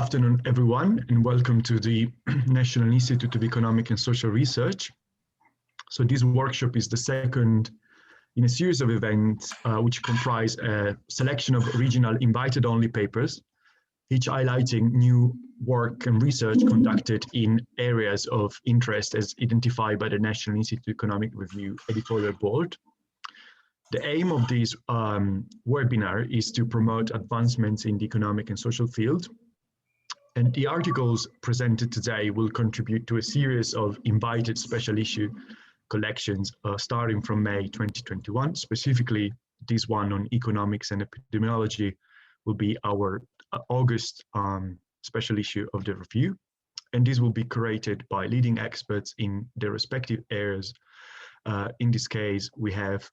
Afternoon, everyone, and welcome to the National Institute of Economic and Social Research. So this workshop is the second in a series of events which comprise a selection of original invited-only papers, each highlighting new work and research conducted in areas of interest as identified by the National Institute of Economic Review Editorial Board. The aim of this webinar is to promote advancements in the economic and social field. And the articles presented today will contribute to a series of invited special issue collections starting from May 2021. Specifically, this one on economics and epidemiology will be our August special issue of the review. And this will be curated by leading experts in their respective areas. In this case, we have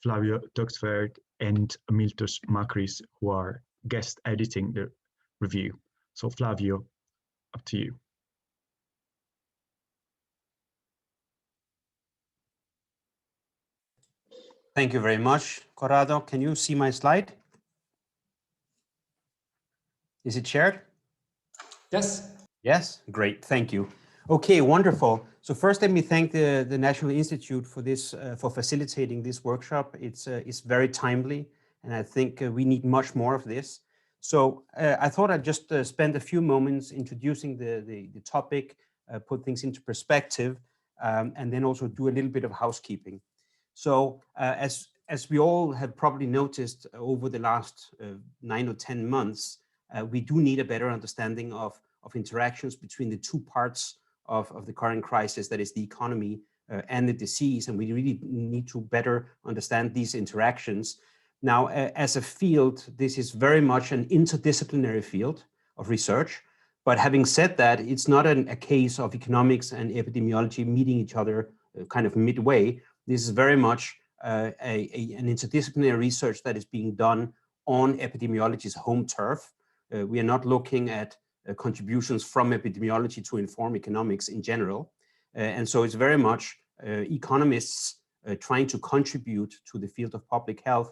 Flavio Toxverd and Miltos Makris, who are guest editing the review. So Flavio, up to you. Thank you very much, Corrado. Can you see my slide? Is it shared? Yes. Yes, great, thank you. Okay, wonderful. So first, let me thank the National Institute for this, for facilitating this workshop. It's very timely, and I think we need much more of this. So I thought I'd just spend a few moments introducing the topic, put things into perspective, and then also do a little bit of housekeeping. So as we all have probably noticed over the last 9 or 10 months, we do need a better understanding of interactions between the two parts of the current crisis, that is the economy and the disease, and we really need to better understand these interactions. Now, as a field, this is very much an interdisciplinary field of research. But having said that, it's not a case of economics and epidemiology meeting each other kind of midway. This is very much an interdisciplinary research that is being done on epidemiology's home turf. We are not looking at contributions from epidemiology to inform economics in general. And so it's very much economists trying to contribute to the field of public health.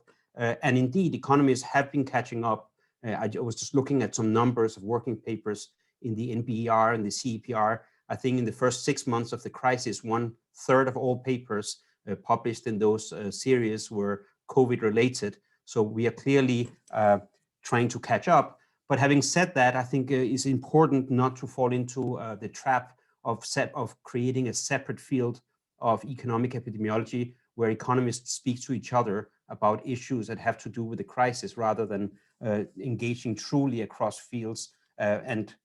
And indeed, economists have been catching up. I was just looking at some numbers of working papers in the NBER and the CEPR. I think in the first 6 months of the crisis, 1/3 of all papers published in those series were COVID related. So we are clearly trying to catch up. But having said that, I think it's important not to fall into the trap of creating a separate field of economic epidemiology where economists speak to each other about issues that have to do with the crisis, rather than engaging truly across fields and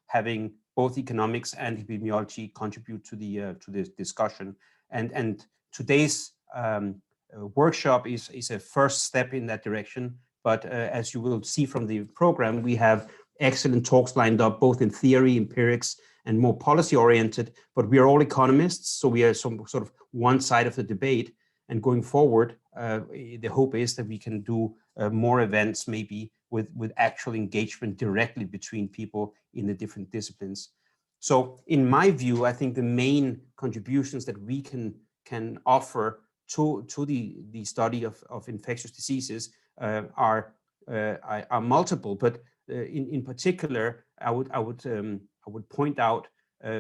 having both economics and epidemiology contribute to the discussion. And today's workshop is a first step in that direction. But as you will see from the program, we have excellent talks lined up, both in theory, empirics, and more policy-oriented. But we are all economists, so we are some sort of one side of the debate. And going forward, the hope is that we can do more events, maybe with actual engagement directly between people in the different disciplines. So in my view, I think the main contributions that we can offer to the study of infectious diseases are multiple. But in particular, I would point out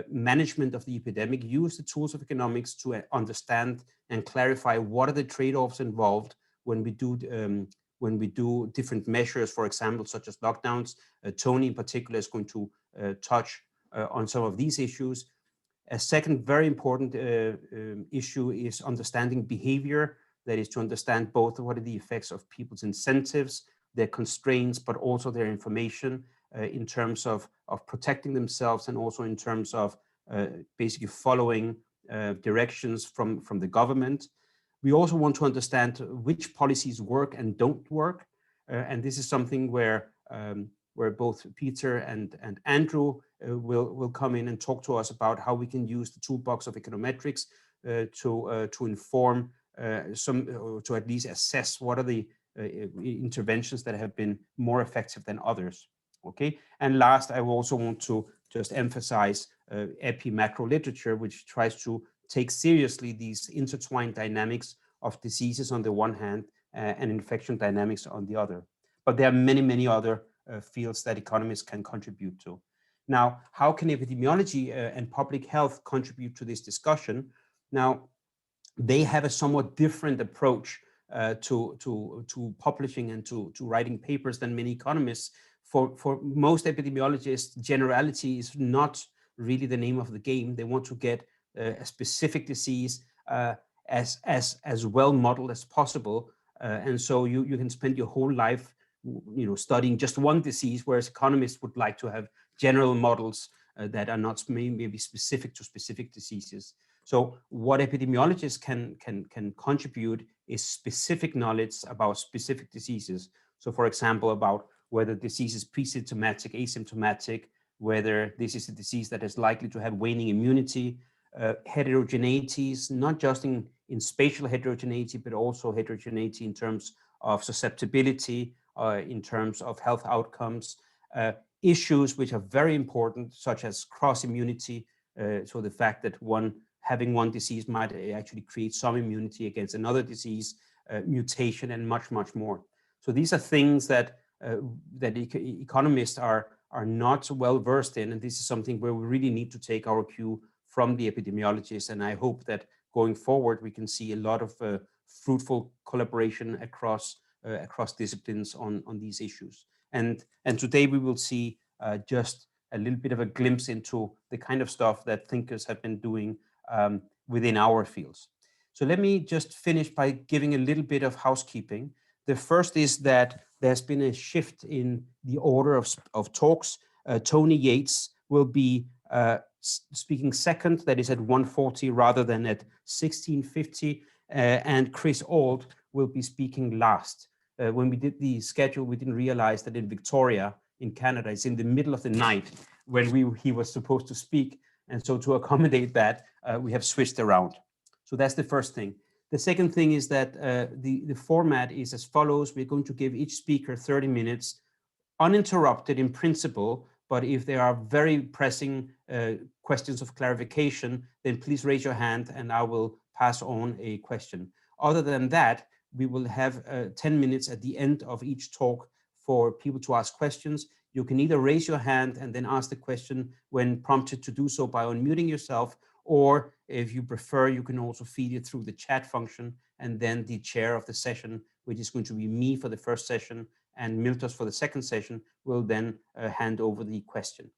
management of the epidemic, use the tools of economics to understand and clarify what are the trade-offs involved when we do different measures, for example, such as lockdowns. Tony in particular is going to touch on some of these issues. A second very important issue is understanding behavior. That is to understand both what are the effects of people's incentives, their constraints, but also their information in terms of protecting themselves, and also in terms of basically following directions from the government. We also want to understand which policies work and don't work. And this is something where both Peter and Andrew will come in and talk to us about how we can use the toolbox of econometrics to inform to at least assess what are the interventions that have been more effective than others. Okay, and last, I also want to just emphasize epi-macro literature, which tries to take seriously these intertwined dynamics of diseases on the one hand and infection dynamics on the other. But there are many, many other fields that economists can contribute to. Now, how can epidemiology and public health contribute to this discussion? Now, they have a somewhat different approach to publishing and to writing papers than many economists. For most epidemiologists, generality is not really the name of the game. They want to get a specific disease as well modeled as possible, and so you can spend your whole life, studying just one disease, whereas economists would like to have general models that are not maybe specific to specific diseases. So what epidemiologists can contribute is specific knowledge about specific diseases. So for example, about whether disease is pre-symptomatic, asymptomatic, whether this is a disease that is likely to have waning immunity, heterogeneities, not just in spatial heterogeneity, but also heterogeneity in terms of susceptibility, in terms of health outcomes, issues which are very important, such as cross-immunity, so the fact that having one disease might actually create some immunity against another disease, mutation, and much, much more. So these are things that economists are not well versed in, and this is something where we really need to take our cue from the epidemiologists. And I hope that going forward we can see a lot of fruitful collaboration across disciplines on these issues. And today we will see just a little bit of a glimpse into the kind of stuff that thinkers have been doing within our fields. So let me just finish by giving a little bit of housekeeping. The first is that there's been a shift in the order of talks. Tony Yates will be speaking second, that is at 1:40 rather than at 16:50, and Chris Auld will be speaking last. When we did the schedule, we didn't realize that in Victoria, in Canada, it's in the middle of the night when he was supposed to speak. And so to accommodate that, we have switched around. So that's the first thing. The second thing is that the format is as follows. We're going to give each speaker 30 minutes, uninterrupted in principle, but if there are very pressing questions of clarification, then please raise your hand and I will pass on a question. Other than that, we will have 10 minutes at the end of each talk for people to ask questions. You can either raise your hand and then ask the question when prompted to do so by unmuting yourself, or if you prefer, you can also feed it through the chat function, and then the chair of the session, which is going to be me for the first session and Miltos for the second session, will then hand over the question.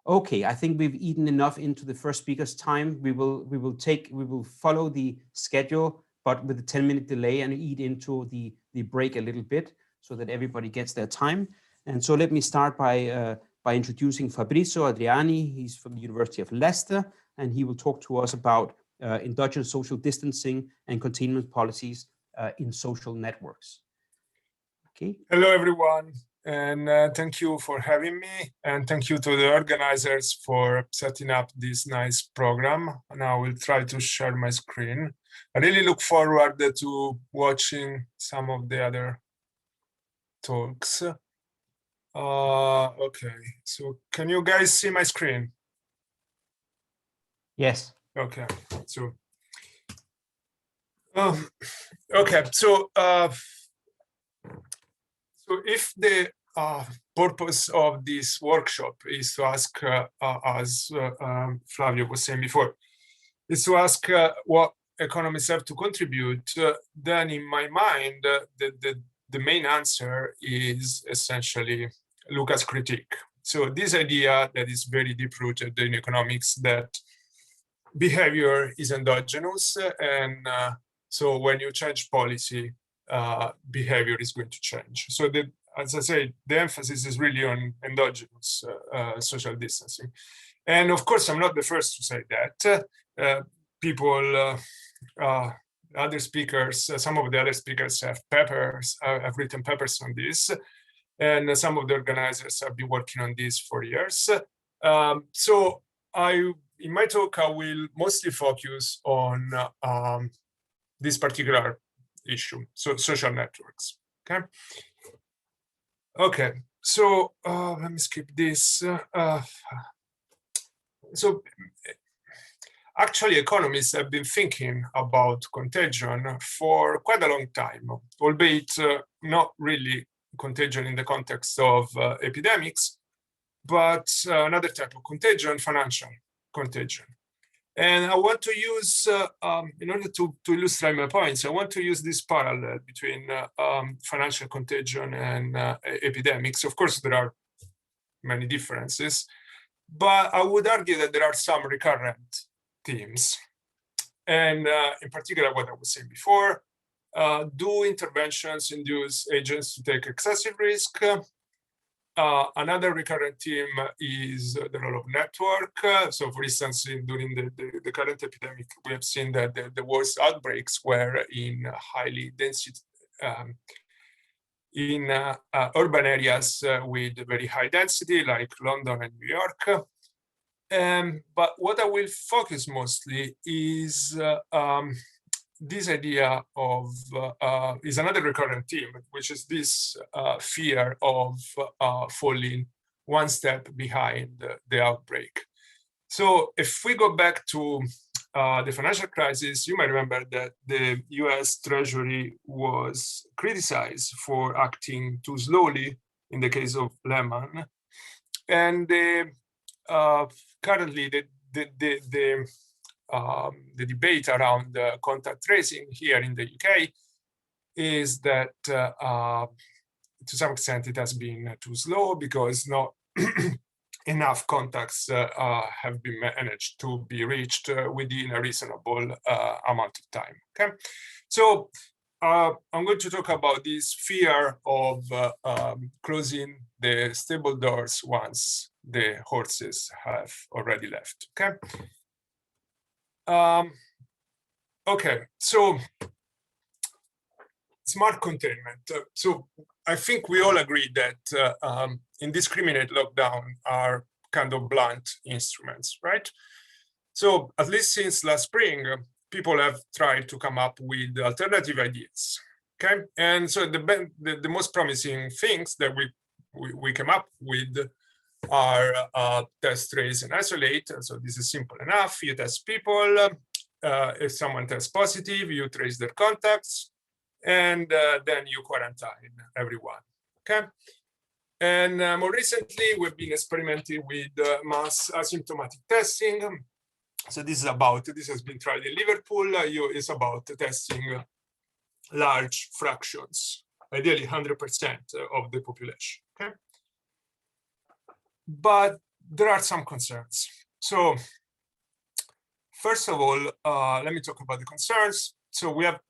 Okay, I think we've eaten enough into the first speaker's time. We will follow the schedule, but with a 10-minute delay, and eat into the break a little bit so that everybody gets their time. And so let me start by introducing Fabrizio Adriani. He's from the University of Leicester, and he will talk to us about endogenous social distancing and containment policies in social networks. Okay. Hello, everyone, and thank you for having me, and thank you to the organizers for setting up this nice program. Now I will try to share my screen. I really look forward to watching some of the other talks. Okay, so can you guys see my screen? Yes. Okay, so okay, so if the purpose of this workshop is to ask, as Flavio was saying before, is to ask what economists have to contribute, then in my mind, the main answer is essentially Lucas' critique. So this idea that is very deep-rooted in economics, that behavior is endogenous, and so when you change policy, behavior is going to change. So as I say, the emphasis is really on endogenous social distancing. And of course, I'm not the first to say that. Other speakers, some of the other speakers have written papers on this, and some of the organizers have been working on this for years. So in my talk, I will mostly focus on this particular issue, so social networks. Okay, so let me skip this. So actually, economists have been thinking about contagion for quite a long time, albeit not really contagion in the context of epidemics, but another type of contagion, financial contagion. And I want to use, in order to illustrate my points, I want to use this parallel between financial contagion and epidemics. Of course, there are many differences, but I would argue that there are some recurrent themes. And in particular, what I was saying before, do interventions induce agents to take excessive risk? Another recurrent theme is the role of network. So for instance, during the current epidemic, we have seen that the worst outbreaks were in highly density, in urban areas with very high density, like London and New York. But what I will focus mostly is this idea of, is another recurrent theme, which is this fear of falling one step behind the outbreak. So if we go back to the financial crisis, you might remember that the US Treasury was criticized for acting too slowly in the case of Lehman. And currently the debate around contact tracing here in the UK is that to some extent it has been too slow because not enough contacts have been managed to be reached within a reasonable amount of time. Okay, so I'm going to talk about this fear of closing the stable doors once the horses have already left. Okay. Okay, so smart containment. So I think we all agree that indiscriminate lockdown are kind of blunt instruments, right? So at least since last spring, people have tried to come up with alternative ideas. Okay, and so the most promising things that we came up with are test, trace, and isolate. So this is simple enough. You test people. If someone tests positive, you trace their contacts, and then you quarantine everyone. Okay. And more recently, we've been experimenting with mass asymptomatic testing. So this has been tried in Liverpool. It's about testing large fractions, ideally 100% of the population. Okay. But there are some concerns. So first of all, let me talk about the concerns. So we have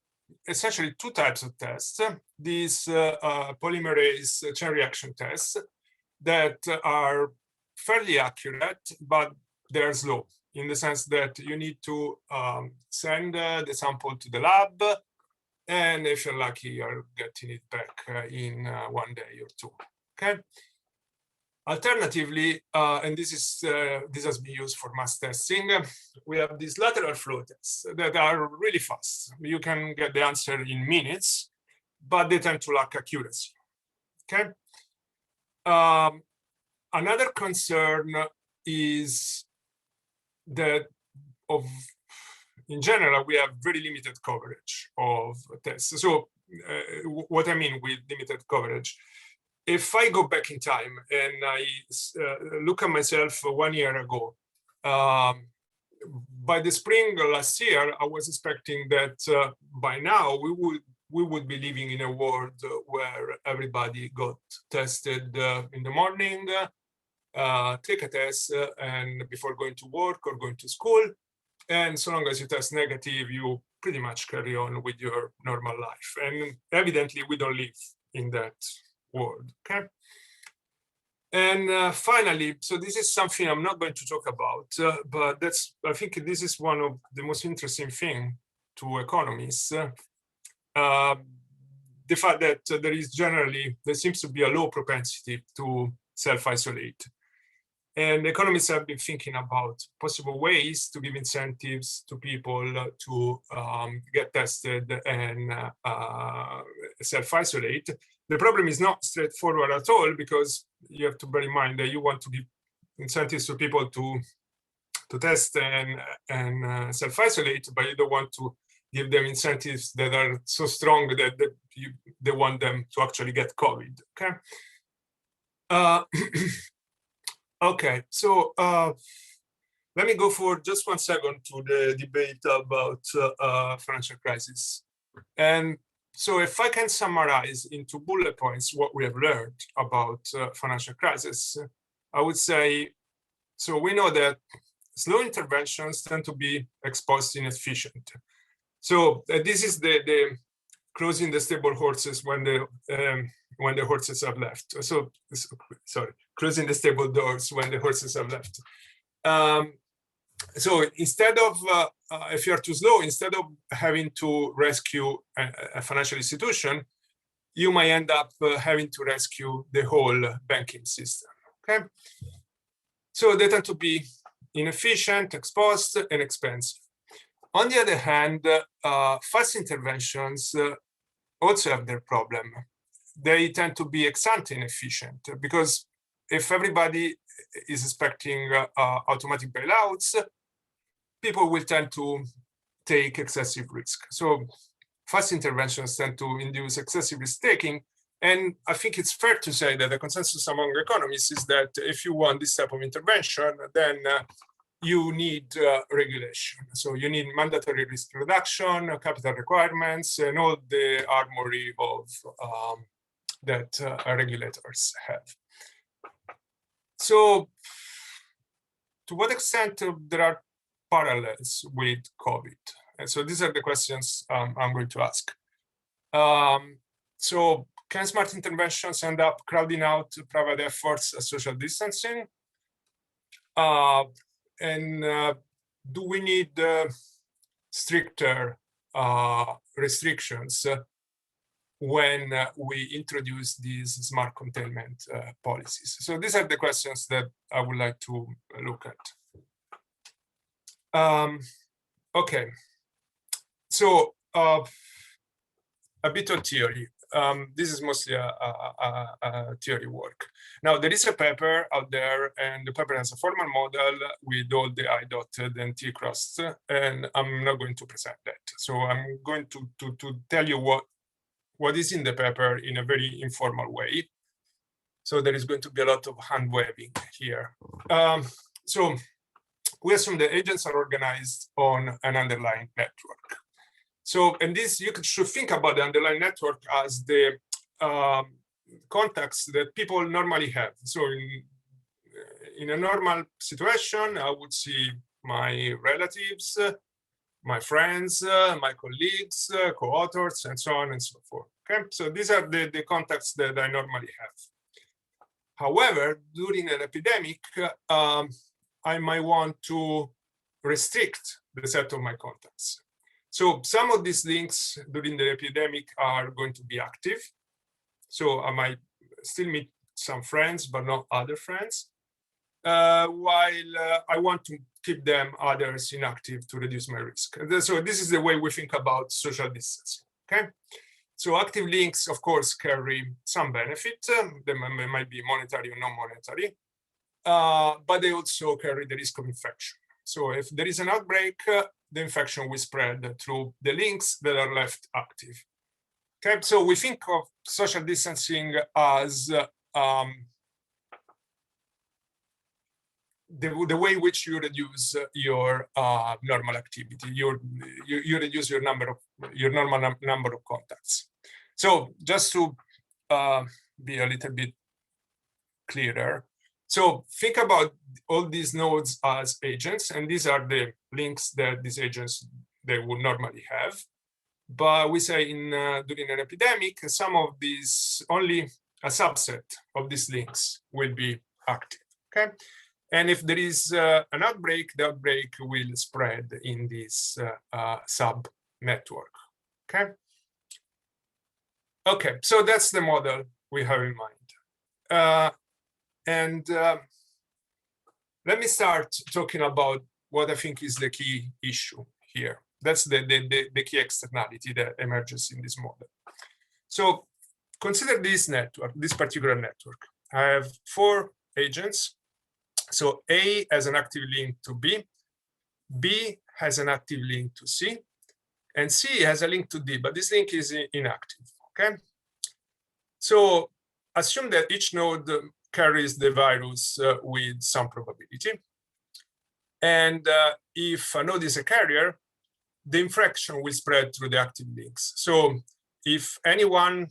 essentially two types of tests. These polymerase chain reaction tests that are fairly accurate, but they're slow in the sense that you need to send the sample to the lab, and if you're lucky, you're getting it back in 1 day or two. Okay. Alternatively, and this has been used for mass testing, we have these lateral flow tests that are really fast. You can get the answer in minutes, but they tend to lack accuracy. Okay. Another concern is that in general, we have very limited coverage of tests. So what I mean with limited coverage, if I go back in time and I look at myself 1 year ago, by the spring last year, I was expecting that by now we would be living in a world where everybody got tested in the morning, take a test, and before going to work or going to school. And so long as you test negative, you pretty much carry on with your normal life. And evidently, we don't live in that world. Okay. And finally, so this is something I'm not going to talk about, but I think this is one of the most interesting things to economists. The fact that there seems to be a low propensity to self-isolate. And economists have been thinking about possible ways to give incentives to people to get tested and self-isolate. The problem is not straightforward at all, because you have to bear in mind that you want to give incentives to people to test and self-isolate, but you don't want to give them incentives that are so strong that they want them to actually get COVID. Okay. Okay, so let me go for just 1 second to the debate about financial crisis. And so if I can summarize into bullet points what we have learned about financial crisis, I would say, so we know that slow interventions tend to be exposed inefficient. So this is the closing the stable horses when the horses have left. So sorry, closing the stable doors when the horses have left. So instead of, if you're too slow, instead of having to rescue a financial institution, you might end up having to rescue the whole banking system. Okay. So they tend to be inefficient, exposed, and expensive. On the other hand, fast interventions also have their problem. They tend to be ex-ante inefficient because if everybody is expecting automatic bailouts, people will tend to take excessive risk. So fast interventions tend to induce excessive risk taking. And I think it's fair to say that the consensus among economists is that if you want this type of intervention, then you need regulation. So you need mandatory risk reduction, capital requirements, and all the armory of that regulators have. So to what extent there are parallels with COVID? And so these are the questions I'm going to ask. So can smart interventions end up crowding out private efforts at social distancing? And do we need stricter restrictions when we introduce these smart containment policies? So these are the questions that I would like to look at. Okay, so a bit of theory. This is mostly a theory work. Now, there is a paper out there, and the paper has a formal model with all the I dotted and T crossed, and I'm not going to present that. So I'm going to tell you what is in the paper in a very informal way. So there is going to be a lot of hand waving here. So we assume the agents are organized on an underlying network. So, and this, you should think about the underlying network as the contacts that people normally have. So in a normal situation, I would see my relatives, my friends, my colleagues, co-authors, and so on and so forth. Okay, so these are the contacts that I normally have. However, during an epidemic, I might want to restrict the set of my contacts. So some of these links during the epidemic are going to be active. So I might still meet some friends, but not other friends, while I want to keep them others inactive to reduce my risk. So this is the way we think about social distancing, okay? So active links, of course, carry some benefit. They might be monetary or non-monetary, but they also carry the risk of infection. So if there is an outbreak, the infection will spread through the links that are left active. Okay, so we think of social distancing as the way in which you reduce your normal activity. You reduce your normal number of contacts. So just to be a little bit clearer. So think about all these nodes as agents, and these are the links that these agents they would normally have. But we say during an epidemic, some of these, only a subset of these links will be active. Okay, and if there is an outbreak, the outbreak will spread in this sub network. Okay. Okay, so that's the model we have in mind. And let me start talking about what I think is the key issue here. That's the key externality that emerges in this model. So consider this network, this particular network. I have 4 agents. So A has an active link to B, B has an active link to C, and C has a link to D, but this link is inactive, okay? So assume that each node carries the virus with some probability. And if a node is a carrier, the infection will spread through the active links. So if anyone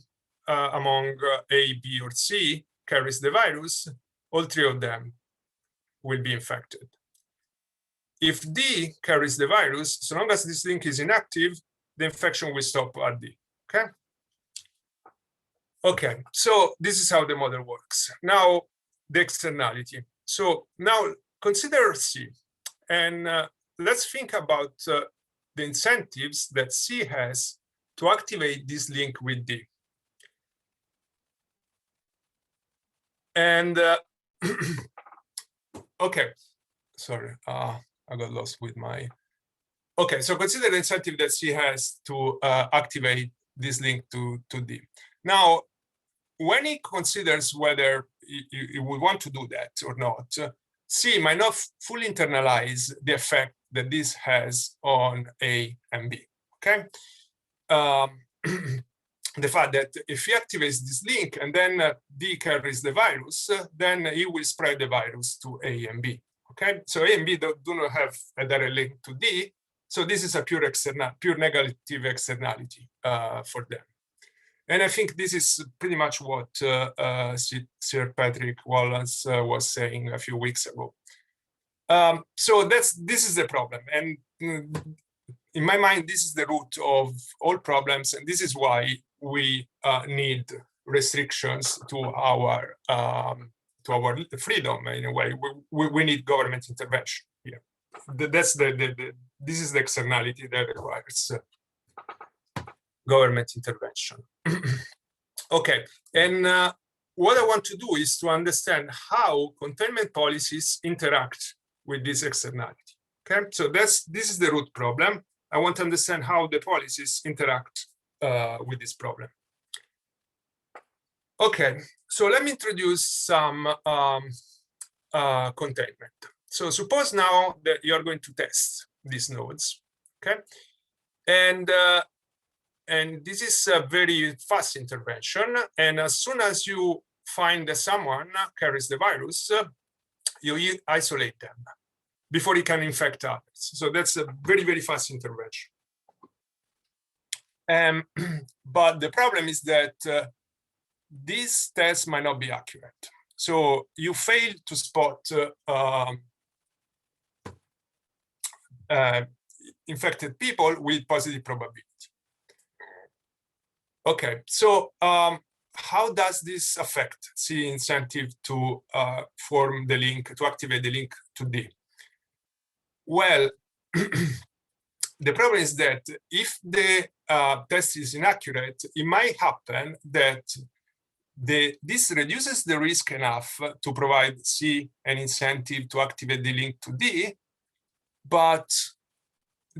among A, B, or C carries the virus, all three of them will be infected. If D carries the virus, so long as this link is inactive, the infection will stop at D, okay? Okay, so this is how the model works. Now, the externality. So now consider C, and let's think about the incentives that C has to activate this link with D. And okay, sorry, I got lost with my. Okay, so consider the incentive that C has to activate this link to D. Now, when he considers whether he would want to do that or not, C might not fully internalize the effect that this has on A and B, okay? The fact that if he activates this link and then D carries the virus, then he will spread the virus to A and B, okay? So A and B do not have a direct link to D, so this is a pure negative externality for them. And I think this is pretty much what Sir Patrick Wallace was saying a few weeks ago. So this is the problem. And in my mind, this is the root of all problems. And this is why we need restrictions to our freedom in a way. We need government intervention here. This is the externality that requires government intervention. Okay, and what I want to do is to understand how containment policies interact with this externality. Okay, so this is the root problem. I want to understand how the policies interact with this problem. Okay, so let me introduce some containment. So suppose now that you are going to test these nodes, okay? And this is a very fast intervention. And as soon as you find that someone carries the virus, you isolate them before he can infect others. So that's a very, very fast intervention. But the problem is that these tests might not be accurate. So you fail to spot infected people with positive probability. Okay, so how does this affect C incentive to form the link, to activate the link to D? Well, the problem is that if the test is inaccurate, it might happen that this reduces the risk enough to provide C an incentive to activate the link to D, but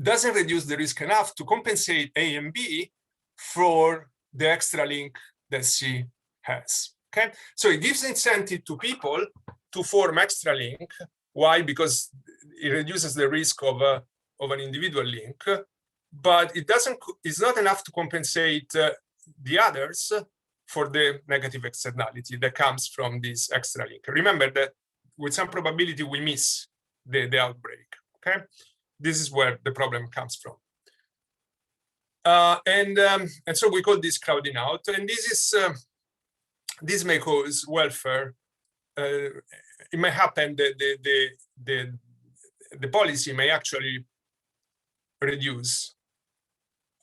doesn't reduce the risk enough to compensate A and B for the extra link that C has, okay? So it gives incentive to people to form extra link. Why? Because it reduces the risk of an individual link, but it's not enough to compensate the others for the negative externality that comes from this extra link. Remember that with some probability we miss the outbreak, okay? This is where the problem comes from. And so we call this crowding out, and this may cause welfare. It may happen that the policy may actually reduce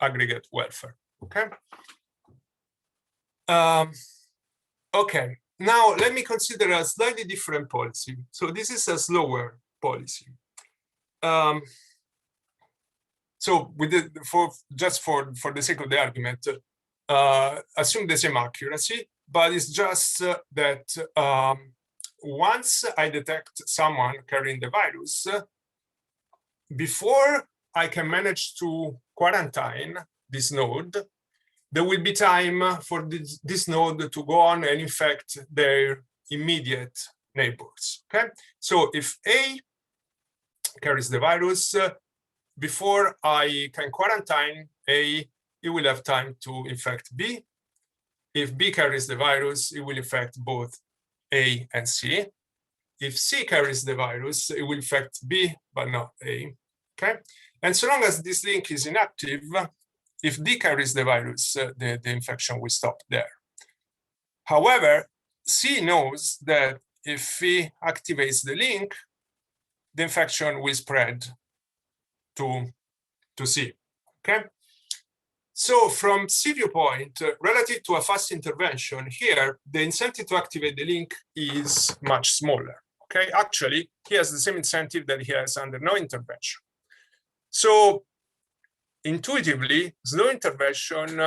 aggregate welfare. Okay. Okay. Now let me consider a slightly different policy. So this is a slower policy. So we did for the sake of the argument, assume the same accuracy, but it's just that once I detect someone carrying the virus, before I can manage to quarantine this node, there will be time for this node to go on and infect their immediate neighbors. Okay, so if A carries the virus, before I can quarantine A, it will have time to infect B. If B carries the virus, it will infect both A and C. If C carries the virus, it will infect B, but not A, okay? And so long as this link is inactive, if D carries the virus, the infection will stop there. However, C knows that if he activates the link, the infection will spread to C, okay? So from C viewpoint, relative to a fast intervention here, the incentive to activate the link is much smaller, okay? Actually, he has the same incentive that he has under no intervention. So intuitively, slow intervention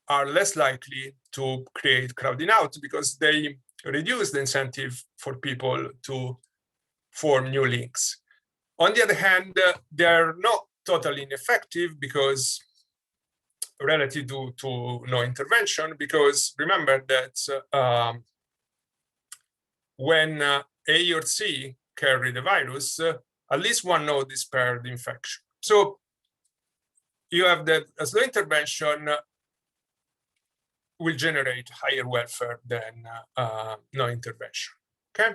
are less likely to create crowding out because they reduce the incentive for people to form new links. On the other hand, they're not totally ineffective because relative to no intervention, because remember that when A or C carry the virus, at least one node is paired infection. So you have that a slow intervention will generate higher welfare than no intervention, okay?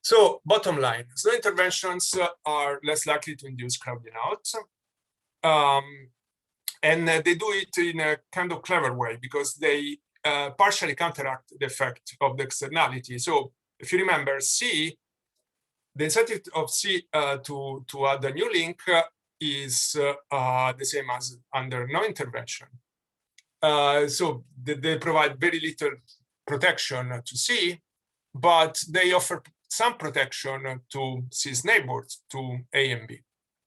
So bottom line, slow interventions are less likely to induce crowding out. And they do it in a kind of clever way because they partially counteract the effect of the externality. So if you remember C, the incentive of C to add a new link is the same as under no intervention. So they provide very little protection to C, but they offer some protection to C's neighbors, to A and B,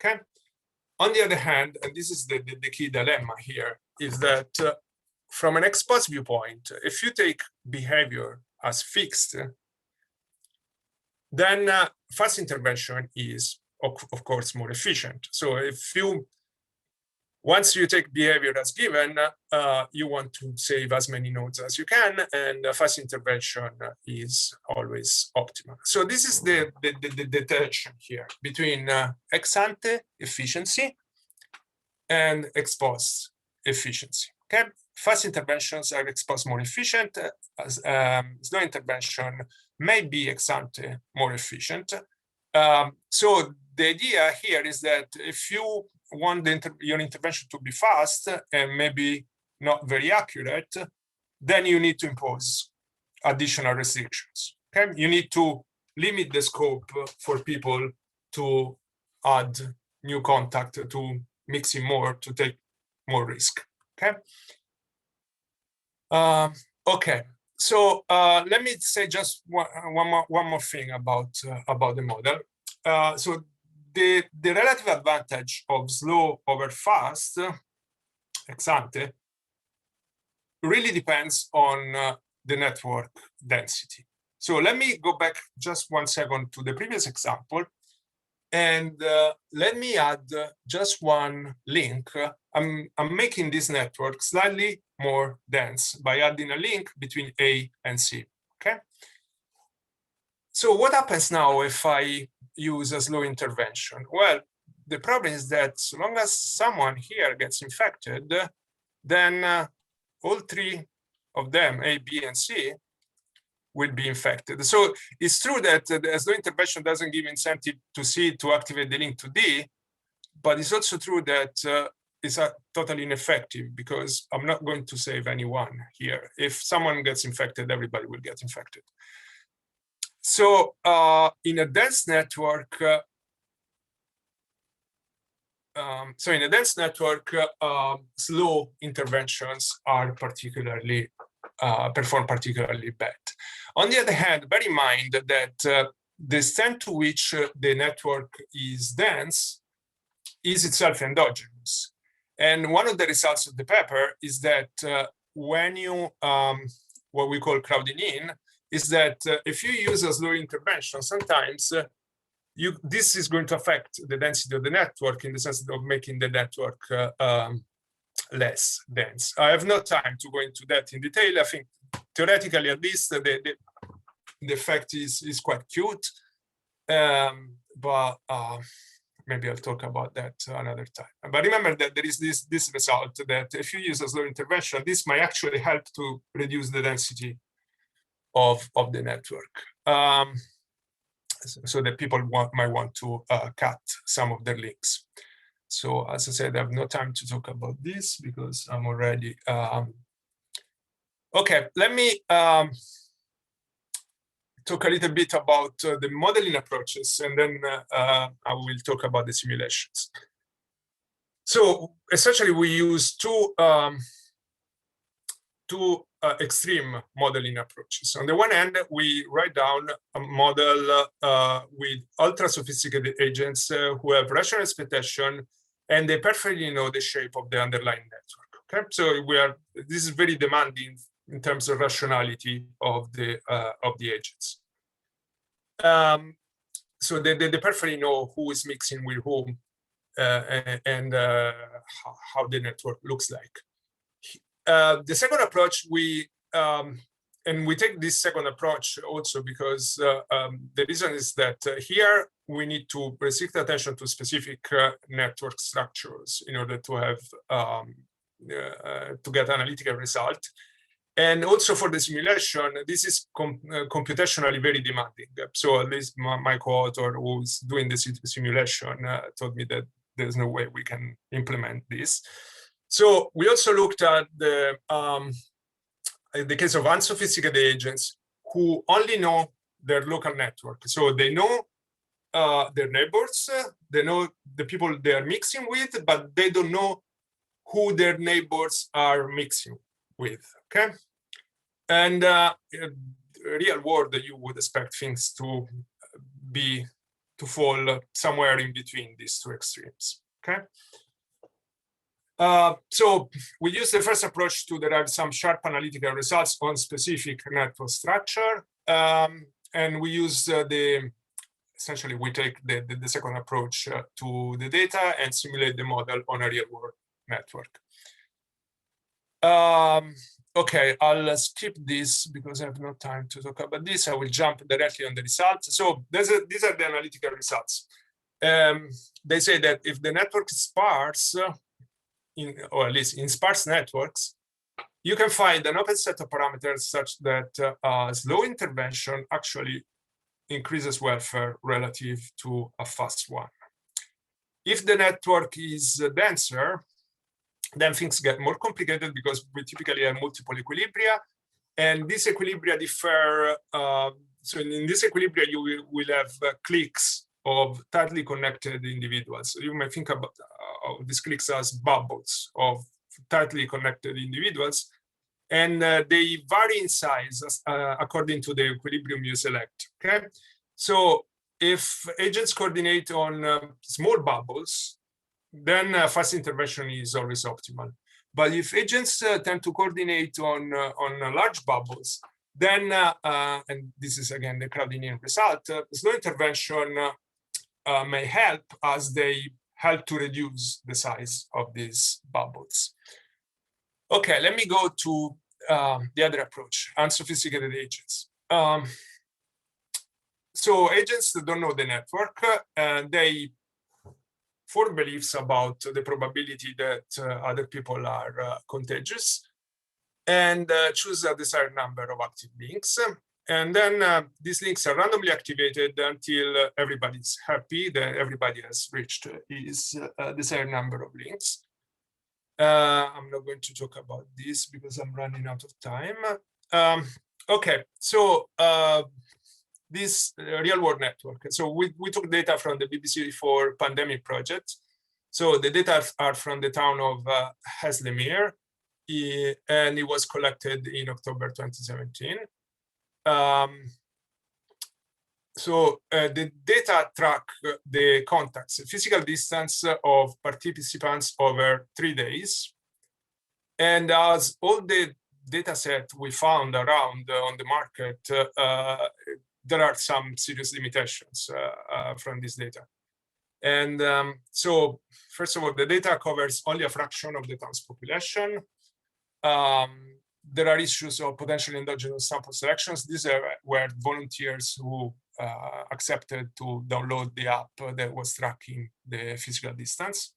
okay? On the other hand, and this is the key dilemma here, is that from an ex post viewpoint, if you take behavior as fixed, then fast intervention is, of course, more efficient. So if you, once you take behavior as given, you want to save as many nodes as you can, and fast intervention is always optimal. So this is the tension here between ex ante efficiency and ex post efficiency. Okay, fast interventions are ex post more efficient, as slow intervention may be ex ante more efficient. So the idea here is that if you want your intervention to be fast and maybe not very accurate, then you need to impose additional restrictions. Okay, you need to limit the scope for people to add new contact, to mix in more, to take more risk. Okay. Okay. So let me say just one more thing about the model. So the relative advantage of slow over fast ex ante really depends on the network density. So let me go back just 1 second to the previous example, and let me add just one link. I'm making this network slightly more dense by adding a link between A and C. Okay. So what happens now if I use a slow intervention? Well, the problem is that so long as someone here gets infected, then all three of them, A, B, and C, will be infected. So it's true that the slow intervention doesn't give incentive to C to activate the link to D, but it's also true that it's totally ineffective because I'm not going to save anyone here. If someone gets infected, everybody will get infected. So in a dense network, slow interventions are particularly perform particularly bad. On the other hand, bear in mind that the extent to which the network is dense is itself endogenous. And one of the results of the paper is that when you, what we call crowding in, is that if you use a slow intervention, sometimes this is going to affect the density of the network in the sense of making the network less dense. I have no time to go into that in detail. I think theoretically, at least, the effect is quite cute, but maybe I'll talk about that another time. But remember that there is this result that if you use a slow intervention, this might actually help to reduce the density of the network. So that people might want to cut some of their links. So as I said, I have no time to talk about this because I'm already, okay, let me talk a little bit about the modeling approaches, and then I will talk about the simulations. So essentially we use two extreme modeling approaches. On the one hand, we write down a model with ultra sophisticated agents who have rational expectation, and they perfectly know the shape of the underlying network. Okay, so this is very demanding in terms of rationality of the agents. So they perfectly know who is mixing with whom and how the network looks like. The second approach, and we take this second approach also because the reason is that here we need to restrict attention to specific network structures in order to have to get analytical result. And also for the simulation, this is computationally very demanding. So at least my co-author who's doing the simulation told me that there's no way we can implement this. So we also looked at the case of unsophisticated agents who only know their local network. So they know their neighbors, they know the people they are mixing with, but they don't know who their neighbors are mixing with, okay? And real world, you would expect things to fall somewhere in between these two extremes, okay? So we use the first approach to derive some sharp analytical results on specific network structure. And we use essentially we take the second approach to the data and simulate the model on a real world network. Okay, I'll skip this because I have no time to talk about this. I will jump directly on the results. So these are the analytical results. They say that if the network is sparse, or at least in sparse networks, you can find an open set of parameters such that slow intervention actually increases welfare relative to a fast one. If the network is denser, then things get more complicated because we typically have multiple equilibria, and these equilibria differ. So in this equilibria, you will have cliques of tightly connected individuals. So you may think about these cliques as bubbles of tightly connected individuals, and they vary in size according to the equilibrium you select. Okay, so if agents coordinate on small bubbles, then fast intervention is always optimal. But if agents tend to coordinate on large bubbles, then, and this is again the crowding in result, slow intervention may help as they help to reduce the size of these bubbles. Okay, let me go to the other approach, unsophisticated agents. So agents that don't know the network, they form beliefs about the probability that other people are contagious, and choose a desired number of active links. And then these links are randomly activated until everybody's happy that everybody has reached his desired number of links. I'm not going to talk about this because I'm running out of time. Okay, so this real world network. So we took data from the BBC4 pandemic project. So the data are from the town of Haslemere, and it was collected in October 2017. So the data track the contacts, physical distance of participants over 3 days. And as all the data set we found around on the market, there are some serious limitations from this data. And so first of all, the data covers only a fraction of the town's population. There are issues of potential endogenous sample selections. These are where volunteers who accepted to download the app that was tracking the physical distance.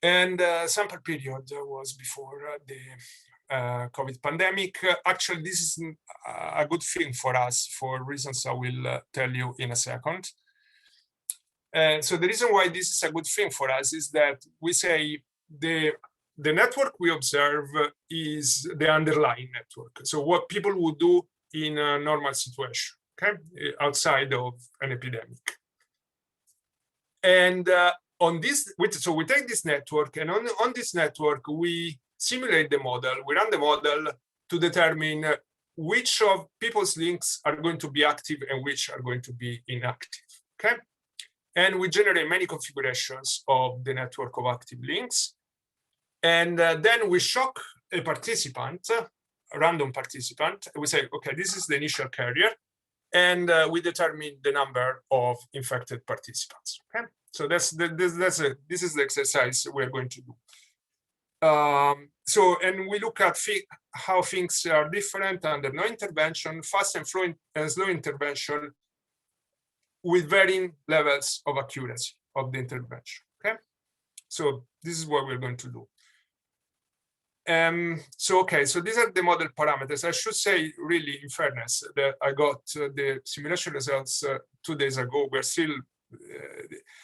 And sample period was before the COVID pandemic. Actually, this is a good thing for us for reasons I will tell you in a second. So the reason why this is a good thing for us is that we say the network we observe is the underlying network. So what people would do in a normal situation, okay, outside of an epidemic. And on this, so we take this network, and on this network, we simulate the model. We run the model to determine which of people's links are going to be active and which are going to be inactive, okay? And we generate many configurations of the network of active links. And then we shock a participant, a random participant. We say, okay, this is the initial carrier. And we determine the number of infected participants, okay? So this is the exercise we're going to do. And we look at how things are different under no intervention, fast and slow intervention, with varying levels of accuracy of the intervention, okay? So this is what we're going to do. So these are the model parameters. I should say, really, in fairness, that I got the simulation results 2 days ago. We're still,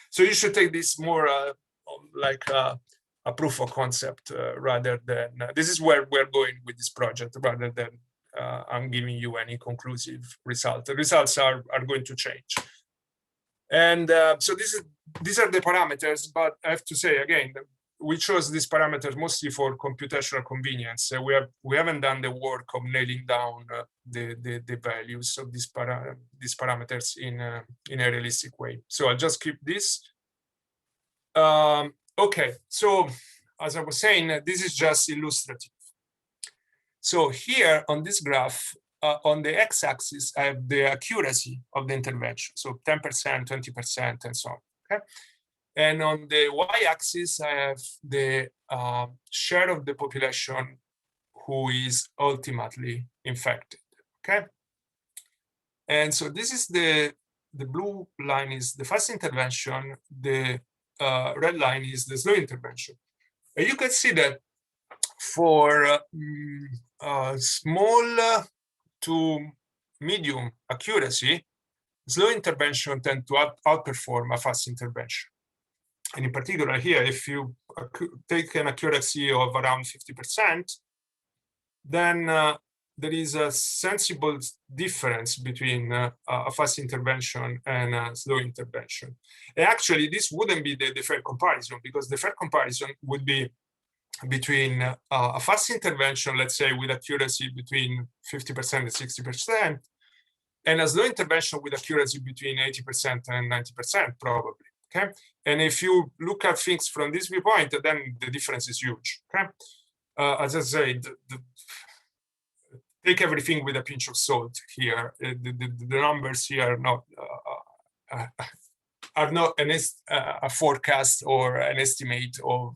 so you should take this more like a proof of concept rather than, this is where we're going with this project, rather than I'm giving you any conclusive result. The results are going to change. And so these are the parameters, but I have to say again, we chose these parameters mostly for computational convenience. We haven't done the work of nailing down the values of these parameters in a realistic way. So I'll just keep this. Okay, so as I was saying, this is just illustrative. So here on this graph, on the x-axis, I have the accuracy of the intervention. So 10%, 20%, and so on, okay? And on the y-axis, I have the share of the population who is ultimately infected, okay? And so this is the blue line is the fast intervention, the red line is the slow intervention. And you can see that for small to medium accuracy, slow intervention tend to outperform a fast intervention. And in particular here, if you take an accuracy of around 50%, then there is a sensible difference between a fast intervention and a slow intervention. And actually, this wouldn't be the fair comparison, because the fair comparison would be between a fast intervention, let's say with accuracy between 50% and 60%, and a slow intervention with accuracy between 80% and 90%, probably, okay? And if you look at things from this viewpoint, then the difference is huge, okay? As I said, take everything with a pinch of salt here. The numbers here are not a forecast or an estimate of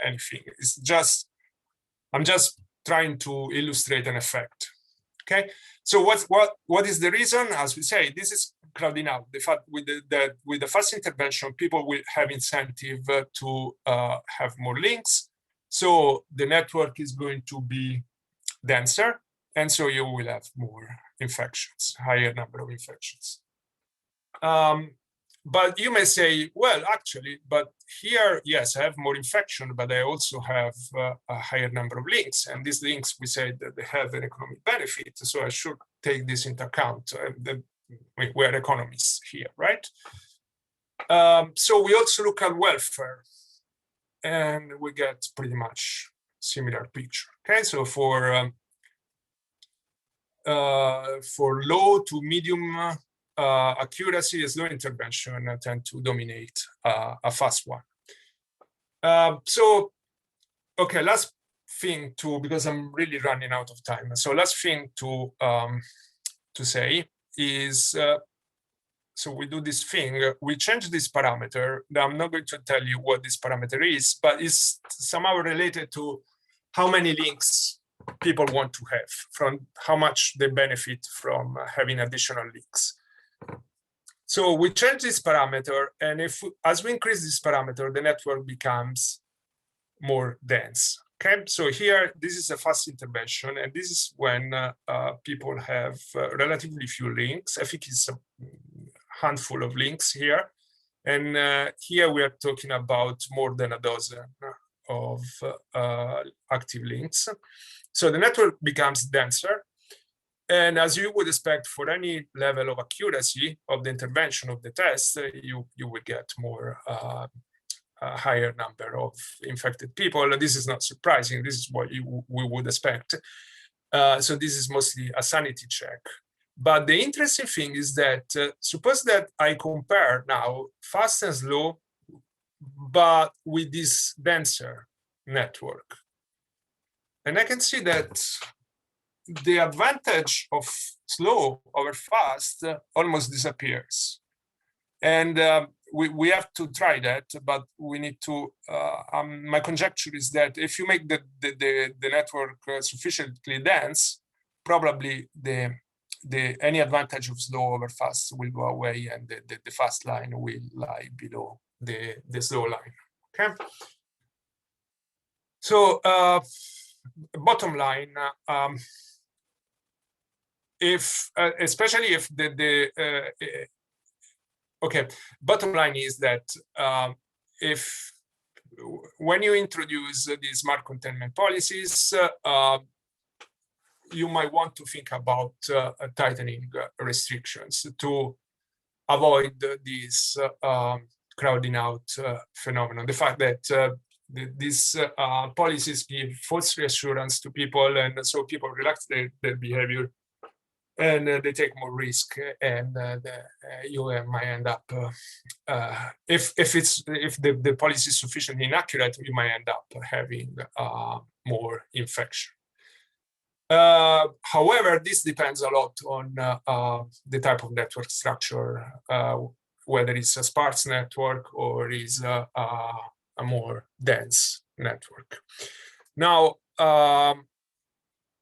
anything. It's just, I'm just trying to illustrate an effect, okay? So what is the reason? As we say, this is crowding out. The fact with the fast intervention, people will have incentive to have more links. So the network is going to be denser, and so you will have more infections, higher number of infections. But you may say, well, actually, but here, yes, I have more infection, but I also have a higher number of links. And these links, we say that they have an economic benefit. So I should take this into account. We're economists here, right? So we also look at welfare, and we get pretty much similar picture. Okay, so for low to medium accuracy, slow intervention tend to dominate a fast one. So, okay, last thing because I'm really running out of time. So last thing to say is, so we do this thing, we change this parameter. Now, I'm not going to tell you what this parameter is, but it's somehow related to how many links people want to have, from how much they benefit from having additional links. So we change this parameter, and as we increase this parameter, the network becomes more dense. Okay, so here, this is a fast intervention, and this is when people have relatively few links. I think it's a handful of links here. And here we are talking about more than a dozen of active links. So the network becomes denser. And as you would expect for any level of accuracy of the intervention of the test, you will get more a higher number of infected people. This is not surprising. This is what we would expect. So this is mostly a sanity check. But the interesting thing is that suppose that I compare now fast and slow, but with this denser network. And I can see that the advantage of slow over fast almost disappears. And we have to try that, but we need to, my conjecture is that if you make the network sufficiently dense, probably any advantage of slow over fast will go away, and the fast line will lie below the slow line. Okay. So bottom line, especially if okay, bottom line is that when you introduce these smart containment policies, you might want to think about tightening restrictions to avoid this crowding out phenomenon. The fact that these policies give false reassurance to people, and so people relax their behavior, and they take more risk, and you might end up, if the policy is sufficiently inaccurate, you might end up having more infection. However, this depends a lot on the type of network structure, whether it's a sparse network or is a more dense network. Now,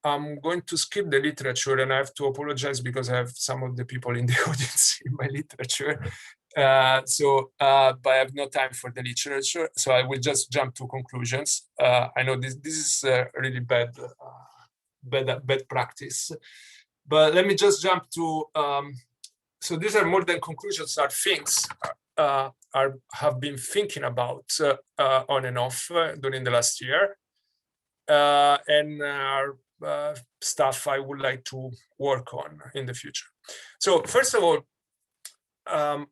I'm going to skip the literature, and I have to apologize because I have some of the people in the audience in my literature. But I have no time for the literature, so I will just jump to conclusions. I know this is really bad practice, but let me just jump to. So these are more than conclusions, are things have been thinking about on and off during the last year, and are stuff I would like to work on in the future. So first of all,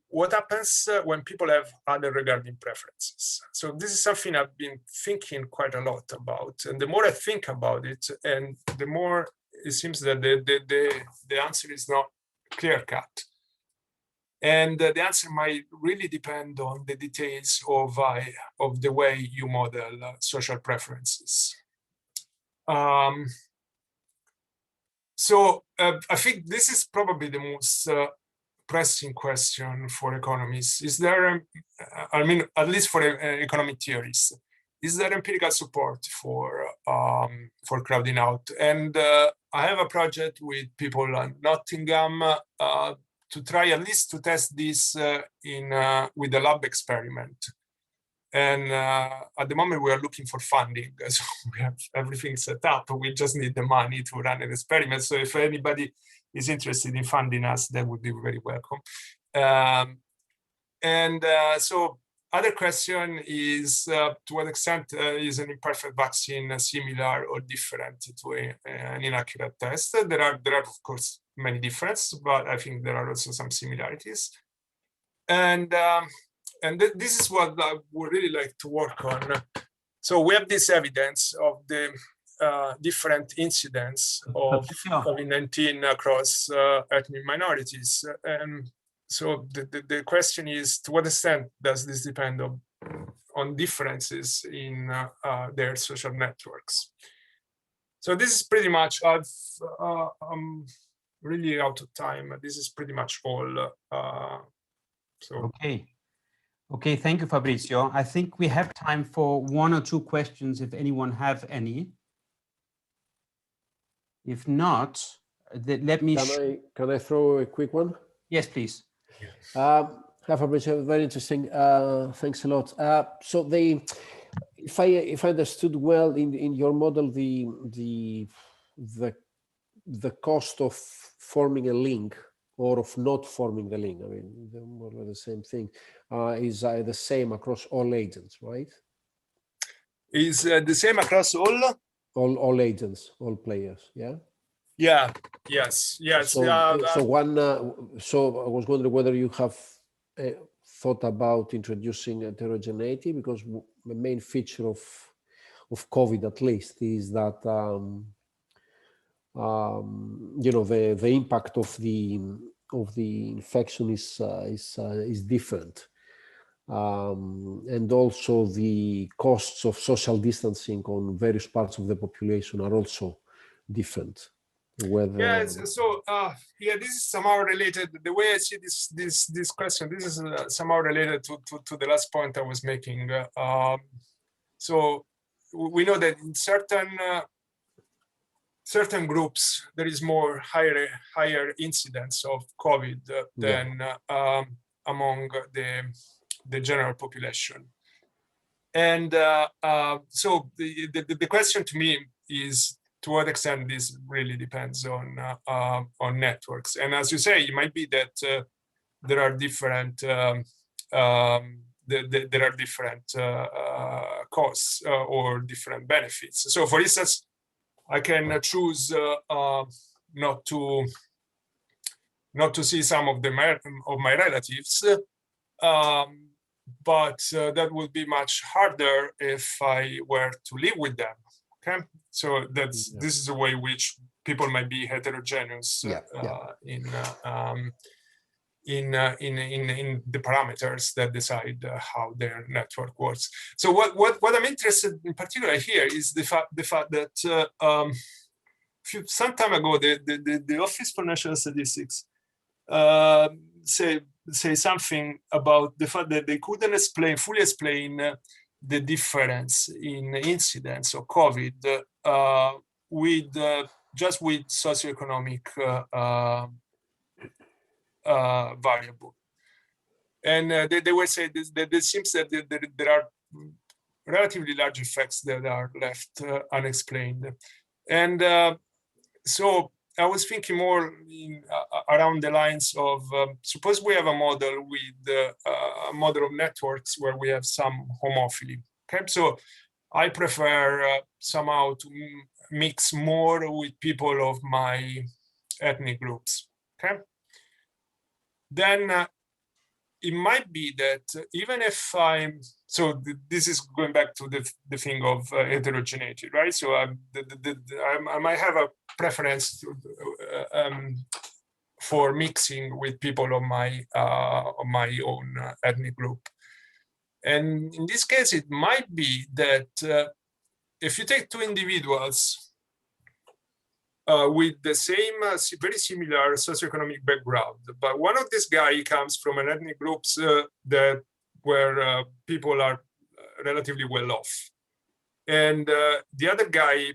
what happens when people have other regarding preferences? So this is something I've been thinking quite a lot about, and the more I think about it, and the more it seems that the answer is not clear-cut. And the answer might really depend on the details of the way you model social preferences. So I think this is probably the most pressing question for economists. Is there, I mean, at least for economic theorists, is there empirical support for crowding out? And I have a project with people at Nottingham to try at least to test this with a lab experiment. And at the moment, we are looking for funding. So we have everything set up. We just need the money to run an experiment. So if anybody is interested in funding us, that would be very welcome. So other question is, to what extent is an imperfect vaccine similar or different to an inaccurate test? There are, of course, many differences, but I think there are also some similarities. And this is what I would really like to work on. So we have this evidence of the different incidents of COVID-19 across ethnic minorities. And so the question is, to what extent does this depend on differences in their social networks? So this is pretty much, I'm really out of time. This is pretty much all. Okay, thank you, Fabrizio. I think we have time for one or two questions if anyone have any. If not, let me. Can I throw a quick one? Yes, please. Hi, Fabrizio. Very interesting. Thanks a lot. So if I understood well in your model, the cost of forming a link or of not forming the link, I mean, they're more or less the same thing, is the same across all agents, right? Is the same across All agents, all players, yeah? Yeah, yes. So I was wondering whether you have thought about introducing heterogeneity, because the main feature of COVID, at least, is that you know, the impact of the infection is different, and also the costs of social distancing on various parts of the population are also different. Whether yes, so yeah, this is somehow related. The way I see this question, this is somehow related to the last point I was making. So we know that in certain groups there is more higher incidence of COVID than among the general population. And so the question to me is, to what extent this really depends on networks. And as you say, it might be that there are different there are different costs or different benefits. So, for instance, I can choose not to see some of my relatives, but that would be much harder if I were to live with them. Okay, so this is a way in which people might be heterogeneous in the parameters that decide how their network works. So what I'm interested in particular here is the fact that some time ago the Office for National Statistics say something about the fact that they couldn't fully explain the difference in incidence of COVID with socioeconomic variable. And they were saying that it seems that there are relatively large effects that are left unexplained. And so I was thinking more around the lines of, suppose we have a model with a model of networks where we have some homophily. Okay, so I prefer somehow to mix more with people of my ethnic groups. Okay, then it might be that even if this is going back to the thing of heterogeneity, right? So I might have a preference for mixing with people of my own ethnic group. And in this case, it might be that if you take two individuals with the same very similar socioeconomic background, but one of these guys comes from an ethnic groups where people are relatively well off, and the other guy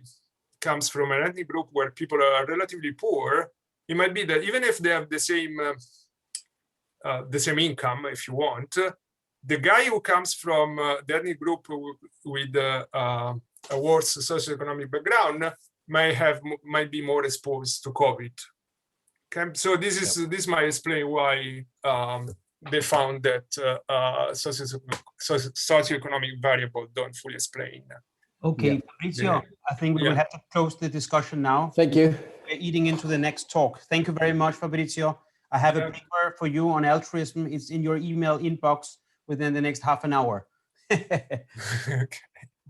comes from an ethnic group where people are relatively poor. It might be that even if they have the same income, if you want, the guy who comes from the ethnic group with a worse socioeconomic background might be more exposed to COVID. Okay, so this might explain why they found that socioeconomic variable don't fully explain. Okay, Fabrizio, I think we will have to close the discussion now. Thank you. We're eating into the next talk. Thank you very much, Fabrizio. I have a paper for you on altruism. It's in your email inbox within the next half an hour.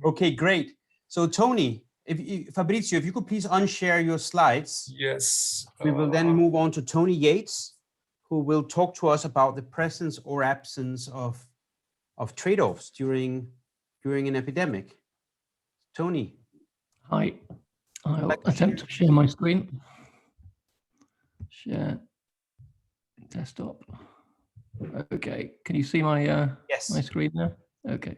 Okay, great. So Tony, Fabrizio, if you could please unshare your slides. Yes. We will then move on to Tony Yates, who will talk to us about the presence or absence of trade-offs during an epidemic. Tony. Hi, I'll attempt to share my screen. Share desktop. Okay, can you see my my screen there? Okay.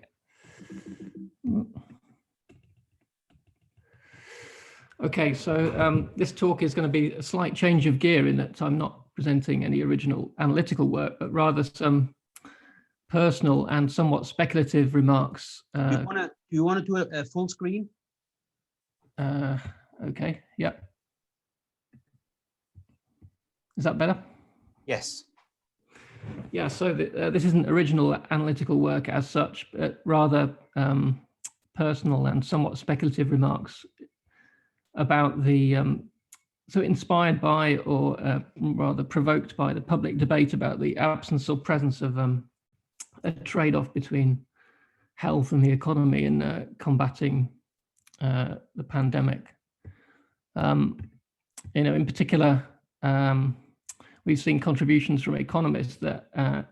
Okay, so this talk is going to be a slight change of gear in that I'm not presenting any original analytical work, but rather some personal and somewhat speculative remarks. Do you want to do a full screen? Okay, yeah. Is that better? Yes. Yeah, so this isn't original analytical work as such, but rather personal and somewhat speculative remarks about the, so inspired by, or rather provoked by, the public debate about the absence or presence of a trade-off between health and the economy in combating the pandemic. In particular, we've seen contributions from economists that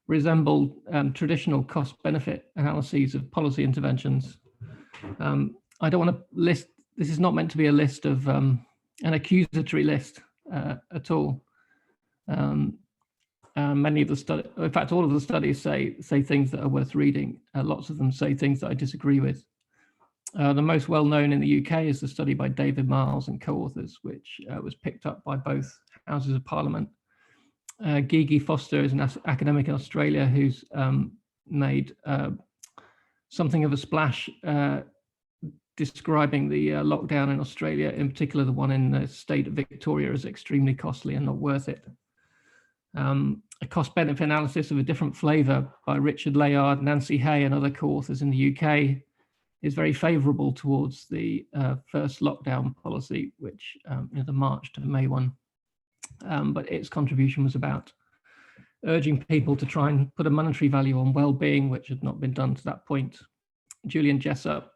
resemble traditional cost-benefit analyses of policy interventions. I don't want to list, this is not meant to be a list of, an accusatory list at all. Many of the studies, in fact, all of the studies say things that are worth reading. Lots of them say things that I disagree with. The most well-known in the UK is the study by David Miles and co-authors, which was picked up by both Houses of Parliament. Gigi Foster is an academic in Australia who's made something of a splash describing the lockdown in Australia, in particular the one in the state of Victoria, as extremely costly and not worth it. A cost-benefit analysis of a different flavour by Richard Layard, Nancy Hay and other co-authors in the UK is very favourable towards the first lockdown policy, which is the March to May one. But its contribution was about urging people to try and put a monetary value on well-being, which had not been done to that point. Julian Jessup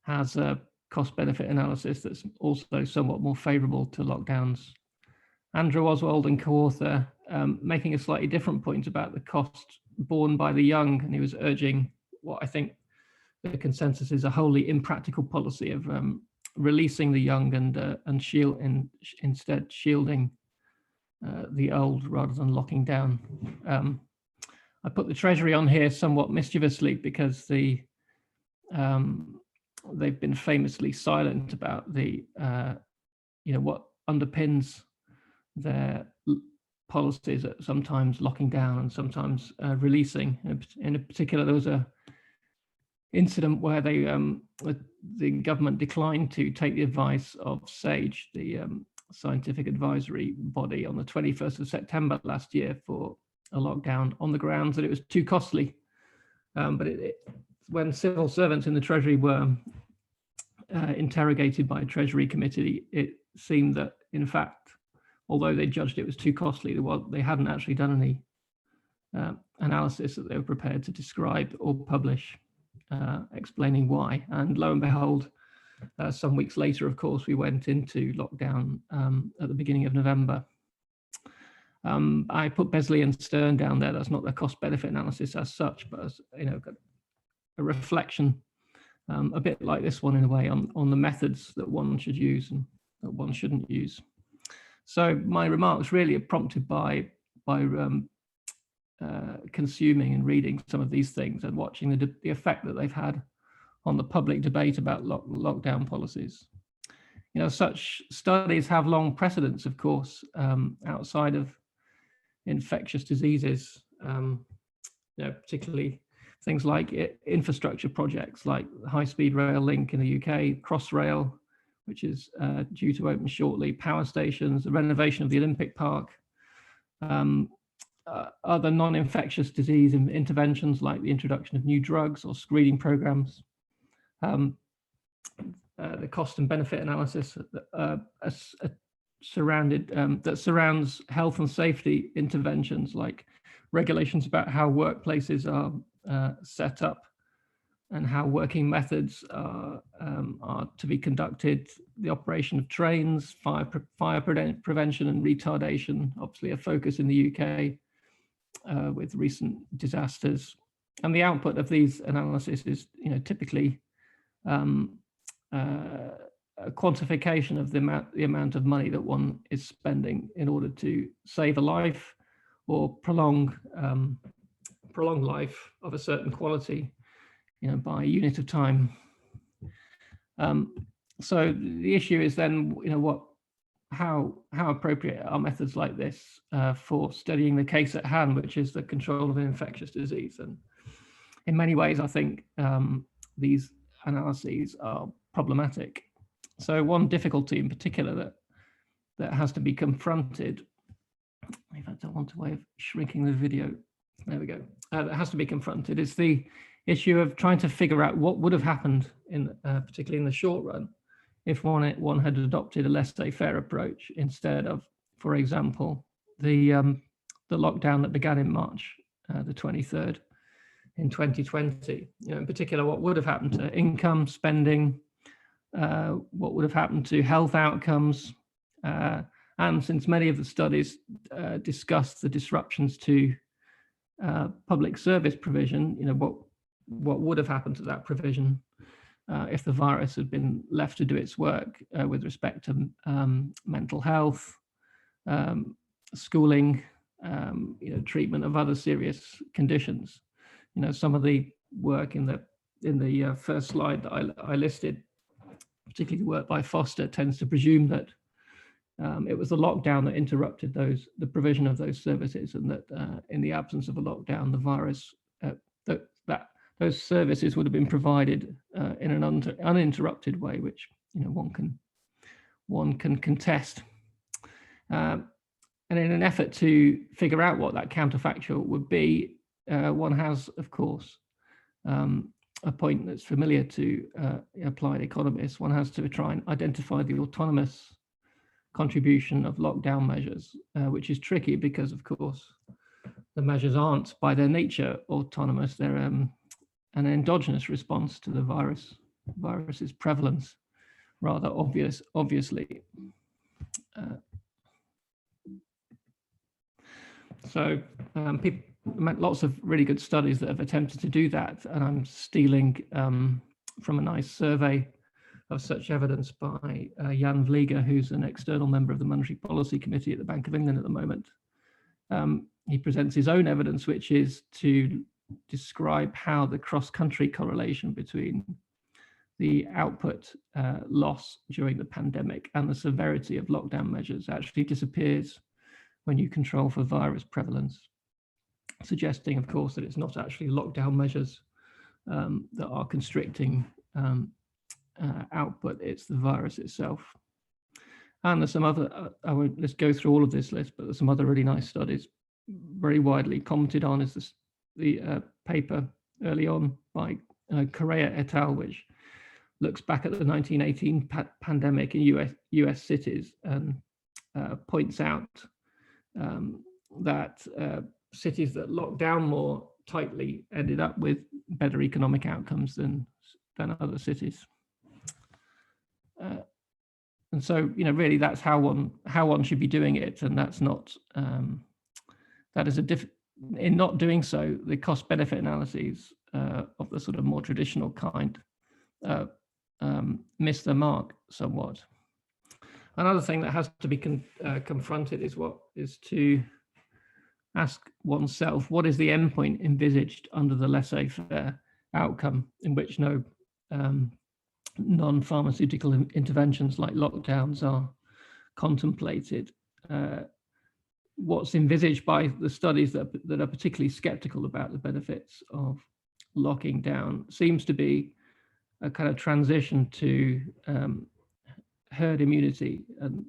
has a cost-benefit analysis that's also somewhat more favourable to lockdowns. Andrew Oswald and co-author making a slightly different point about the cost borne by the young, and he was urging what I think the consensus is a wholly impractical policy of releasing the young and instead shielding the old rather than locking down. I put the Treasury on here somewhat mischievously because they've been famously silent about the what underpins their policies, at sometimes locking down and sometimes releasing. In particular, there was a incident where they the government declined to take the advice of SAGE, the scientific advisory body, on the 21st of September last year for a lockdown on the grounds that it was too costly. But when civil servants in the Treasury were interrogated by a Treasury committee, it seemed that, in fact, although they judged it was too costly, they hadn't actually done any analysis that they were prepared to describe or publish, explaining why. And lo and behold, some weeks later, of course, we went into lockdown at the beginning of November. I put Besley and Stern down there. That's not a cost-benefit analysis as such, but as a reflection, a bit like this one in a way, on the methods that one should use and that one shouldn't use. So my remarks really are prompted by consuming and reading some of these things and watching the effect that they've had on the public debate about lockdown policies. Such studies have long precedents, of course, outside of infectious diseases, particularly things like infrastructure projects like the high-speed rail link in the UK, Crossrail, which is due to open shortly, power stations, the renovation of the Olympic Park, other non-infectious disease interventions like the introduction of new drugs or screening programs, the cost and benefit analysis that surrounds health and safety interventions like regulations about how workplaces are set up and how working methods are to be conducted, the operation of trains, fire prevention and retardation, obviously a focus in the UK with recent disasters. And the output of these analyses is, typically a quantification of the amount of money that one is spending in order to save a life or prolong life of a certain quality, by a unit of time. So the issue is then, what how appropriate are methods like this for studying the case at hand, which is the control of an infectious disease. And in many ways, I think these analyses are problematic. So one difficulty in particular that has to be confronted, in fact, I want a way of shrinking the video. There we go. That has to be confronted is the issue of trying to figure out what would have happened in, particularly in the short run, if one had adopted a laissez-faire approach instead of, for example, the lockdown that began in March the 23rd in 2020. You know, in particular, what would have happened to income, spending, what would have happened to health outcomes, and since many of the studies discuss the disruptions to public service provision, you know, what would have happened to that provision if the virus had been left to do its work with respect to mental health, schooling, you know, treatment of other serious conditions. You know, some of the work in the first slide that I listed, particularly the work by Foster, tends to presume that it was the lockdown that interrupted the provision of those services, and that in the absence of a lockdown, the virus those services would have been provided in an uninterrupted way, which, you know, one can contest. And in an effort to figure out what that counterfactual would be, one has, of course, a point that's familiar to applied economists. One has to try and identify the autonomous contribution of lockdown measures, which is tricky because, of course, the measures aren't by their nature autonomous. They're an endogenous response to the virus's prevalence, rather obviously. Lots of really good studies that have attempted to do that, and I'm stealing from a nice survey of such evidence by Jan Vliega, who's an external member of the Monetary Policy Committee at the Bank of England at the moment. He presents his own evidence, which is to describe how the cross-country correlation between the output loss during the pandemic and the severity of lockdown measures actually disappears when you control for virus prevalence, suggesting, of course, that it's not actually lockdown measures that are constricting output, it's the virus itself. And there's some other, I won't let's go through all of this list, but there's some other really nice studies. Very widely commented on is the paper early on by Correa et al., which looks back at the 1918 pandemic in US cities and points out that cities that locked down more tightly ended up with better economic outcomes than other cities. And so, you know, really that's how one should be doing it, and that's not that is in not doing so, the cost benefit analyses of the sort of more traditional kind miss the mark somewhat. Another thing that has to be confronted is to ask oneself, what is the endpoint envisaged under the laissez-faire outcome, in which no non-pharmaceutical interventions like lockdowns are contemplated? What's envisaged by the studies that are particularly skeptical about the benefits of locking down seems to be a kind of transition to herd immunity, and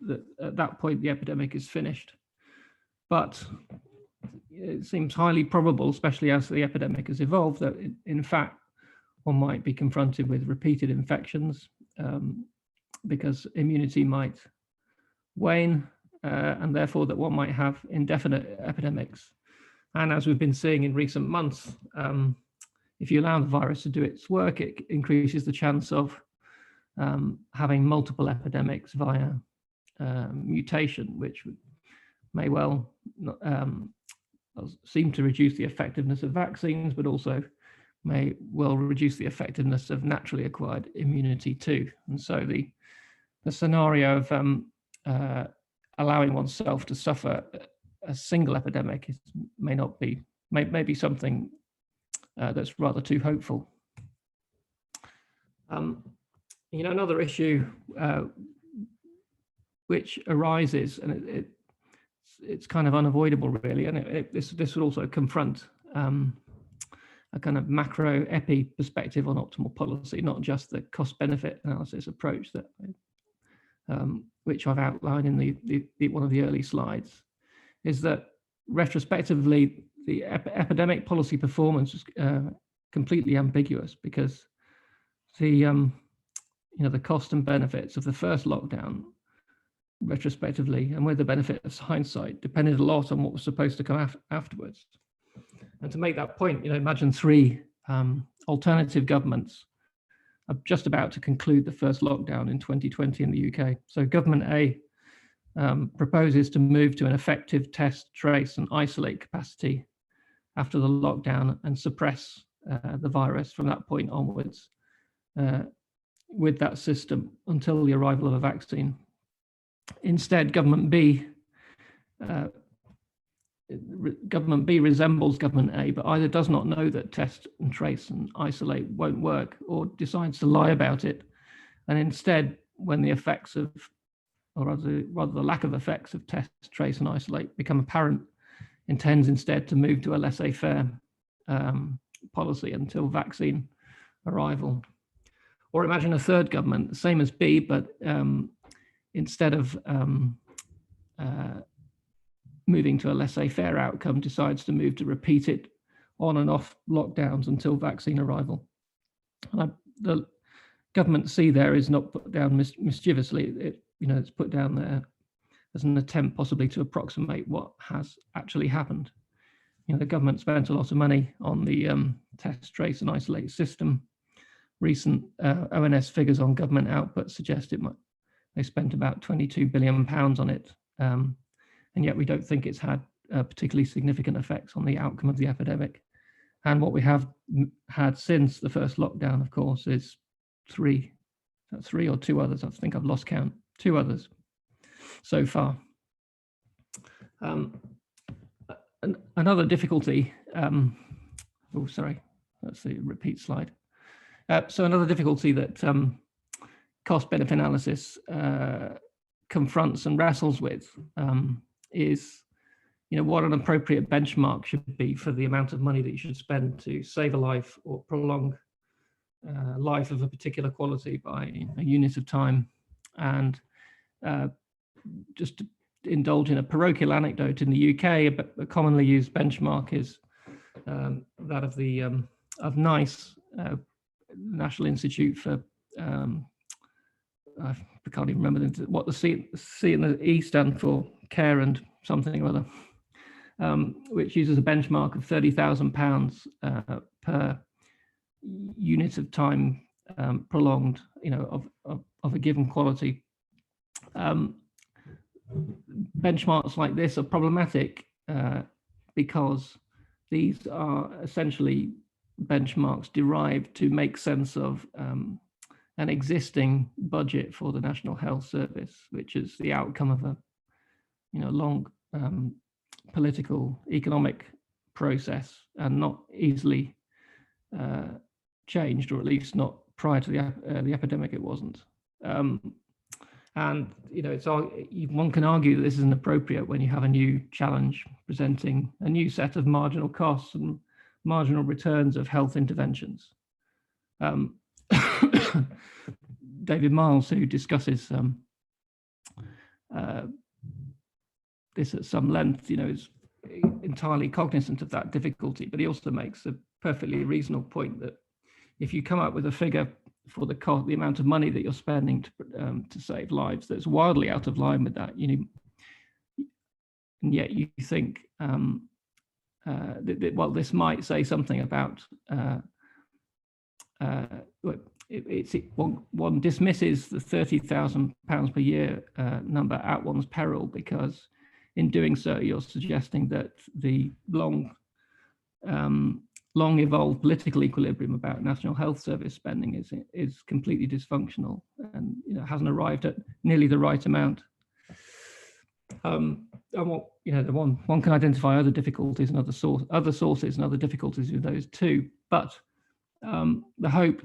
that at that point the epidemic is finished. But it seems highly probable, especially as the epidemic has evolved, that in fact one might be confronted with repeated infections because immunity might wane, and therefore that one might have indefinite epidemics. And as we've been seeing in recent months, if you allow the virus to do its work, it increases the chance of having multiple epidemics via mutation, which may well seem to reduce the effectiveness of vaccines, but also may well reduce the effectiveness of naturally acquired immunity too. And so the scenario of allowing oneself to suffer a single epidemic may be something that's rather too hopeful. You know, another issue which arises, and it's kind of unavoidable, really, and this would also confront a kind of macro epi perspective on optimal policy, not just the cost-benefit analysis approach that which I've outlined in one of the early slides, is that retrospectively the epidemic policy performance is completely ambiguous, because the the cost and benefits of the first lockdown retrospectively and with the benefit of hindsight depended a lot on what was supposed to come afterwards. And to make that point, imagine three alternative governments are just about to conclude the first lockdown in 2020 in the UK. So government A proposes to move to an effective test, trace and isolate capacity after the lockdown and suppress the virus from that point onwards with that system until the arrival of a vaccine. Instead, Government B resembles Government A, but either does not know that test and trace and isolate won't work, or decides to lie about it. And instead, when the effects of, or rather the lack of effects of test, trace and isolate become apparent, intends instead to move to a laissez-faire policy until vaccine arrival. Or imagine a third government, same as B, but instead of moving to a laissez-faire outcome, decides to move to repeated on and off lockdowns until vaccine arrival. And the government C there is not put down mischievously. It's put down there as an attempt possibly to approximate what has actually happened. The government spent a lot of money on the test, trace and isolate system. Recent ONS figures on government output suggest they spent about £22 billion on it. And yet we don't think it's had particularly significant effects on the outcome of the epidemic. And what we have had since the first lockdown, of course, is three or two others. I think I've lost count. 2 others so far. Another difficulty, oh, sorry, that's the repeat slide. So another difficulty that cost-benefit analysis confronts and wrestles with is, what an appropriate benchmark should be for the amount of money that you should spend to save a life or prolong life of a particular quality by a unit of time. And just to indulge in a parochial anecdote, in the UK, a commonly used benchmark is that of the of NICE, National Institute for I can't even remember what the C and the E stand for, care and something or other, which uses a benchmark of £30,000 per unit of time prolonged, of a given quality. Benchmarks like this are problematic because these are essentially benchmarks derived to make sense of an existing budget for the National Health Service, which is the outcome of a long political economic process and not easily changed, or at least not prior to the epidemic. It wasn't. And one can argue that this is inappropriate when you have a new challenge presenting a new set of marginal costs and marginal returns of health interventions. David Miles, who discusses this at some length, is entirely cognizant of that difficulty, but he also makes a perfectly reasonable point that if you come up with a figure for the cost, the amount of money that you're spending to save lives, that's wildly out of line with that, and yet you think, well, this might say something about one dismisses the £30,000 per year number at one's peril, because in doing so, you're suggesting that the long evolved political equilibrium about National Health Service spending is completely dysfunctional and hasn't arrived at nearly the right amount. And one can identify other difficulties and other sources and other difficulties with those too. But the hope,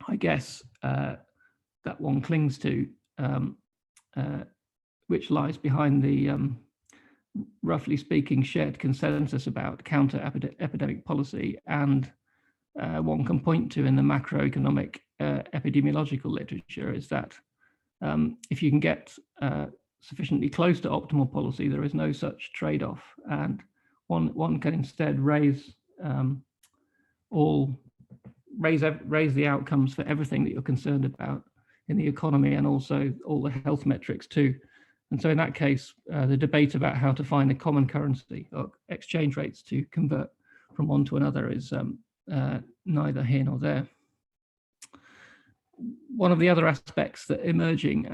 I guess, that one clings to which lies behind the, roughly speaking, shared consensus about counter-epidemic policy, and one can point to in the macroeconomic epidemiological literature is that if you can get sufficiently close to optimal policy, there is no such trade-off, and one can instead raise the outcomes for everything that you're concerned about in the economy, and also all the health metrics too. And so in that case, the debate about how to find a common currency or exchange rates to convert from one to another is neither here nor there. One of the other aspects that emerging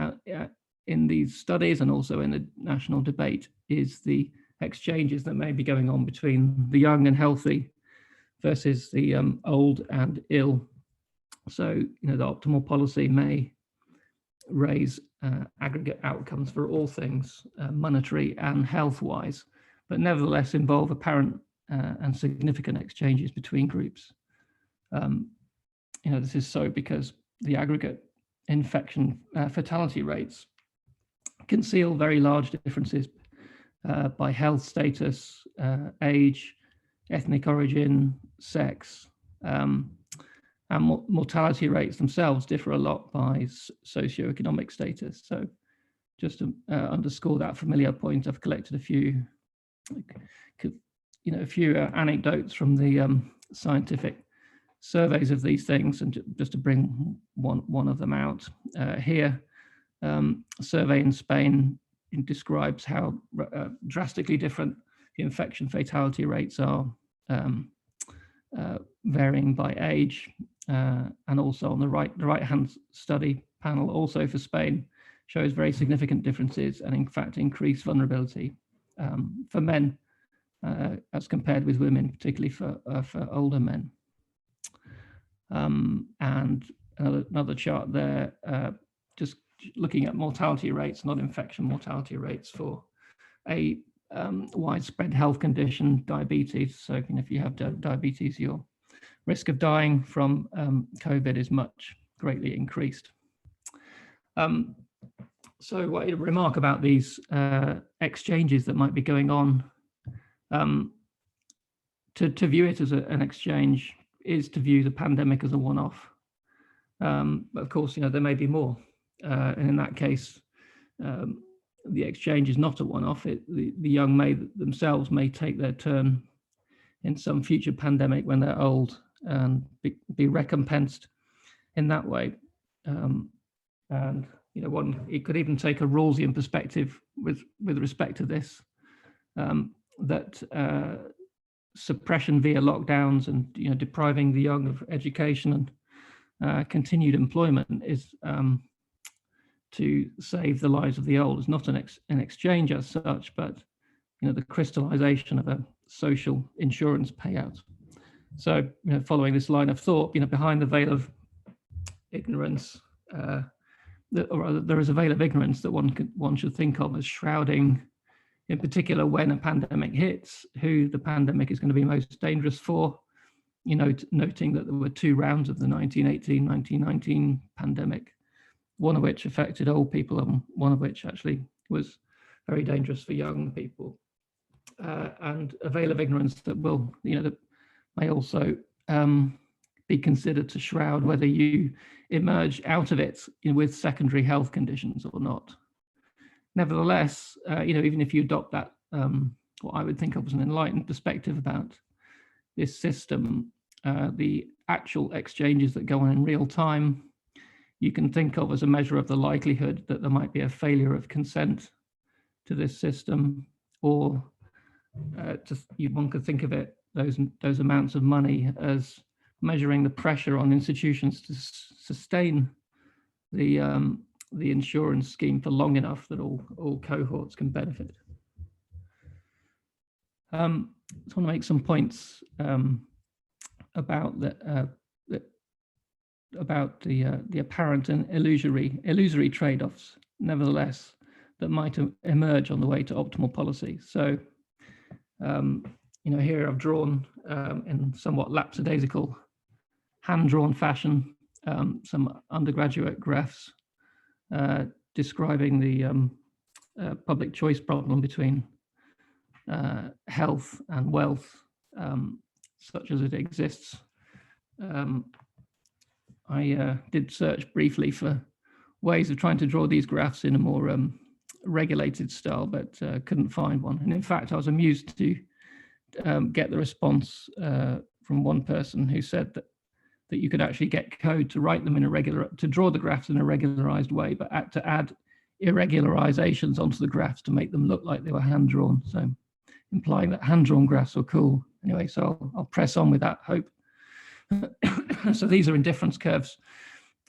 in these studies and also in the national debate is the exchanges that may be going on between the young and healthy versus the old and ill. So, the optimal policy may raise aggregate outcomes for all things, monetary and health-wise, but nevertheless involve apparent and significant exchanges between groups. This is so because the aggregate infection fatality rates conceal very large differences by health status, age, ethnic origin, sex, and mortality rates themselves differ a lot by socioeconomic status. So just to underscore that familiar point, I've collected a few, anecdotes from the scientific surveys of these things, and just to bring one of them out here. A survey in Spain describes how drastically different the infection fatality rates are, varying by age, and also on the right-hand study panel, also for Spain, shows very significant differences and in fact increased vulnerability for men as compared with women, particularly for older men. And another chart there, just looking at mortality rates, not infection mortality rates for a widespread health condition, diabetes. So if you have diabetes, your risk of dying from COVID is greatly increased. So what I remark about these exchanges that might be going on, to view it as an exchange is to view the pandemic as a one-off. But of course, there may be more. And in that case, the exchange is not a one-off. The young themselves may take their turn in some future pandemic when they're old and be recompensed in that way. And it could even take a Rawlsian perspective with respect to this, that suppression via lockdowns and depriving the young of education and continued employment is to save the lives of the old. It's not an exchange as such, but the crystallization of a social insurance payout. So following this line of thought, behind the veil of ignorance, or rather, there is a veil of ignorance that one should think of as shrouding, in particular when a pandemic hits, who the pandemic is going to be most dangerous for. Noting that there were 2 rounds of the 1918-1919 pandemic, one of which affected old people and one of which actually was very dangerous for young people. And a veil of ignorance that will, that may also be considered to shroud whether you emerge out of it with secondary health conditions or not. Nevertheless, even if you adopt that, what I would think of as an enlightened perspective about this system, the actual exchanges that go on in real time, you can think of as a measure of the likelihood that there might be a failure of consent to this system, or one could think of it, those amounts of money, as measuring the pressure on institutions to sustain the insurance scheme for long enough that all cohorts can benefit. I just want to make some points about the apparent and illusory trade-offs, nevertheless, that might emerge on the way to optimal policy. So, here I've drawn in somewhat lapsadaisical, hand-drawn fashion, some undergraduate graphs describing the public choice problem between health and wealth, such as it exists. I did search briefly for ways of trying to draw these graphs in a more regulated style, but couldn't find one. And in fact, I was amused to get the response from one person who said that you could actually get code to write them in to draw the graphs in a regularized way, but to add irregularizations onto the graphs to make them look like they were hand-drawn. So implying that hand-drawn graphs are cool. Anyway, so I'll press on with that hope. So these are indifference curves.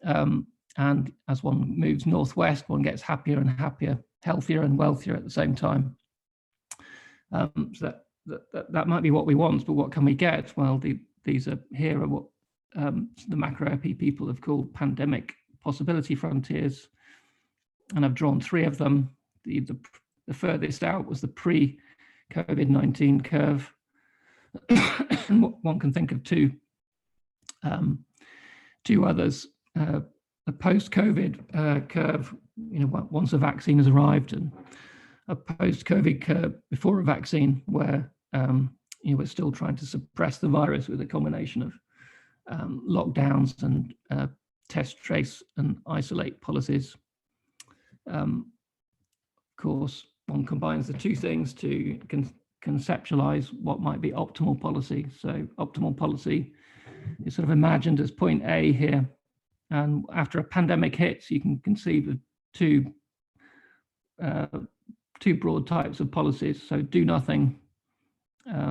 And as one moves northwest, one gets happier and happier, healthier and wealthier at the same time. So that might be what we want, but what can we get? Well, these are here are what the macro epi people have called pandemic possibility frontiers. And I've drawn 3 of them. The furthest out was the pre-COVID-19 curve. And one can think of two others. A post-COVID curve, once a vaccine has arrived, and a post-COVID curve before a vaccine, where we're still trying to suppress the virus with a combination of lockdowns and test, trace, and isolate policies. Of course, one combines the 2 things to conceptualize what might be optimal policy. So optimal policy is sort of imagined as point A here. And after a pandemic hits, you can conceive of two broad types of policies. So do nothing,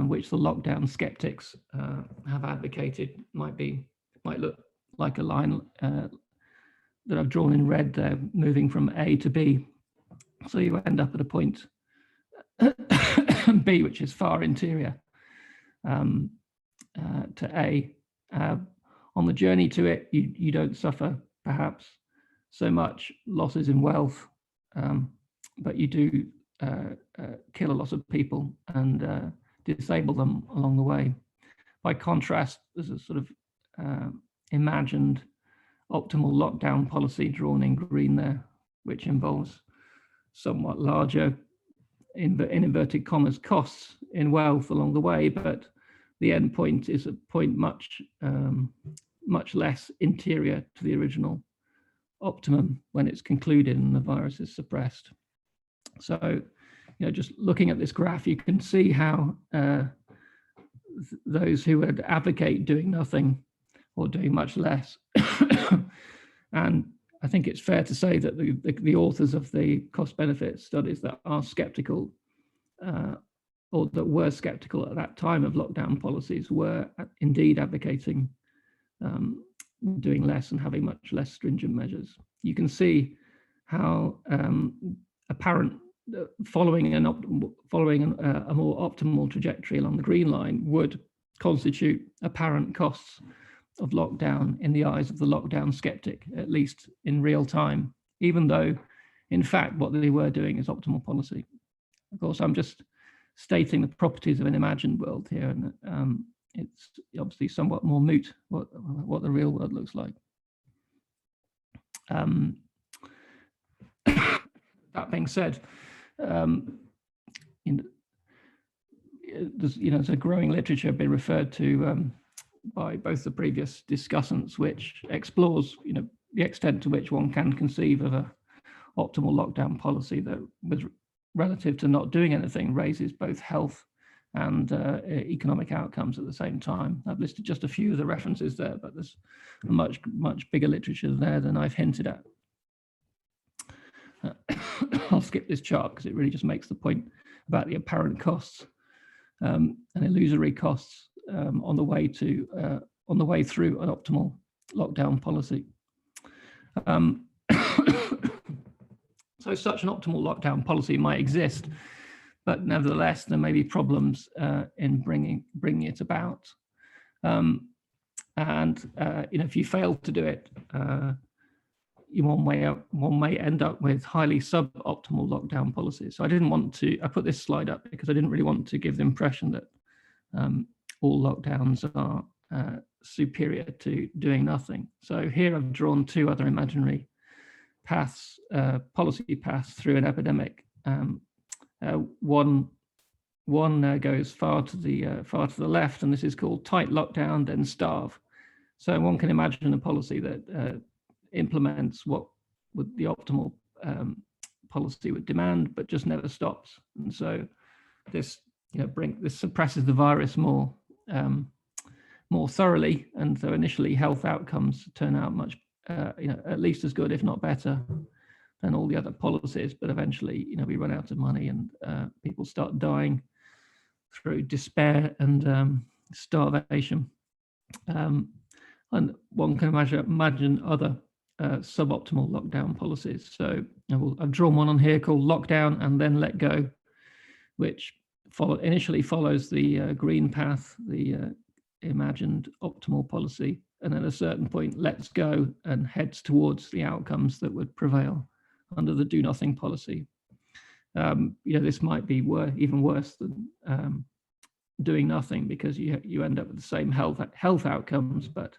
which the lockdown skeptics have advocated, might look like a line that I've drawn in red there, moving from A to B. So you end up at a point B, which is far interior to A. On the journey to it, you don't suffer perhaps so much losses in wealth, but you do kill a lot of people and disable them along the way. By contrast, there's a sort of imagined optimal lockdown policy drawn in green there, which involves somewhat larger, in inverted commas, costs in wealth along the way, but the end point is a point much less interior to the original optimum when it's concluded and the virus is suppressed. So, just looking at this graph, you can see how those who would advocate doing nothing or doing much less, and I think it's fair to say that the authors of the cost-benefit studies that are skeptical or that were skeptical at that time of lockdown policies were indeed advocating doing less and having much less stringent measures. You can see how apparent following a more optimal trajectory along the green line would constitute apparent costs of lockdown in the eyes of the lockdown skeptic, at least in real time, even though, in fact, what they were doing is optimal policy. Of course, I'm just stating the properties of an imagined world here, and it's obviously somewhat more moot what the real world looks like. That being said, there's a growing literature been referred to by both the previous discussants, which explores, the extent to which one can conceive of a optimal lockdown policy that, with relative to not doing anything, raises both health and economic outcomes at the same time. I've listed just a few of the references there, but there's a much bigger literature there than I've hinted at. I'll skip this chart because it really just makes the point about the apparent costs and illusory costs on the way through an optimal lockdown policy. So such an optimal lockdown policy might exist, but nevertheless there may be problems in bringing it about. If you fail to do it, one may end up with highly suboptimal lockdown policies. So I put this slide up because I didn't really want to give the impression that all lockdowns are superior to doing nothing. So here I've drawn 2 other imaginary paths, policy paths through an epidemic One goes far to the left, and this is called tight lockdown, then starve. So one can imagine a policy that implements what would the optimal policy would demand, but just never stops. And so this this suppresses the virus more thoroughly, and so initially health outcomes turn out much at least as good, if not better, than all the other policies. But eventually, we run out of money, and people start dying through despair and starvation. And one can imagine other suboptimal lockdown policies. So I've drawn one on here called lockdown and then let go, which initially follows the green path, the imagined optimal policy, and at a certain point lets go and heads towards the outcomes that would prevail under the do nothing policy. This might be even worse than doing nothing, because you end up with the same health outcomes, but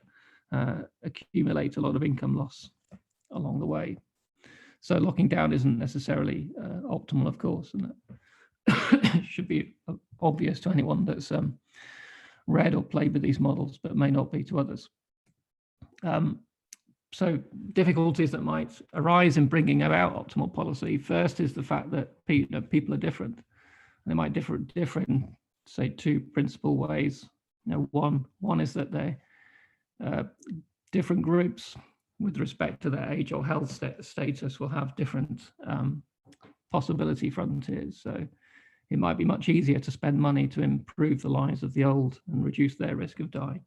accumulate a lot of income loss along the way. So locking down isn't necessarily optimal, of course, and that should be obvious to anyone that's read or played with these models, but may not be to others. So difficulties that might arise in bringing about optimal policy. First is the fact that people are different. They might differ in, say, two principal ways. One is that they're different groups with respect to their age or health status will have different possibility frontiers. So it might be much easier to spend money to improve the lives of the old and reduce their risk of dying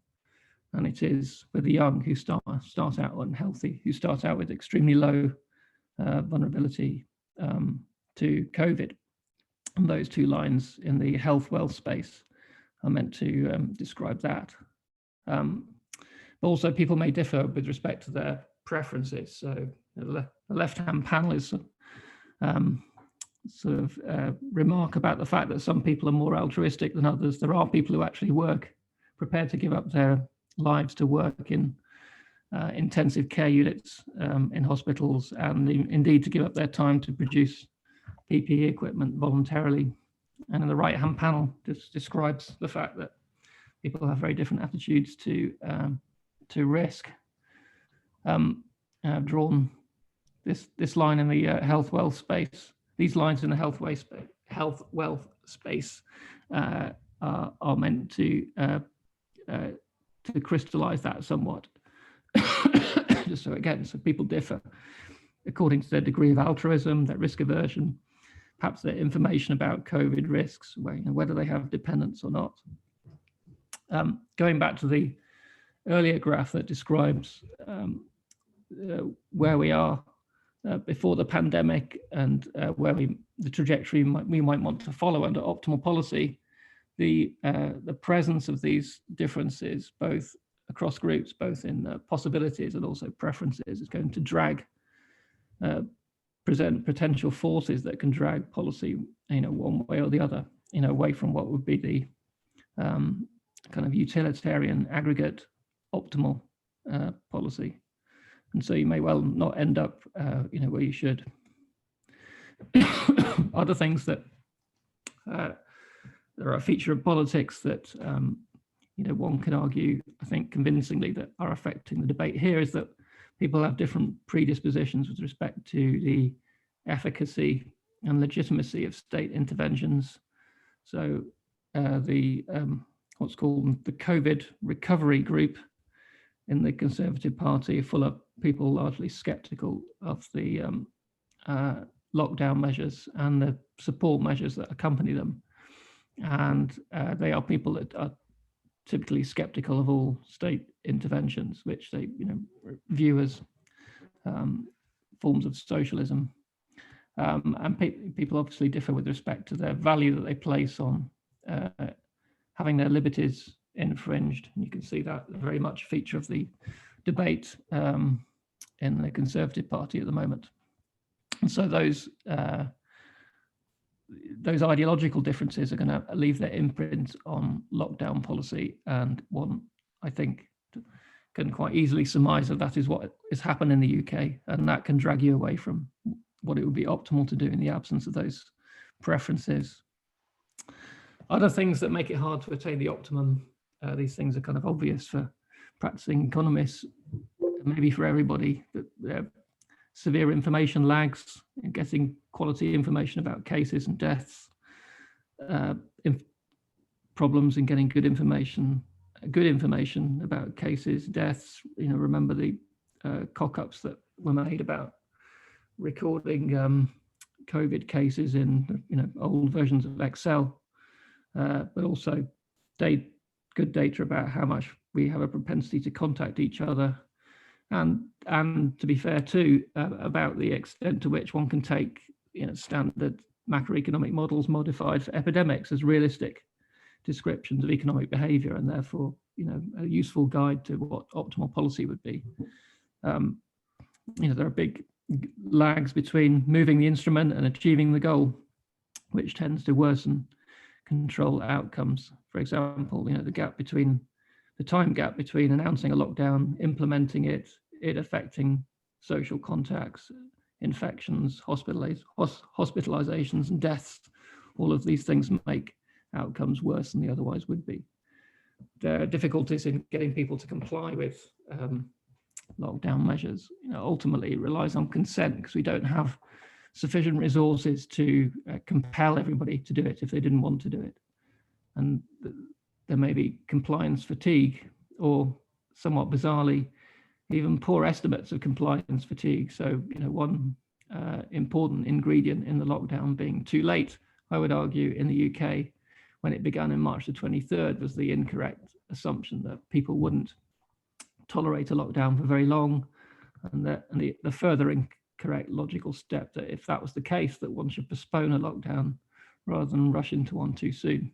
than it is with the young who start out unhealthy, who start out with extremely low vulnerability to COVID. And those two lines in the health wealth space are meant to describe that. But also people may differ with respect to their preferences. So the left-hand panel is remark about the fact that some people are more altruistic than others. There are people who actually work, prepared to give up their lives to work in intensive care units in hospitals, and indeed to give up their time to produce PPE equipment voluntarily. And in the right-hand panel just describes the fact that people have very different attitudes to risk. I've drawn this line in the health wealth space. These lines in the health wealth space are meant to crystallize that somewhat. Just so people differ according to their degree of altruism, their risk aversion, perhaps their information about COVID risks, whether they have dependence or not. Going back to the earlier graph that describes where we are before the pandemic and where the trajectory we might want to follow under optimal policy, the presence of these differences, both across groups, both in possibilities and also preferences, is going to present potential forces that can drag policy, one way or the other, away from what would be the kind of utilitarian aggregate optimal policy. And so you may well not end up, where you should. Other things that there are a feature of politics that, one can argue, I think convincingly, that are affecting the debate here is that people have different predispositions with respect to the efficacy and legitimacy of state interventions. So what's called the COVID recovery group in the Conservative Party are full of people largely skeptical of the lockdown measures and the support measures that accompany them. And they are people that are typically skeptical of all state interventions, which they view as forms of socialism. And people obviously differ with respect to their value that they place on having their liberties infringed. And you can see that very much a feature of the debate in the Conservative Party at the moment. And so those ideological differences are going to leave their imprint on lockdown policy, and one, I think, can quite easily surmise that is what has happened in the UK, and that can drag you away from what it would be optimal to do in the absence of those preferences. Other things that make it hard to attain the optimum, these things are kind of obvious for practicing economists, maybe for everybody, that severe information lags in getting quality information about cases and deaths, problems in getting good information about cases, deaths. Remember the cock-ups that were made about recording COVID cases in old versions of Excel, but also good data about how much we have a propensity to contact each other, and to be fair too, about the extent to which one can take standard macroeconomic models modified for epidemics as realistic descriptions of economic behavior, and therefore a useful guide to what optimal policy would be. There are big lags between moving the instrument and achieving the goal, which tends to worsen control outcomes. For example, the time gap between announcing a lockdown, implementing it affecting social contacts, infections, hospitalizations, and deaths. All of these things make outcomes worse than they otherwise would be. There are difficulties in getting people to comply with lockdown measures. Ultimately, it relies on consent, because we don't have sufficient resources to compel everybody to do it if they didn't want to do it. And there may be compliance fatigue, or somewhat bizarrely, even poor estimates of compliance fatigue. So, one important ingredient in the lockdown being too late, I would argue, in the UK, when it began in March the 23rd, was the incorrect assumption that people wouldn't tolerate a lockdown for very long, and the further incorrect logical step that if that was the case, that one should postpone a lockdown rather than rush into one too soon.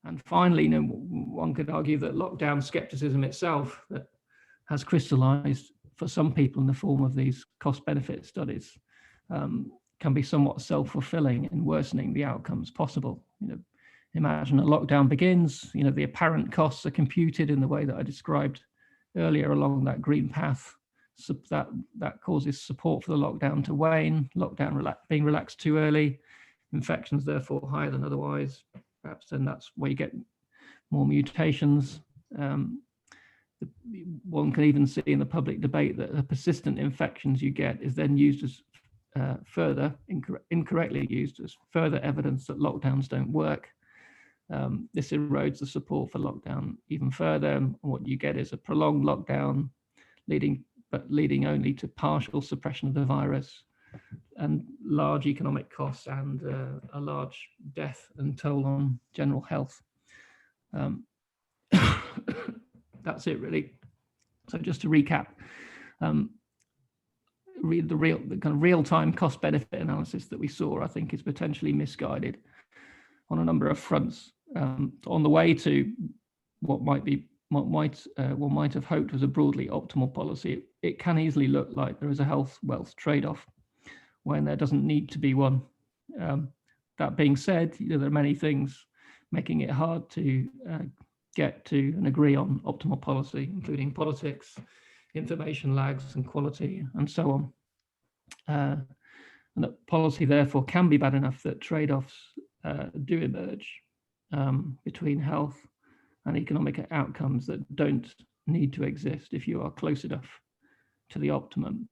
And finally, one could argue that lockdown skepticism itself, that has crystallized for some people in the form of these cost-benefit studies, can be somewhat self-fulfilling in worsening the outcomes possible. Imagine a lockdown begins, the apparent costs are computed in the way that I described earlier along that green path. So that causes support for the lockdown to wane, being relaxed too early, infections therefore higher than otherwise. Perhaps then that's where you get more mutations. One can even see in the public debate that the persistent infections you get is then used as incorrectly used as further evidence that lockdowns don't work. This erodes the support for lockdown even further, and what you get is a prolonged lockdown, leading only to partial suppression of the virus, and large economic costs, and a large death and toll on general health. That's it, really. So just to recap, the kind of real-time cost-benefit analysis that we saw, I think, is potentially misguided on a number of fronts. On the way to what one might have hoped was a broadly optimal policy, it can easily look like there is a health-wealth trade-off when there doesn't need to be one. That being said, there are many things making it hard to get to and agree on optimal policy, including politics, information lags, and quality, and so on. And that policy, therefore, can be bad enough that trade-offs do emerge between health and economic outcomes that don't need to exist if you are close enough to the optimum.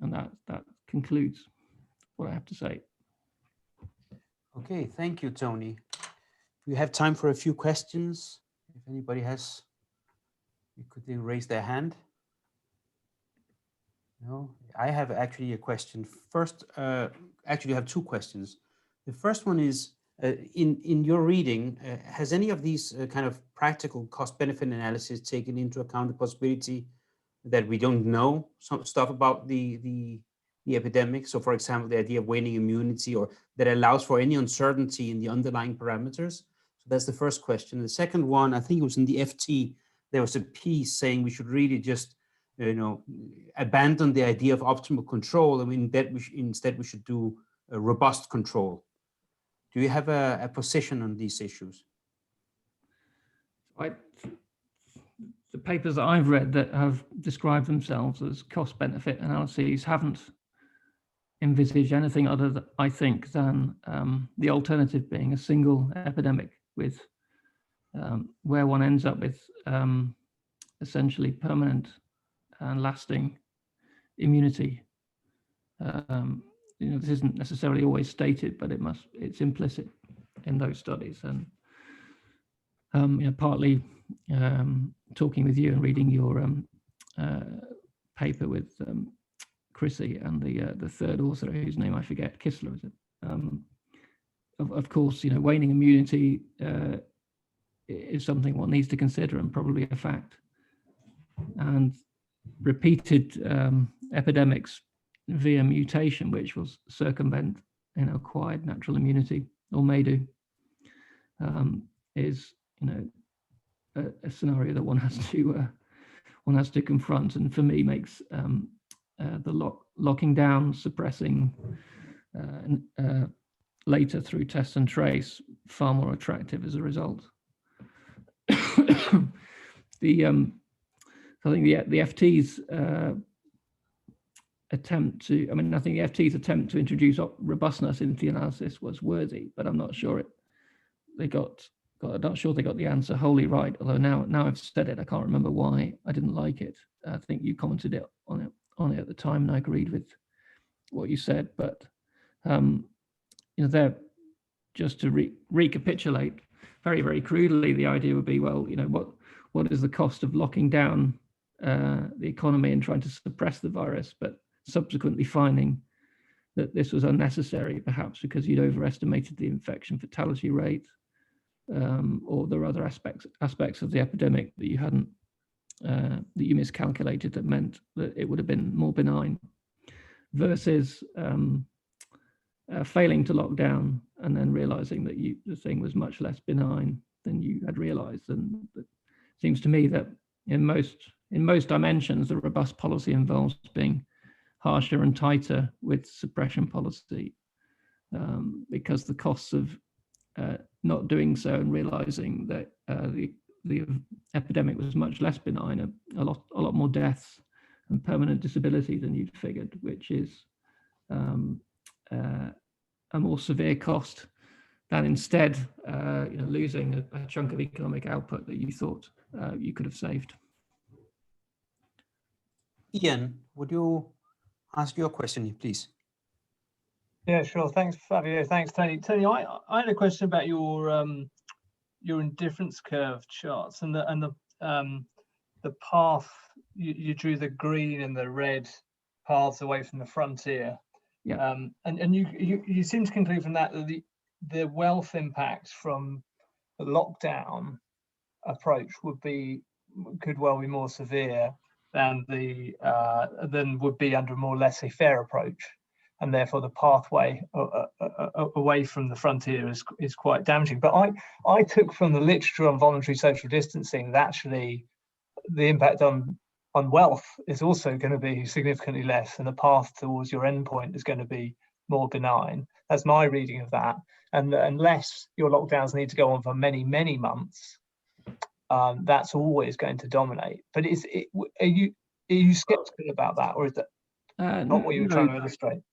And that concludes what I have to say. Okay, thank you, Tony. We have time for a few questions. If anybody has, could they raise their hand? No, I have actually a question. First, actually I have two questions. The first one is, in your reading, has any of these kind of practical cost-benefit analysis taken into account the possibility that we don't know some stuff about the epidemic? So, for example, the idea of waning immunity, or that allows for any uncertainty in the underlying parameters. So that's the first question. The second one, I think it was in the FT, there was a piece saying we should really just, abandon the idea of optimal control. I mean, that instead we should do a robust control. Do you have a position on these issues? The papers that I've read that have described themselves as cost-benefit analyses haven't envisage anything other, I think, than the alternative being a single epidemic with where one ends up with essentially permanent and lasting immunity. This isn't necessarily always stated, but it's implicit in those studies. And partly talking with you and reading your paper with Chrissy and the third author, whose name I forget, Kistler, is it? Of course, waning immunity is something one needs to consider and probably a fact. And repeated epidemics via mutation, which will circumvent acquired natural immunity, or may do, is a scenario that one has to confront, and for me makes the locking down, suppressing later through test and trace far more attractive as a result. I think the FT's attempt to, I think the FT's attempt to introduce robustness into the analysis was worthy, but I'm not sure I'm not sure they got the answer wholly right. Although now I've said it, I can't remember why I didn't like it. I think you commented on it at the time, and I agreed with what you said. But there, just to recapitulate very, very crudely, the idea would be, well, what is the cost of locking down the economy and trying to suppress the virus, but subsequently finding that this was unnecessary, perhaps because you'd overestimated the infection fatality rate, or there are other aspects of the epidemic that you hadn't, that you miscalculated, that meant that it would have been more benign, versus failing to lock down and then realizing that the thing was much less benign than you had realized. And it seems to me that in most dimensions, the robust policy involves being harsher and tighter with suppression policy, because the costs of not doing so and realizing that the epidemic was much less benign, a lot more deaths and permanent disability than you'd figured, which is a more severe cost than instead losing a chunk of economic output that you thought you could have saved. Ian, would you ask your question, please? Yeah, sure. Thanks, Fabio. Thanks, Tony. Tony, I had a question about your indifference curve charts and the path. You drew the green and the red paths away from the frontier. Yeah. And you seem to conclude from that the wealth impacts from the lockdown approach could well be more severe than would be under a more laissez-faire approach, and therefore the pathway away from the frontier is quite damaging. But I took from the literature on voluntary social distancing that actually the impact on wealth is also going to be significantly less, and the path towards your endpoint is going to be more benign. That's my reading of that. And unless your lockdowns need to go on for many, many months, that's always going to dominate. But are you skeptical about that, or is that not what you were trying to illustrate?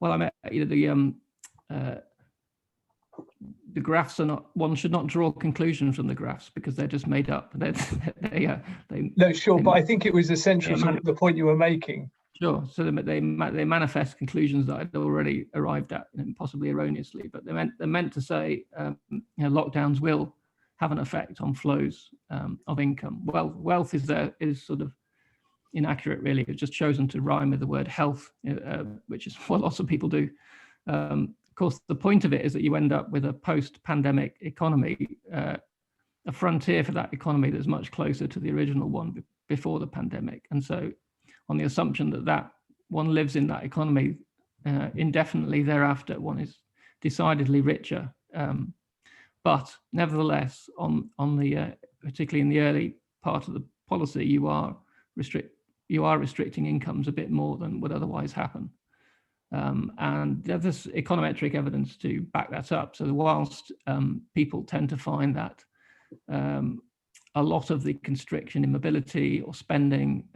Well, I mean, the graphs are not. One should not draw conclusions from the graphs because they're just made up. No, sure, but I think it was essential to the point you were making. Sure. So they manifest conclusions that I'd already arrived at, possibly erroneously. But they're meant to say lockdowns will have an effect on flows of income. Well, wealth is sort of inaccurate, really. It's just chosen to rhyme with the word health, which is what lots of people do. Of course, the point of it is that you end up with a post-pandemic economy, a frontier for that economy that's much closer to the original one before the pandemic. And so on the assumption that one lives in that economy indefinitely thereafter, one is decidedly richer. But nevertheless, on the particularly in the early part of the policy, you are restricting incomes a bit more than would otherwise happen. And there's econometric evidence to back that up. So whilst people tend to find that a lot of the constriction in mobility or spending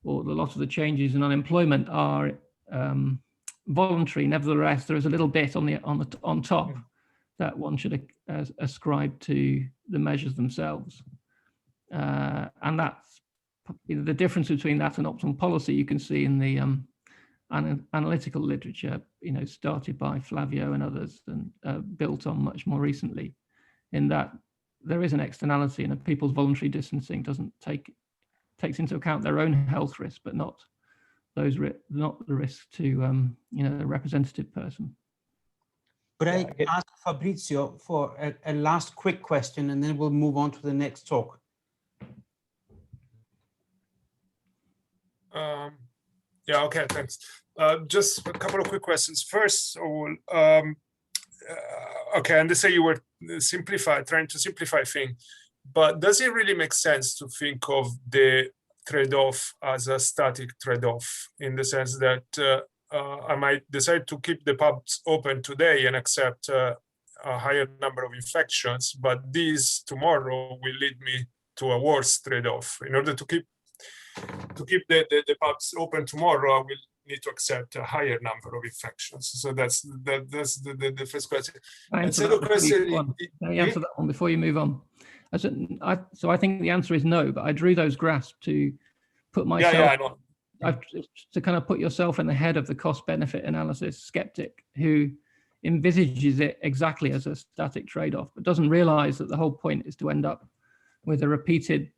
or a lot of the changes in unemployment are voluntary. Nevertheless, there is a little bit on top that one should ascribe to the measures themselves, and that's the difference between that and optimal policy. You can see in the analytical literature, started by Flavio and others, and built on much more recently, in that there is an externality, and people's voluntary distancing takes into account their own health risk, but not not the risk to a representative person. Could I ask Fabrizio for a last quick question, and then we'll move on to the next talk? Yeah, okay, thanks. Just a couple of quick questions. First of all, okay, and they say you were trying to simplify things, but does it really make sense to think of the trade-off as a static trade-off, in the sense that I might decide to keep the pubs open today and accept a higher number of infections, but this tomorrow will lead me to a worse trade-off. In order to keep the pubs open tomorrow, I will need to accept a higher number of infections. So that's the first question. And second question, can you answer that one before you move on? So I think the answer is no, but I drew those graphs to put myself, to kind of put yourself in the head of the cost-benefit analysis skeptic who envisages it exactly as a static trade-off, but doesn't realize that the whole point is to end up with a repeated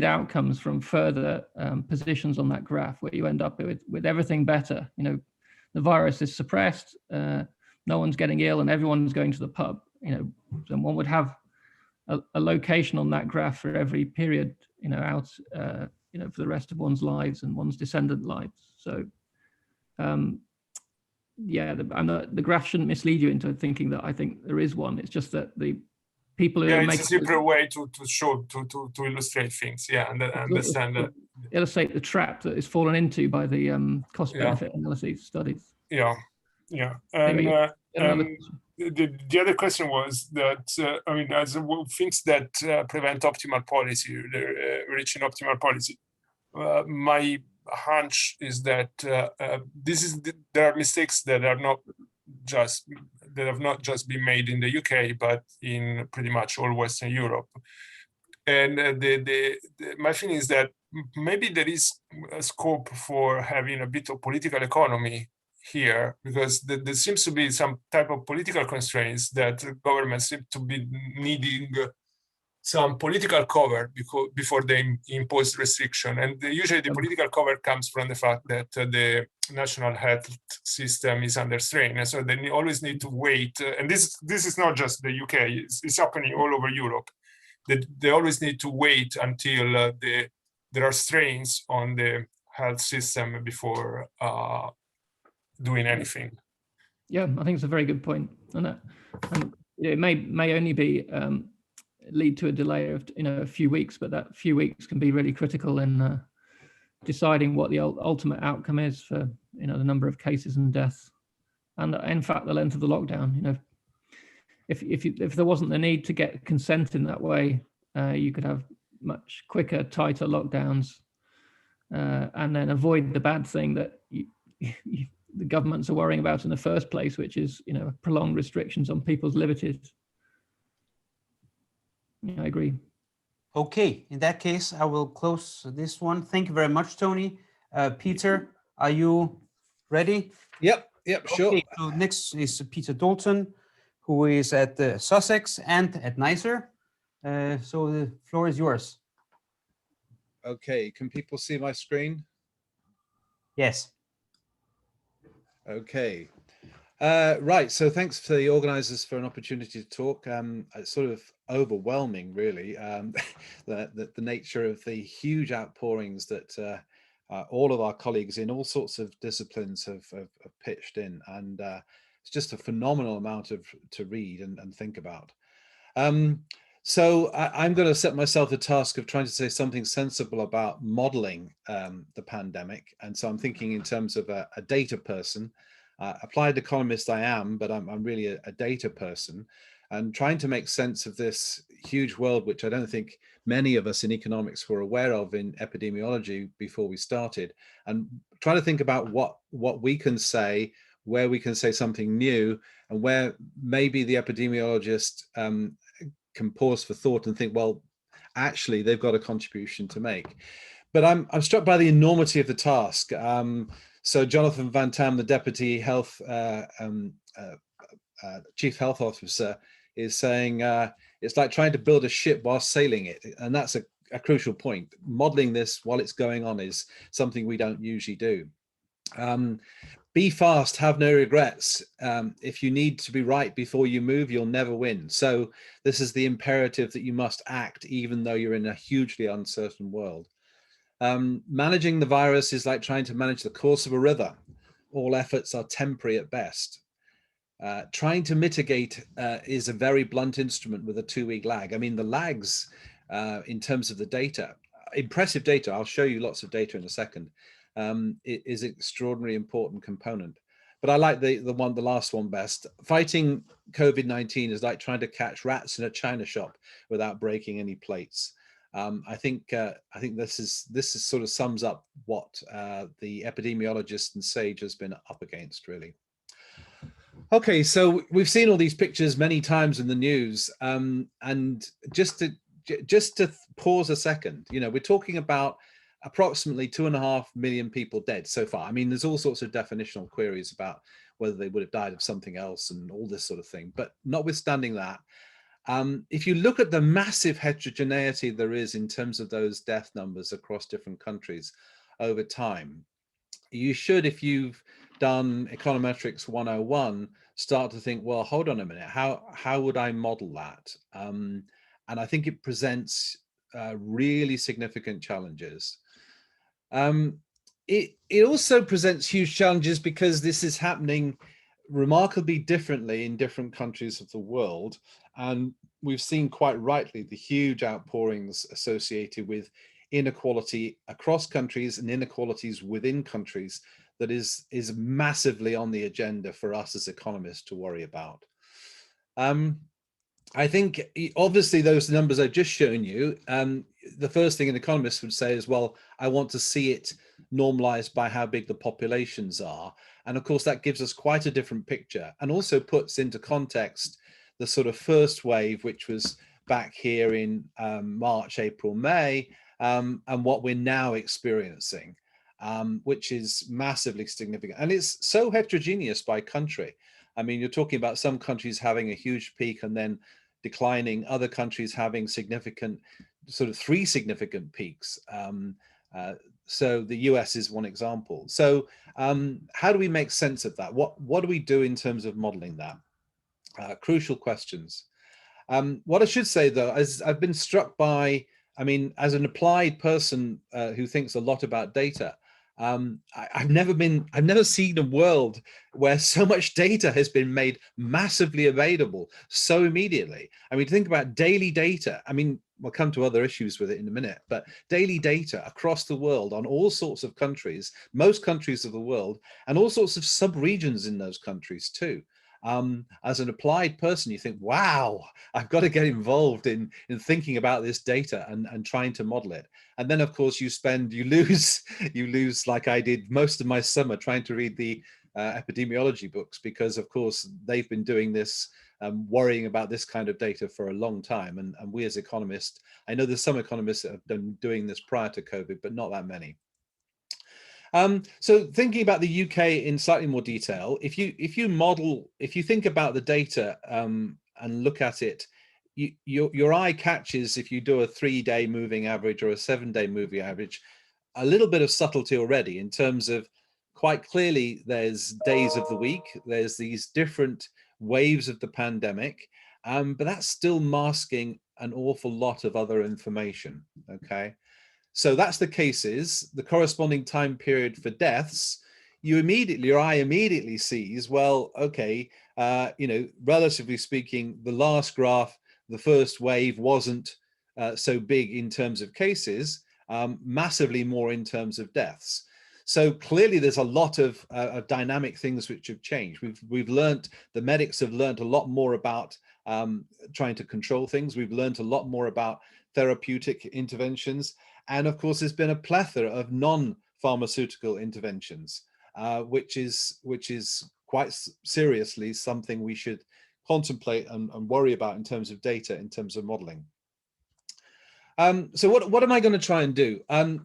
outcomes from further positions on that graph, where you end up with everything better. The virus is suppressed, no one's getting ill, and everyone's going to the pub. So one would have a location on that graph for every period, out, for the rest of one's lives and one's descendant lives. So, yeah, the graph shouldn't mislead you into thinking that I think there is one. It's just that the people who it's a simpler way to show, to illustrate things. Yeah, and I understand that. Illustrate the trap that is fallen into by the cost-benefit analysis studies. Yeah. And the other question was that, as things that prevent optimal policy, reaching optimal policy, my hunch is that there are mistakes that have not just been made in the UK, but in pretty much all Western Europe. And my feeling is that maybe there is a scope for having a bit of political economy here, because there seems to be some type of political constraints that governments seem to be needing some political cover before they impose restriction. And usually the political cover comes from the fact that the national health system is under strain. And so they always need to wait. And this is not just the UK, it's happening all over Europe. They always need to wait until there are strains on the health system before doing anything. Yeah, I think it's a very good point. And it may only be lead to a delay of a few weeks, but that few weeks can be really critical in deciding what the ultimate outcome is for the number of cases and deaths, and in fact the length of the lockdown. If there wasn't the need to get consent in that way, you could have much quicker, tighter lockdowns, and then avoid the bad thing that the governments are worrying about in the first place, which is prolonged restrictions on people's liberties. Yeah, I agree. Okay, in that case, I will close this one. Thank you very much, Tony. Peter, are you ready? Yep, sure. Okay, so next is Peter Dalton, who is at Sussex and at NICER. So the floor is yours. Okay, can people see my screen? Yes. Okay. Right, so thanks to the organizers for an opportunity to talk. It's sort of overwhelming, really, the nature of the huge outpourings that all of our colleagues in all sorts of disciplines have pitched in, and it's just a phenomenal amount to read and think about. So I'm going to set myself the task of trying to say something sensible about modeling the pandemic, and so I'm thinking in terms of a data person. Applied economist I am, but I'm really a data person. and trying to make sense of this huge world, which I don't think many of us in economics were aware of in epidemiology before we started, and trying to think about what we can say, where we can say something new, and where maybe the epidemiologist can pause for thought and think, well, actually, they've got a contribution to make. But I'm struck by the enormity of the task. So Jonathan Van Tam, the Deputy Chief Health Officer, is saying it's like trying to build a ship while sailing it. And that's a crucial point. Modeling this while it's going on is something we don't usually do. Be fast, have no regrets. If you need to be right before you move, you'll never win. So this is the imperative that you must act, even though you're in a hugely uncertain world. Managing the virus is like trying to manage the course of a river. All efforts are temporary at best. Trying to mitigate is a very blunt instrument with a 2-week lag. I mean, the lags in terms of the data, impressive data, I'll show you lots of data in a second, it is an extraordinarily important component. But I like the last one best. Fighting COVID-19 is like trying to catch rats in a china shop without breaking any plates. I think this is sort of sums up what the epidemiologist and SAGE has been up against, really. Okay, so we've seen all these pictures many times in the news, and just to pause a second, you know, we're talking about approximately 2.5 million people dead so far. I mean, there's all sorts of definitional queries about whether they would have died of something else and all this sort of thing. But notwithstanding that, if you look at the massive heterogeneity there is in terms of those death numbers across different countries over time, you should, if you've done Econometrics 101, start to think, well, hold on a minute, how would I model that? And I think it presents really significant challenges. It also presents huge challenges because this is happening remarkably differently in different countries of the world. And we've seen quite rightly the huge outpourings associated with inequality across countries and inequalities within countries that is massively on the agenda for us as economists to worry about. I think obviously those numbers I've just shown you, the first thing an economist would say is, well, I want to see it normalized by how big the populations are. And of course, that gives us quite a different picture and also puts into context the sort of first wave, which was back here in March, April, May, and what we're now experiencing, which is massively significant. And it's so heterogeneous by country. I mean, you're talking about some countries having a huge peak and then declining, other countries having significant, sort of 3 significant peaks. So the US is one example. So how do we make sense of that? What do we do in terms of modeling that? Crucial questions. What I should say though, is I've been struck by, I mean, as an applied person who thinks a lot about data, I've never seen a world where so much data has been made massively available so immediately. I mean, think about daily data. I mean, we'll come to other issues with it in a minute, but daily data across the world on all sorts of countries, most countries of the world, and all sorts of sub-regions in those countries too. As an applied person, you think, wow, I've got to get involved in thinking about this data and trying to model it. And then, of course, you lose, like I did most of my summer trying to read the epidemiology books, because, of course, they've been doing this, worrying about this kind of data for a long time. And we as economists, I know there's some economists that have been doing this prior to COVID, but not that many. So thinking about the UK in slightly more detail, if you think about the data and look at it, your eye catches, if you do a 3-day moving average or a 7-day moving average, a little bit of subtlety already in terms of quite clearly there's days of the week, there's these different waves of the pandemic, but that's still masking an awful lot of other information, okay? So that's the cases, the corresponding time period for deaths. Your eye immediately sees, well, okay, you know, relatively speaking, the last graph, the first wave wasn't so big in terms of cases, massively more in terms of deaths. So clearly there's a lot of dynamic things which have changed. We've learned, the medics have learned a lot more about trying to control things. We've learned a lot more about therapeutic interventions. And of course, there's been a plethora of non-pharmaceutical interventions, which is quite seriously something we should contemplate and worry about in terms of data, in terms of modeling. So what am I going to try and do?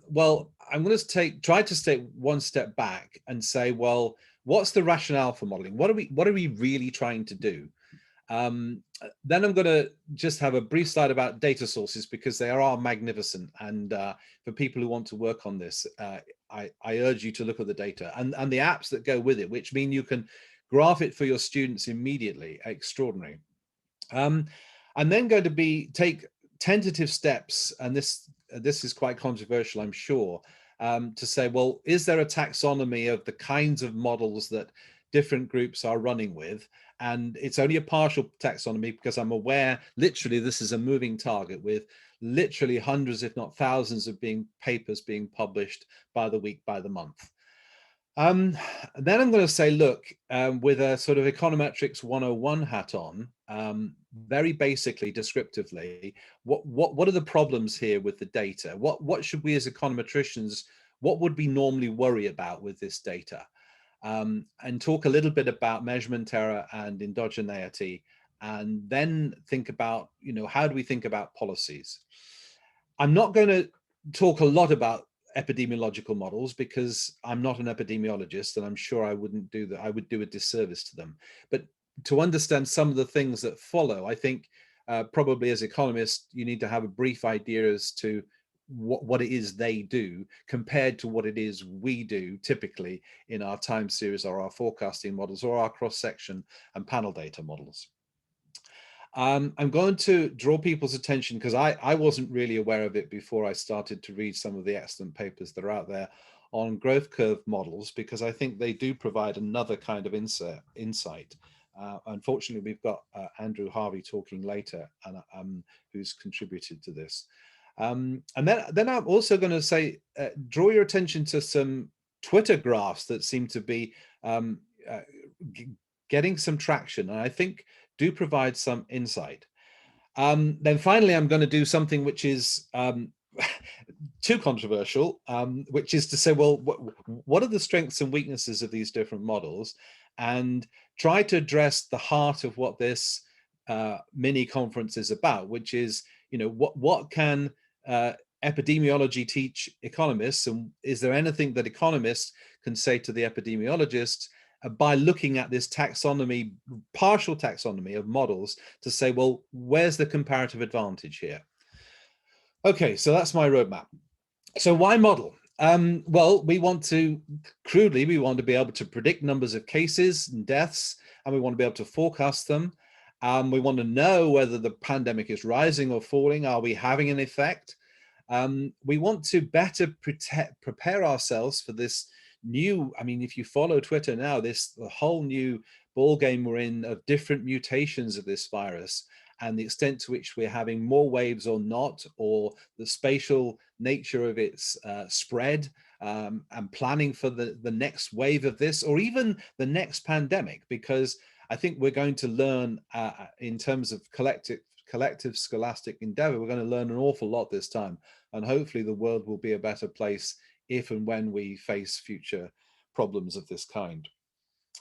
Well, I'm going to try to take one step back and say, well, what's the rationale for modeling? What are we really trying to do? Then I'm going to just have a brief slide about data sources, because they are magnificent. And for people who want to work on this, I urge you to look at the data and the apps that go with it, which mean you can graph it for your students immediately. Extraordinary. I'm then going to take tentative steps, and this is quite controversial, I'm sure, to say, well, is there a taxonomy of the kinds of models that different groups are running with? And it's only a partial taxonomy, because I'm aware, literally, this is a moving target with literally hundreds, if not thousands, of papers being published by the week, by the month. Then I'm going to say, look, with a sort of econometrics 101 hat on, very basically, descriptively, what are the problems here with the data? What should we as econometricians, what would we normally worry about with this data? And talk a little bit about measurement error and endogeneity, and then think about, how do we think about policies? I'm not going to talk a lot about epidemiological models, because I'm not an epidemiologist, and I'm sure I wouldn't do that. I would do a disservice to them. But to understand some of the things that follow, I think probably as economists, you need to have a brief idea as to what it is they do compared to what it is we do typically in our time series or our forecasting models or our cross-section and panel data models. I'm going to draw people's attention, because I wasn't really aware of it before I started to read some of the excellent papers that are out there on growth curve models, because I think they do provide another kind of insight. Unfortunately, we've got Andrew Harvey talking later, and who's contributed to this. And then I'm also going to say, draw your attention to some Twitter graphs that seem to be getting some traction, and I think do provide some insight. Then finally, I'm going to do something which is too controversial, which is to say, well, what are the strengths and weaknesses of these different models, and try to address the heart of what this mini conference is about, which is, what can epidemiology teach economists, and is there anything that economists can say to the epidemiologists by looking at this taxonomy, partial taxonomy of models, to say, well, where's the comparative advantage here? Okay, so that's my roadmap. So why model? Well, we want to be able to predict numbers of cases and deaths, and we want to be able to forecast them. We want to know whether the pandemic is rising or falling. Are we having an effect? We want to better prepare ourselves for this new, if you follow Twitter now, the whole new ball game we're in of different mutations of this virus, and the extent to which we're having more waves or not, or the spatial nature of its spread, and planning for the next wave of this, or even the next pandemic, because I think we're going to learn in terms of collective scholastic endeavor, we're going to learn an awful lot this time, and hopefully the world will be a better place if and when we face future problems of this kind.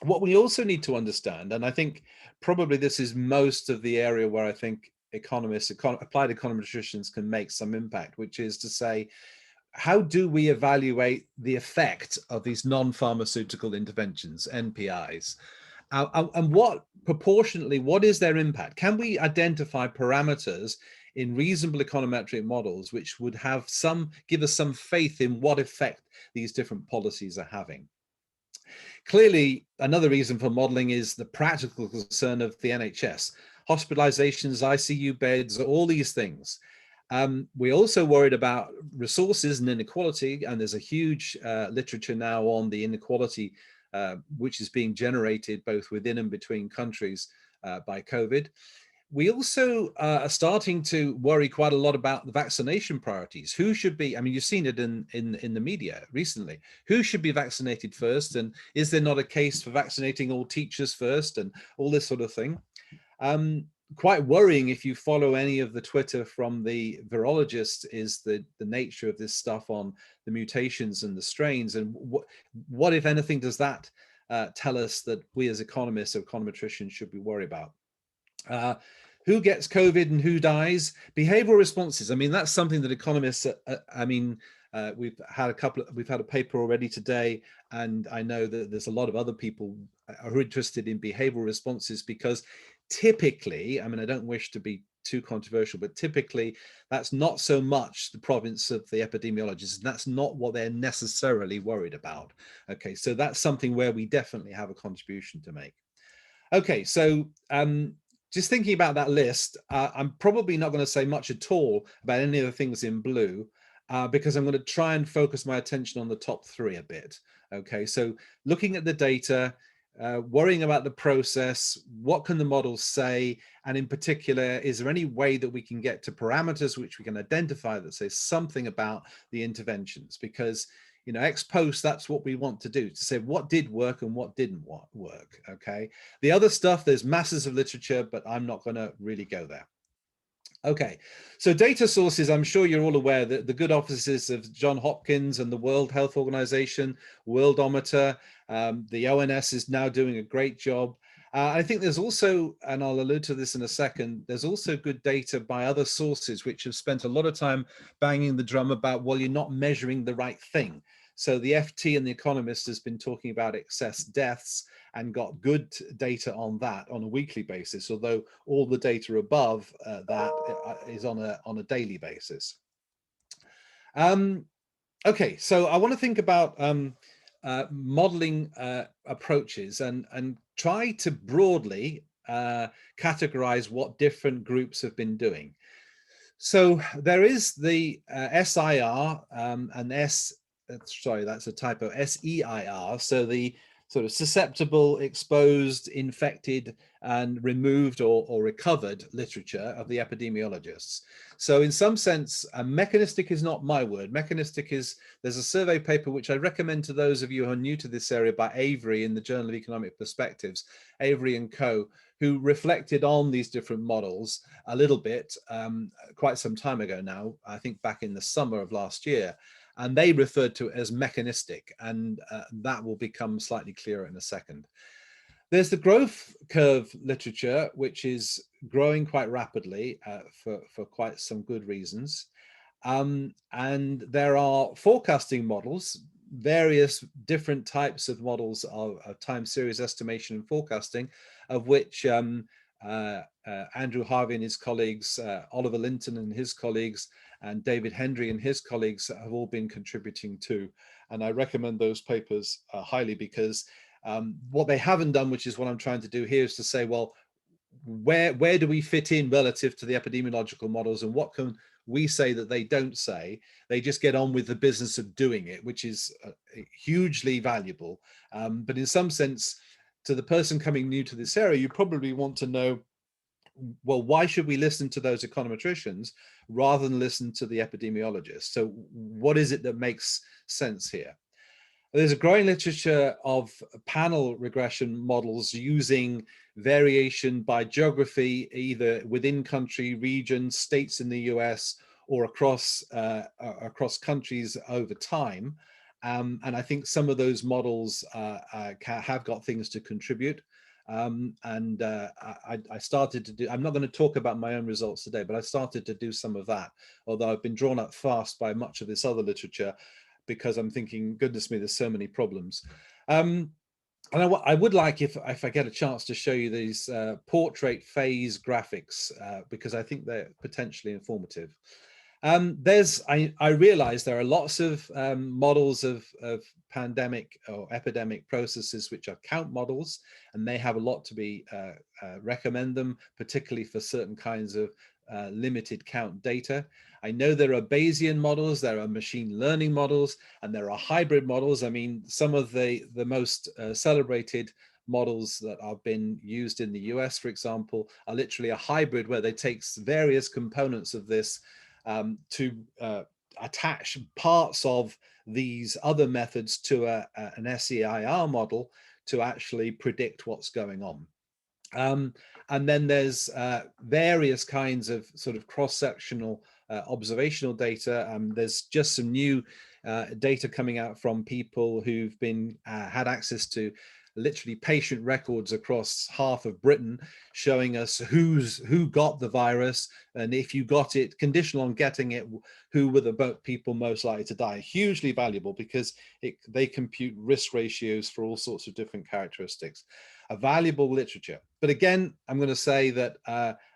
What we also need to understand, and I think probably this is most of the area where I think economists, applied econometricians can make some impact, which is to say, how do we evaluate the effect of these non-pharmaceutical interventions, NPIs? And what proportionately, what is their impact? Can we identify parameters in reasonable econometric models which would have give us some faith in what effect these different policies are having? Clearly, another reason for modeling is the practical concern of the NHS, hospitalizations, ICU beds, all these things. We're also worried about resources and inequality, and there's a huge literature now on the inequality which is being generated both within and between countries by COVID. We also are starting to worry quite a lot about the vaccination priorities. Who should be, you've seen it in the media recently, who should be vaccinated first? And is there not a case for vaccinating all teachers first, and all this sort of thing? quite worrying if you follow any of the Twitter from the virologists is the nature of this stuff on the mutations and the strains. And what if anything, does that tell us that we as economists or econometricians should be worried about? Who gets COVID and who dies? Behavioral responses. I mean, that's something that economists, we've had a paper already today, and I know that there's a lot of other people who are interested in behavioral responses, because typically, I mean, I don't wish to be too controversial, but typically that's not so much the province of the epidemiologists, and that's not what they're necessarily worried about. Okay, so that's something where we definitely have a contribution to make. Okay, so just thinking about that list, I'm probably not going to say much at all about any of the things in blue, because I'm going to try and focus my attention on the top three a bit. Okay, so looking at the data, worrying about the process, what can the models say, and in particular, is there any way that we can get to parameters which we can identify that say something about the interventions? Because, you know, ex post, that's what we want to do, to say what did work and what didn't work. Okay, the other stuff, there's masses of literature, but I'm not going to really go there. Okay, so data sources, I'm sure you're all aware that the good offices of John Hopkins and the World Health Organization, Worldometer, the ONS is now doing a great job. I think there's also, and I'll allude to this in a second, there's also good data by other sources which have spent a lot of time banging the drum about, well, you're not measuring the right thing. So the FT and the Economist has been talking about excess deaths and got good data on that on a weekly basis, although all the data above that is on a daily basis. Okay, so I want to think about modeling approaches and try to broadly categorize what different groups have been doing. So there is the SIR and sorry, that's a typo, SEIR, so the sort of susceptible, exposed, infected, and removed or recovered literature of the epidemiologists. So in some sense, mechanistic is not my word. Mechanistic is, there's a survey paper which I recommend to those of you who are new to this area by Avery in the Journal of Economic Perspectives, Avery and co, who reflected on these different models a little bit quite some time ago now, I think back in the summer of last year. And they referred to it as mechanistic, and that will become slightly clearer in a second. There's the growth curve literature, which is growing quite rapidly for quite some good reasons. And there are forecasting models, various different types of models of time series estimation and forecasting, of which Andrew Harvey and his colleagues, Oliver Linton and his colleagues, and David Hendry and his colleagues have all been contributing to. And I recommend those papers highly, because what they haven't done, which is what I'm trying to do here, is to say, well, where do we fit in relative to the epidemiological models, and what can we say that they don't say? They just get on with the business of doing it, which is hugely valuable. But in some sense, to the person coming new to this area, you probably want to know, well, why should we listen to those econometricians rather than listen to the epidemiologists? So what is it that makes sense here? There's a growing literature of panel regression models using variation by geography, either within country, regions, states in the US, or across countries over time. And I think some of those models have got things to contribute. I started to do, I'm not going to talk about my own results today, but I started to do some of that, although I've been drawn up fast by much of this other literature, because I'm thinking, goodness me, there's so many problems. And I would like, if I get a chance, to show you these portrait phase graphics, because I think they're potentially informative. I realize there are lots of models of pandemic or epidemic processes which are count models, and they have a lot to be recommend them, particularly for certain kinds of limited count data. I know there are Bayesian models, there are machine learning models, and there are hybrid models. I mean, some of the most celebrated models that have been used in the US, for example, are literally a hybrid where they take various components of this to attach parts of these other methods to an SEIR model to actually predict what's going on. And then there's various kinds of sort of cross-sectional observational data. There's just some new data coming out from people who've been had access to literally patient records across half of Britain, showing us who got the virus, and if you got it, conditional on getting it, who were the people most likely to die. Hugely valuable because they compute risk ratios for all sorts of different characteristics. A valuable literature. But again, I'm going to say that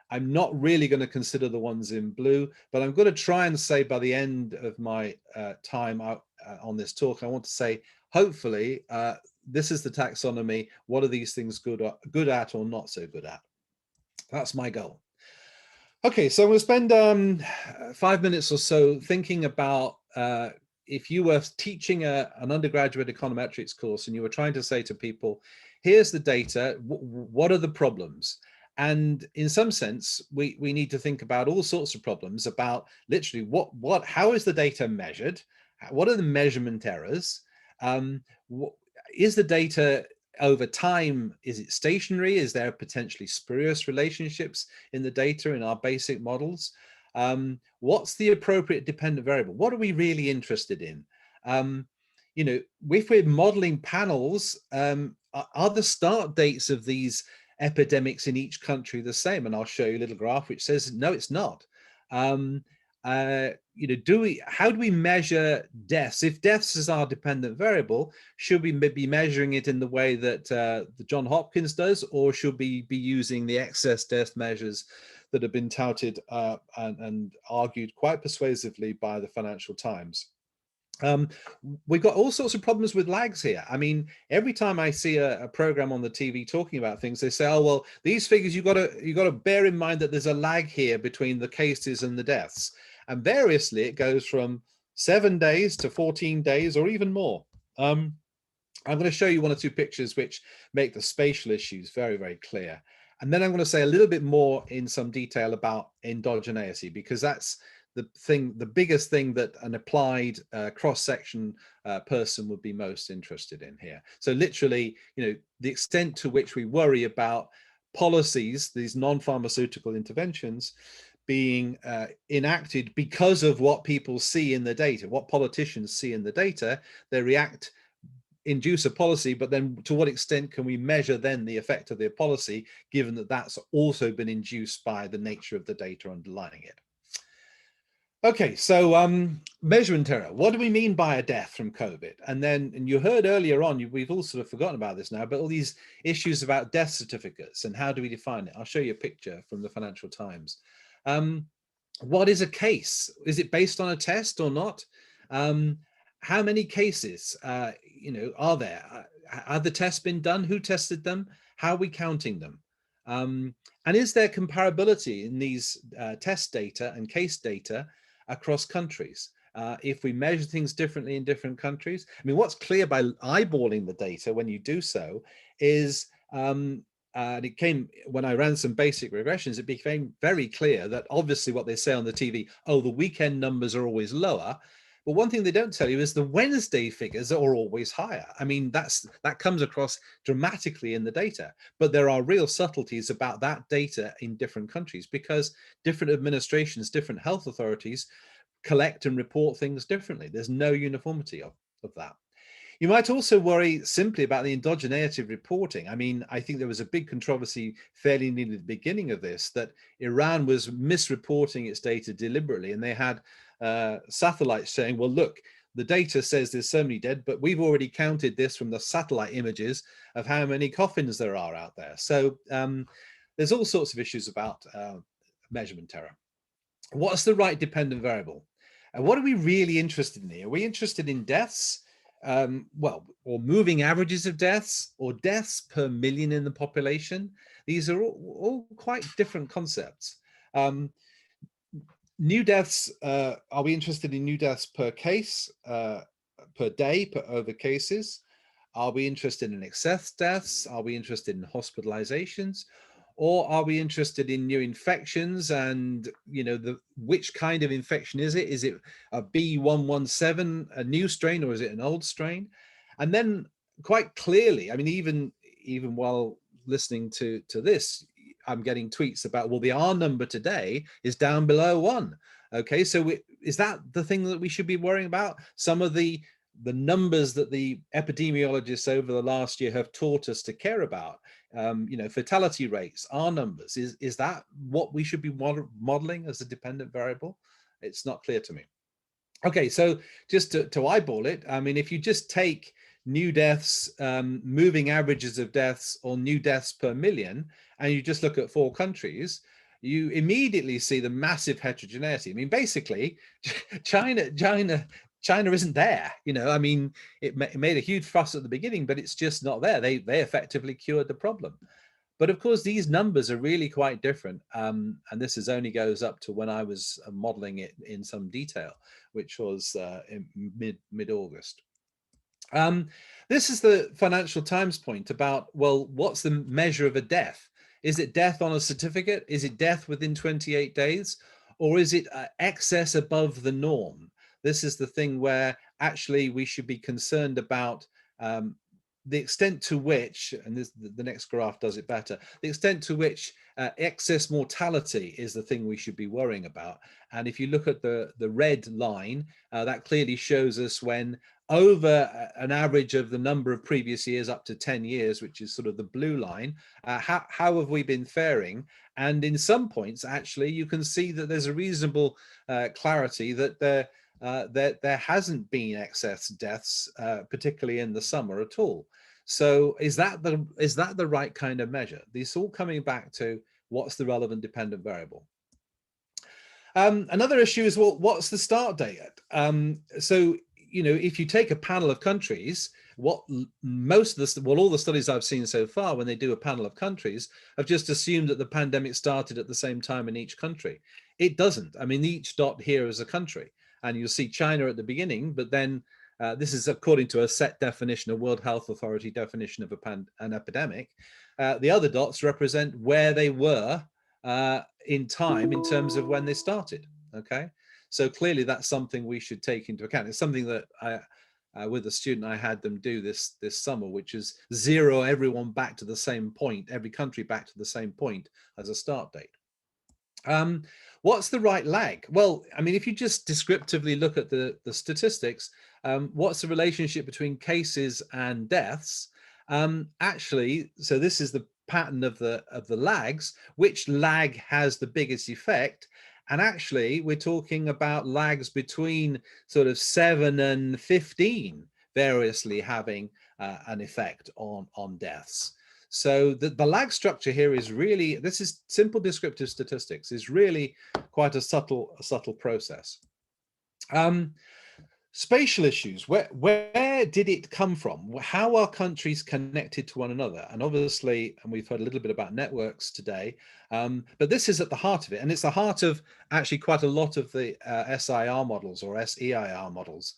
I'm not really going to consider the ones in blue, but I'm going to try and say by the end of my time out on this talk, I want to say, hopefully, this is the taxonomy. What are these things good at or not so good at? That's my goal. Okay, so I'm going to spend 5 minutes or so thinking about if you were teaching an undergraduate econometrics course and you were trying to say to people, here's the data, what are the problems? And in some sense, we need to think about all sorts of problems about literally how is the data measured? What are the measurement errors? Is the data over time, is it stationary? Is there potentially spurious relationships in the data in our basic models? What's the appropriate dependent variable? What are we really interested in? You know, if we're modeling panels, are the start dates of these epidemics in each country the same? And I'll show you a little graph which says, no, it's not. You know, how do we measure deaths? If deaths is our dependent variable, should we be measuring it in the way that the John Hopkins does, or should we be using the excess death measures that have been touted and argued quite persuasively by the Financial Times? We've got all sorts of problems with lags here. I mean, every time I see a program on the TV talking about things, they say, oh, well, these figures, you got to bear in mind that there's a lag here between the cases and the deaths. And variously, it goes from 7 days to 14 days or even more. I'm going to show you one or two pictures which make the spatial issues very, very clear. And then I'm going to say a little bit more in some detail about endogeneity, because that's the biggest thing that an applied cross-section person would be most interested in here. So literally, you know, the extent to which we worry about policies, these non-pharmaceutical interventions, being enacted because of what people see in the data, what politicians see in the data. They induce a policy, but then to what extent can we measure then the effect of their policy, given that that's also been induced by the nature of the data underlying it? Okay, so measurement error. What do we mean by a death from COVID? And you heard earlier on, we've all sort of forgotten about this now, but all these issues about death certificates and how do we define it? I'll show you a picture from the Financial Times. What is a case? Is it based on a test or not? How many cases, you know, are there? Have the tests been done? Who tested them? How are we counting them? And is there comparability in these test data and case data across countries? If we measure things differently in different countries? I mean, what's clear by eyeballing the data when you do so is, and it came when I ran some basic regressions, it became very clear that obviously what they say on the TV, oh, the weekend numbers are always lower. But one thing they don't tell you is the Wednesday figures are always higher. I mean, that comes across dramatically in the data, but there are real subtleties about that data in different countries because different administrations, different health authorities collect and report things differently. There's no uniformity of that. You might also worry simply about the endogeneity of reporting. I mean, I think there was a big controversy fairly near the beginning of this that Iran was misreporting its data deliberately, and they had satellites saying, well, look, the data says there's so many dead, but we've already counted this from the satellite images of how many coffins there are out there. So there's all sorts of issues about measurement error. What's the right dependent variable? And what are we really interested in here? Are we interested in deaths? Well, or moving averages of deaths, or deaths per million in the population? These are all quite different concepts. New deaths, are we interested in new deaths per case, per day, over cases? Are we interested in excess deaths? Are we interested in hospitalizations? Or are we interested in new infections and, you know, which kind of infection is it? Is it a B117, a new strain, or is it an old strain? And then quite clearly, I mean, even while listening to this, I'm getting tweets about, well, the R number today is down below 1. Okay, so is that the thing that we should be worrying about? Some of the numbers that the epidemiologists over the last year have taught us to care about, you know, fatality rates, R numbers, is that what we should be modeling as a dependent variable? It's not clear to me. Okay, so just to eyeball it, I mean, if you just take new deaths, moving averages of deaths, or new deaths per million, and you just look at 4 countries, you immediately see the massive heterogeneity. I mean, basically, China isn't there. You know, I mean, it made a huge fuss at the beginning, but it's just not there. They effectively cured the problem. But of course, these numbers are really quite different. And this only goes up to when I was modeling it in some detail, which was in mid-August. This is the Financial Times point about, well, what's the measure of a death? Is it death on a certificate? Is it death within 28 days? Or is it excess above the norm? This is the thing where actually we should be concerned about the extent to which, and the next graph does it better, the extent to which excess mortality is the thing we should be worrying about. And if you look at the red line, that clearly shows us when over an average of the number of previous years up to 10 years, which is sort of the blue line, how have we been faring? And in some points, actually, you can see that there's a reasonable clarity that there hasn't been excess deaths, particularly in the summer at all. So is that the right kind of measure? This all coming back to what's the relevant dependent variable. Another issue is, well, what's the start date? So, you know, if you take a panel of countries, what most of the, well, all the studies I've seen so far, when they do a panel of countries, have just assumed that the pandemic started at the same time in each country. It doesn't. I mean, each dot here is a country, and you'll see China at the beginning, but then this is according to a set definition, a World Health Authority definition of an epidemic. The other dots represent where they were in time in terms of when they started. Okay. So clearly that's something we should take into account. It's something that with a student I had them do this summer, which is zero everyone back to the same point, every country back to the same point as a start date. What's the right lag? Well, I mean, if you just descriptively look at the statistics, what's the relationship between cases and deaths? Actually, so this is the pattern of the lags. Which lag has the biggest effect? And actually, we're talking about lags between sort of 7 and 15 variously having an effect on deaths. So the lag structure here is really, this is simple descriptive statistics, is really quite a subtle process. Spatial issues, where did it come from? How are countries connected to one another? And obviously, and we've heard a little bit about networks today, but this is at the heart of it. And it's the heart of actually quite a lot of the SIR models or SEIR models,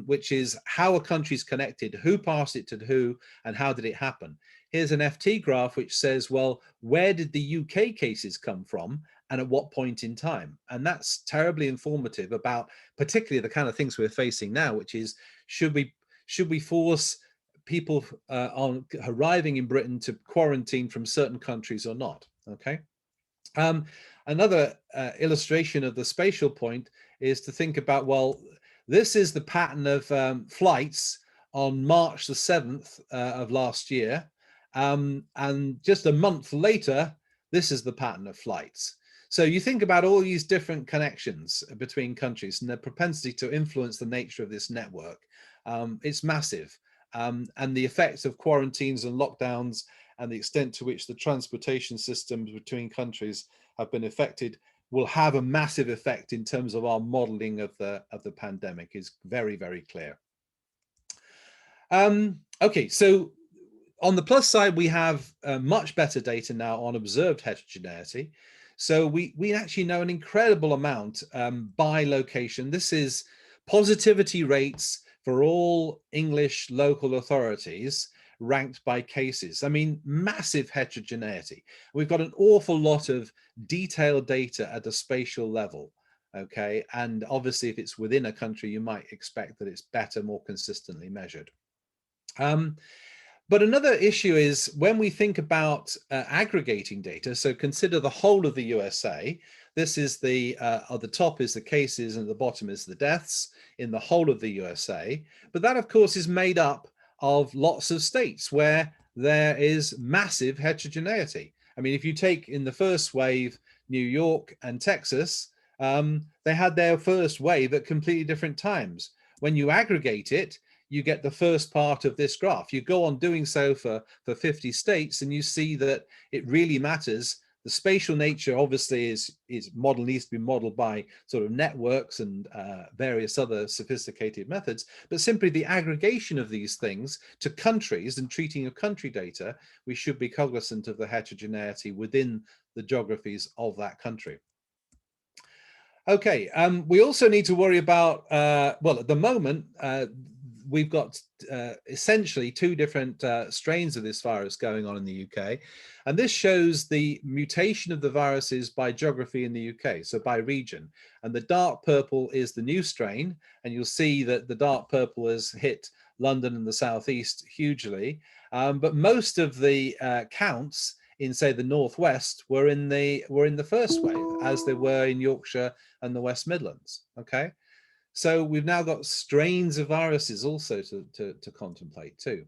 which is how are countries connected, who passed it to who, and how did it happen? Here's an FT graph which says, well, where did the UK cases come from and at what point in time? And that's terribly informative about particularly the kind of things we're facing now, which is, should we force people on arriving in Britain to quarantine from certain countries or not? Okay. Another illustration of the spatial point is to think about, well, this is the pattern of flights on March the 7th of last year. And just a month later, this is the pattern of flights. So you think about all these different connections between countries and their propensity to influence the nature of this network. It's massive. And the effects of quarantines and lockdowns and the extent to which the transportation systems between countries have been affected will have a massive effect in terms of our modeling of the pandemic is very, very clear. Okay, so on the plus side, we have much better data now on observed heterogeneity. So we actually know an incredible amount by location. This is positivity rates for all English local authorities ranked by cases. I mean, massive heterogeneity. We've got an awful lot of detailed data at a spatial level. Okay, and obviously if it's within a country, you might expect that it's better, more consistently measured. But another issue is when we think about aggregating data, so consider the whole of the USA. This is the, at the top is the cases and the bottom is the deaths in the whole of the USA. But that, of course, is made up of lots of states where there is massive heterogeneity. I mean, if you take in the first wave, New York and Texas, they had their first wave at completely different times. When you aggregate it, you get the first part of this graph. You go on doing so for 50 states and you see that it really matters. The spatial nature obviously needs to be modeled by sort of networks and various other sophisticated methods, but simply the aggregation of these things to countries and treating of country data, we should be cognizant of the heterogeneity within the geographies of that country. Okay, we also need to worry about, well, at the moment, we've got essentially two different strains of this virus going on in the UK. And this shows the mutation of the viruses by geography in the UK, so by region. And the dark purple is the new strain. And you'll see that the dark purple has hit London and the southeast hugely. But most of the counts in, say, the northwest were in the first wave, as they were in Yorkshire and the West Midlands. Okay. So we've now got strains of viruses also to contemplate too.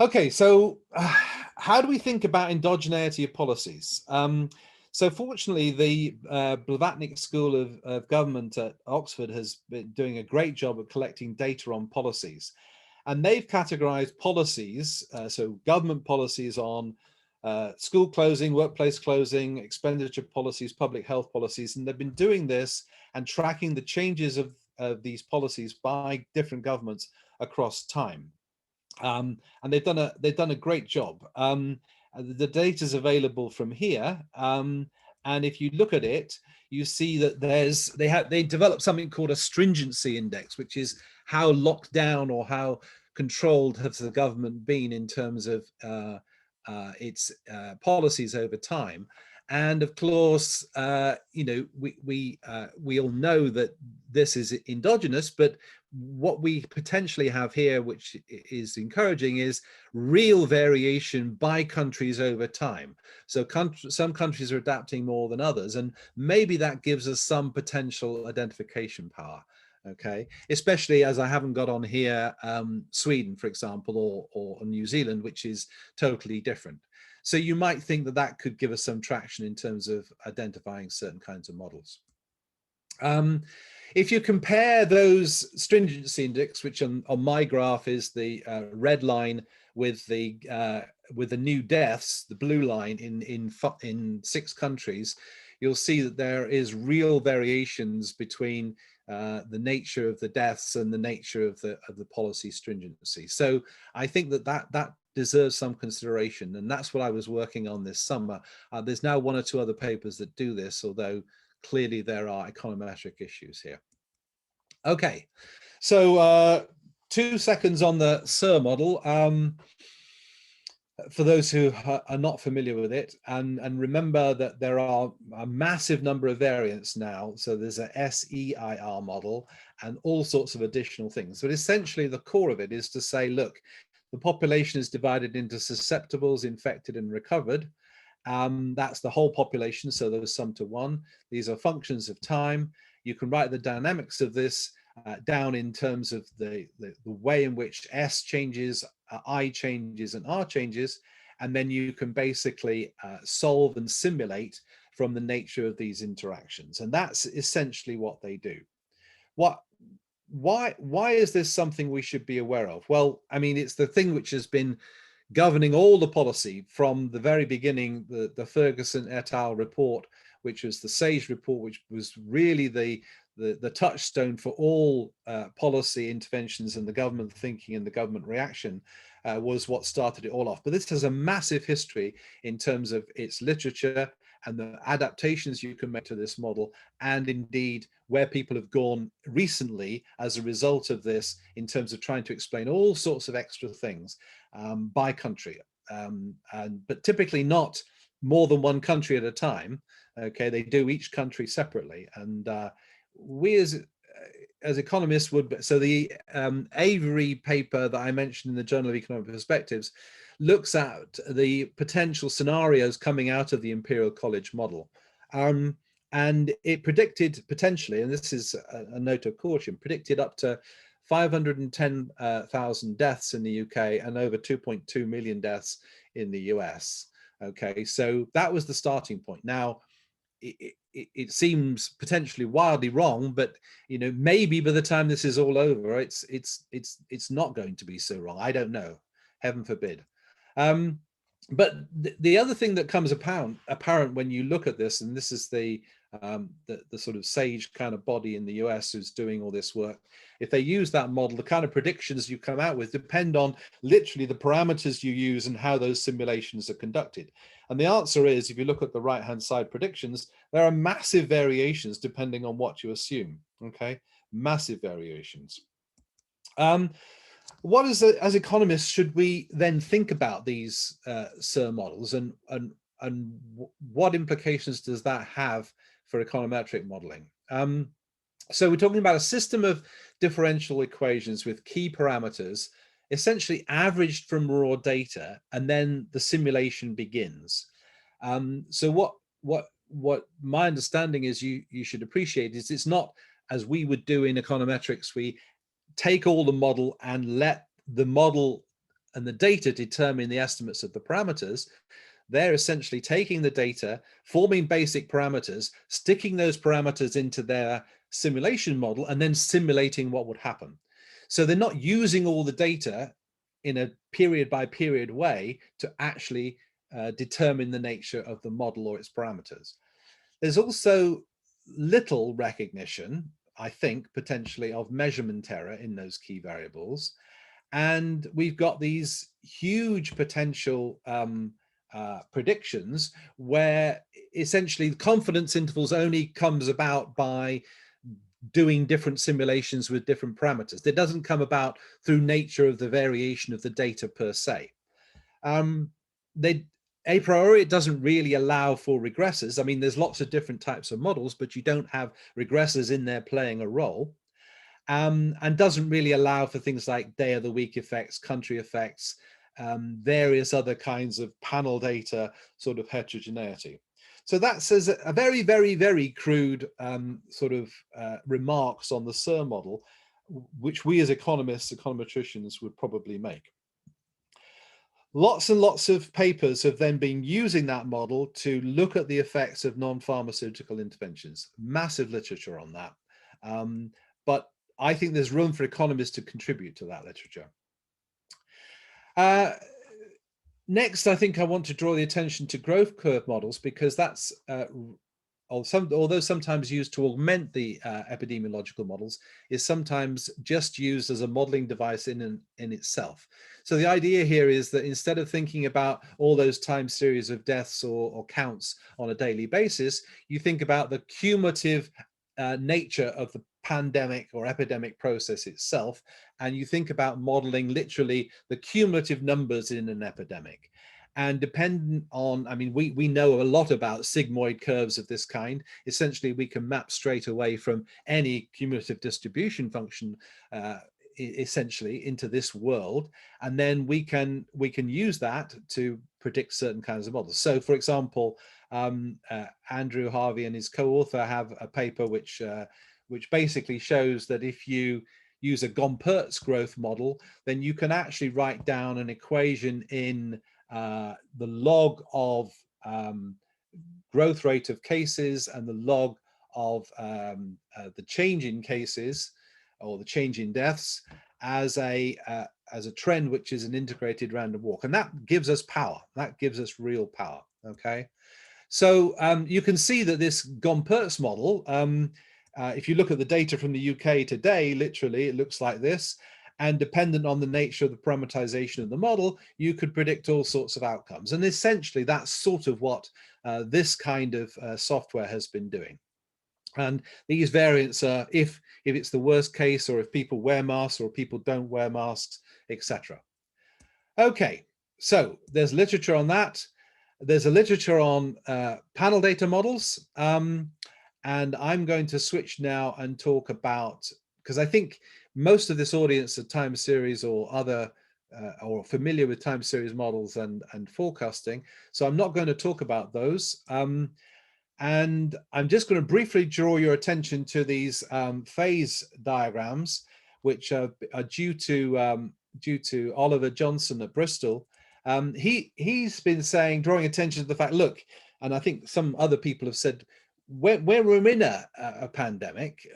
Okay, so how do we think about endogeneity of policies? So fortunately, the Blavatnik School of Government at Oxford has been doing a great job of collecting data on policies. And they've categorized policies, so government policies on school closing, workplace closing, expenditure policies, public health policies, and they've been doing this and tracking the changes of these policies by different governments across time. And they've done a great job. The data is available from here, and if you look at it, you see that they developed something called a Stringency Index, which is how locked down or how controlled has the government been in terms of its policies over time. And of course, you know, we all know that this is endogenous, but what we potentially have here, which is encouraging, is real variation by countries over time. So some countries are adapting more than others, and maybe that gives us some potential identification power. Okay, especially as I haven't got on here Sweden, for example, or New Zealand, which is totally different. So you might think that that could give us some traction in terms of identifying certain kinds of models. If you compare those Stringency Index, which on my graph is the red line with the new deaths, the blue line in 6 countries, you'll see that there is real variations between the nature of the deaths and the nature of the policy stringency. So I think that deserves some consideration, and that's what I was working on this summer. There's now 1 or 2 other papers that do this, although clearly there are econometric issues here. Okay, so 2 seconds on the SIR model. For those who are not familiar with it, and remember that there are a massive number of variants now. So there's a SEIR model and all sorts of additional things. But essentially the core of it is to say, look, the population is divided into susceptibles, infected and recovered. That's the whole population, so those sum to 1. These are functions of time. You can write the dynamics of this down in terms of the way in which S changes, I changes, and R changes, and then you can basically solve and simulate from the nature of these interactions. And that's essentially what they do. Why is this something we should be aware of? Well, I mean, it's the thing which has been governing all the policy from the very beginning, the Ferguson et al. Report, which was the SAGE report, which was really the touchstone for all policy interventions and the government thinking and the government reaction, was what started it all off. But this has a massive history in terms of its literature and the adaptations you can make to this model, and indeed where people have gone recently as a result of this in terms of trying to explain all sorts of extra things by country, but typically not more than 1 country at a time. Okay, they do each country separately, and we as as economists would, so the Avery paper that I mentioned in the Journal of Economic Perspectives looks at the potential scenarios coming out of the Imperial College model. And it predicted potentially, and this is a note of caution, predicted up to 510,000 deaths in the UK and over 2.2 million deaths in the US. Okay, so that was the starting point. Now, it seems potentially wildly wrong, but you know, maybe by the time this is all over, it's not going to be so wrong. I don't know, heaven forbid. But the other thing that comes apparent when you look at this, and this is the sort of sage kind of body in the US who's doing all this work, if they use that model, the kind of predictions you come out with depend on literally the parameters you use and how those simulations are conducted. And the answer is, if you look at the right-hand side predictions, there are massive variations depending on what you assume, okay? Massive variations. What is, as economists, should we then think about these SIR models, and what implications does that have for econometric modeling? So we're talking about a system of differential equations with key parameters, essentially averaged from raw data, and then the simulation begins. So what my understanding is, you should appreciate, is it's not as we would do in econometrics. We take all the model and let the model and the data determine the estimates of the parameters. They're essentially taking the data, forming basic parameters, sticking those parameters into their simulation model, and then simulating what would happen. So they're not using all the data in a period by period way to actually determine the nature of the model or its parameters. There's also little recognition, I think, potentially, of measurement error in those key variables. And we've got these huge potential predictions where essentially the confidence intervals only comes about by doing different simulations with different parameters. It doesn't come about through nature of the variation of the data per se. A priori, it doesn't really allow for regressors. I mean, there's lots of different types of models, but you don't have regressors in there playing a role. And doesn't really allow for things like day of the week effects, country effects, various other kinds of panel data, sort of heterogeneity. So that says a very, very, very crude sort of remarks on the SIR model, which we as economists, econometricians would probably make. Lots and lots of papers have then been using that model to look at the effects of non-pharmaceutical interventions. Massive literature on that. But I think there's room for economists to contribute to that literature. Next, I think I want to draw the attention to growth curve models, because that's, although sometimes used to augment the epidemiological models, is sometimes just used as a modeling device in itself. So the idea here is that instead of thinking about all those time series of deaths or counts on a daily basis, you think about the cumulative nature of the pandemic or epidemic process itself, and you think about modeling literally the cumulative numbers in an epidemic. And dependent on, I mean, we know a lot about sigmoid curves of this kind. Essentially, we can map straight away from any cumulative distribution function essentially into this world, and then we can use that to predict certain kinds of models. So, for example, Andrew Harvey and his co-author have a paper which basically shows that if you use a Gompertz growth model, then you can actually write down an equation in the log of growth rate of cases and the log of the change in cases or the change in deaths as a trend, which is an integrated random walk. And that gives us power. That gives us real power. Okay. So you can see that this Gompertz model, if you look at the data from the UK today, literally it looks like this. And dependent on the nature of the parameterization of the model, you could predict all sorts of outcomes. And essentially, that's sort of what this kind of software has been doing. And these variants are if it's the worst case, or if people wear masks or people don't wear masks, etc. Okay, so there's literature on that. There's a literature on panel data models. And I'm going to switch now and talk about because I think most of this audience are time series or other or familiar with time series models and forecasting. So I'm not going to talk about those. And I'm just going to briefly draw your attention to these phase diagrams, which are due to Oliver Johnson at Bristol. He's been saying, drawing attention to the fact, look, and I think some other people have said, where we're in a pandemic,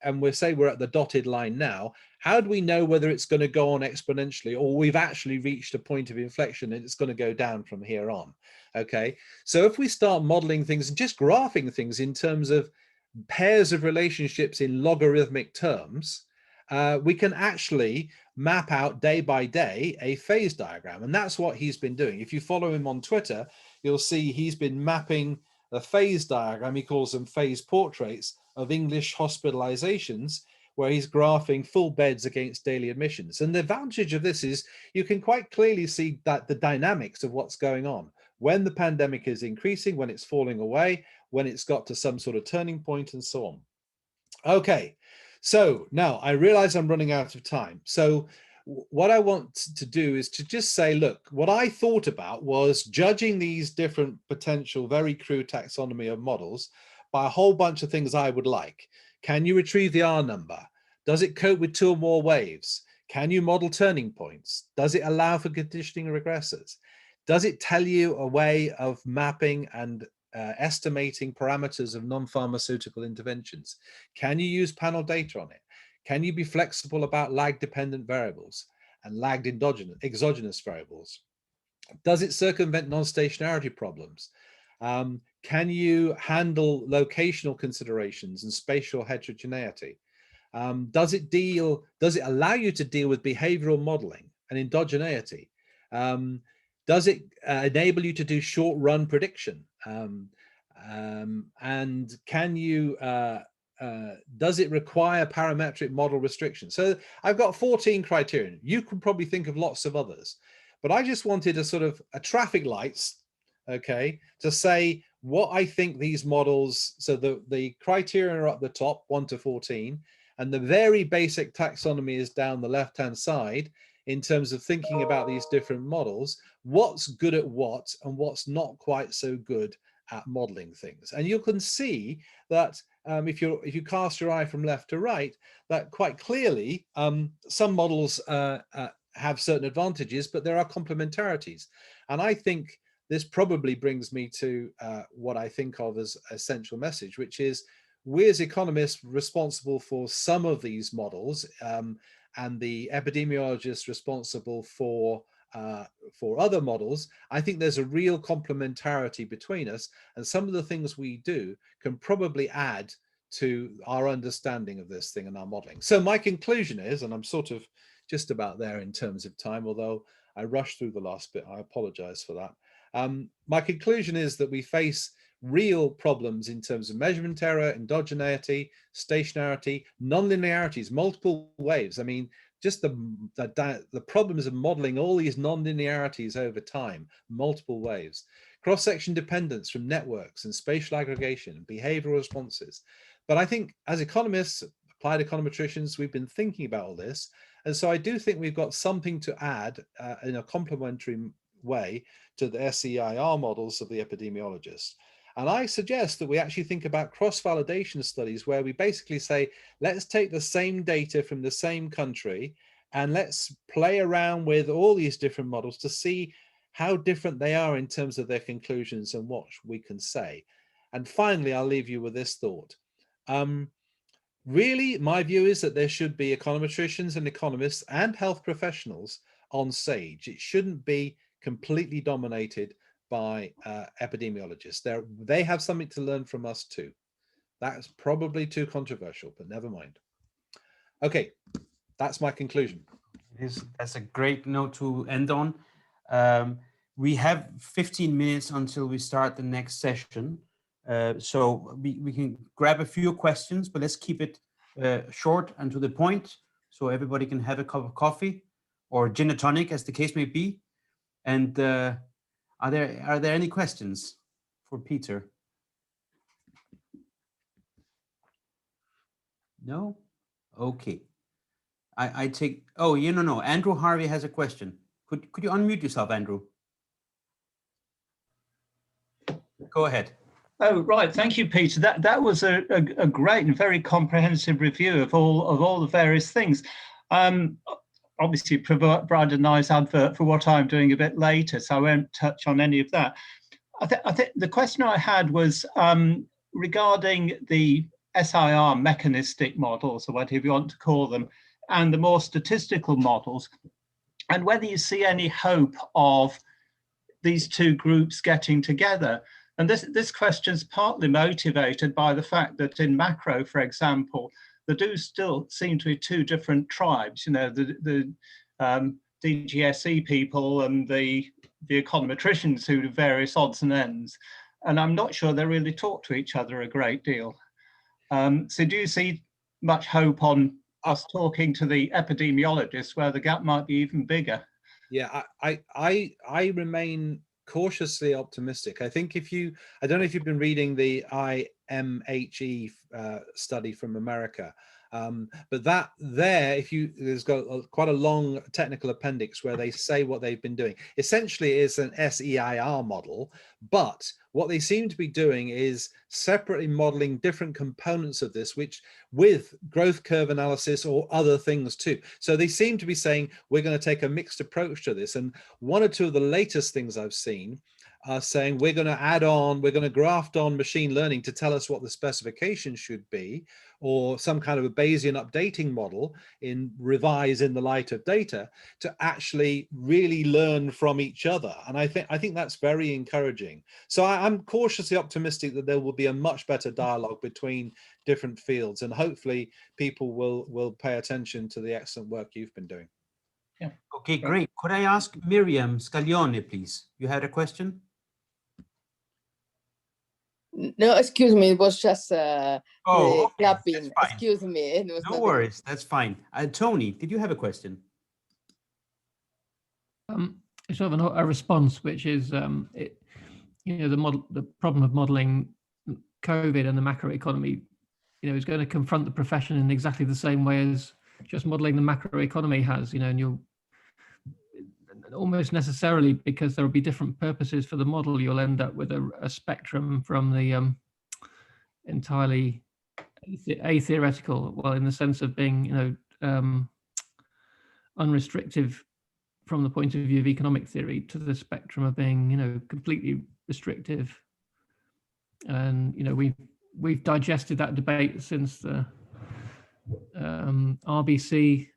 and we say we're at the dotted line now, how do we know whether it's going to go on exponentially or we've actually reached a point of inflection and it's going to go down from here on? Okay, so if we start modeling things and just graphing things in terms of pairs of relationships in logarithmic terms, we can actually map out day by day a phase diagram. And that's what he's been doing. If you follow him on Twitter, you'll see he's been mapping a phase diagram, he calls them phase portraits, of English hospitalizations, where he's graphing full beds against daily admissions. And the advantage of this is you can quite clearly see that the dynamics of what's going on, when the pandemic is increasing, when it's falling away, when it's got to some sort of turning point, and so on. Okay, so now I realize I'm running out of time. So what I want to do is to just say, look, what I thought about was judging these different potential very crude taxonomy of models by a whole bunch of things I would like. Can you retrieve the R number? Does it cope with 2 or more waves? Can you model turning points? Does it allow for conditioning regressors? Does it tell you a way of mapping and estimating parameters of non-pharmaceutical interventions? Can you use panel data on it? Can you be flexible about lag-dependent variables and lagged exogenous variables? Does it circumvent non-stationarity problems? Can you handle locational considerations and spatial heterogeneity? Does it allow you to deal with behavioral modeling and endogeneity? Does it enable you to do short-run prediction? And can you does it require parametric model restrictions? So I've got 14 criteria. You could probably think of lots of others, but I just wanted a sort of a traffic lights, okay, to say what I think these models, so the criteria are up the top, 1 to 14, and the very basic taxonomy is down the left-hand side in terms of thinking about these different models, what's good at what and what's not quite so good at modeling things. And you can see that if you cast your eye from left to right, that quite clearly some models have certain advantages, but there are complementarities. And I think this probably brings me to what I think of as a central message, which is we as economists responsible for some of these models and the epidemiologists responsible for other models. I think there's a real complementarity between us, and some of the things we do can probably add to our understanding of this thing and our modeling. So my conclusion is, and I'm sort of just about there in terms of time, although I rushed through the last bit, I apologize for that. My conclusion is that we face real problems in terms of measurement error, endogeneity, stationarity, non-linearities, multiple waves. I mean, just the problems of modeling all these non-linearities over time, multiple waves, cross-section dependence from networks and spatial aggregation and behavioral responses. But I think as economists, applied econometricians, we've been thinking about all this. And so I do think we've got something to add in a complementary way to the SEIR models of the epidemiologists. And I suggest that we actually think about cross-validation studies where we basically say, let's take the same data from the same country and let's play around with all these different models to see how different they are in terms of their conclusions and what we can say. And finally, I'll leave you with this thought. Really, my view is that there should be econometricians and economists and health professionals on stage. It shouldn't be completely dominated by epidemiologists. They have something to learn from us too. That's probably too controversial, but never mind. Okay, that's my conclusion. That's a great note to end on. We have 15 minutes until we start the next session. So we can grab a few questions, but let's keep it short and to the point so everybody can have a cup of coffee or gin and tonic as the case may be. And are there any questions for Peter? No? Okay. I take, oh, no. Andrew Harvey has a question. Could you unmute yourself, Andrew? Go ahead. Oh, right. Thank you, Peter. That was a great and very comprehensive review of all the various things. Obviously, provided a nice advert for what I'm doing a bit later, so I won't touch on any of that. I think the question I had was regarding the SIR mechanistic models, or whatever you want to call them, and the more statistical models, and whether you see any hope of these two groups getting together. And this question is partly motivated by the fact that in macro, for example, there do still seem to be two different tribes, the DGSE people and the econometricians who do various odds and ends. And I'm not sure they really talk to each other a great deal. So do you see much hope on us talking to the epidemiologists where the gap might be even bigger? Yeah, I remain cautiously optimistic. I think I don't know if you've been reading the IMHE study from America, but there's got quite a long technical appendix where they say what they've been doing. Essentially, it's an SEIR model, but what they seem to be doing is separately modeling different components of this, which with growth curve analysis or other things too. So they seem to be saying, we're going to take a mixed approach to this. And one or two of the latest things I've seen are saying, we're going to graft on machine learning to tell us what the specification should be, or some kind of a Bayesian updating model revise in the light of data to actually really learn from each other. And I think that's very encouraging. So I'm cautiously optimistic that there will be a much better dialogue between different fields, and hopefully people will pay attention to the excellent work you've been doing. Yeah. Okay, great. Could I ask Miriam Scaglione, please? You had a question? No, excuse me. It was just okay. clapping. Excuse me. It was no worries. That's fine. Tony, did you have a question? It's sort of a response, which is the problem of modeling COVID and the macroeconomy, is going to confront the profession in exactly the same way as just modeling the macroeconomy has, and you'll almost necessarily, because there will be different purposes for the model, you'll end up with a spectrum from the entirely atheoretical, well, in the sense of being, unrestrictive from the point of view of economic theory, to the spectrum of being, completely restrictive. And we've digested that debate since the RBC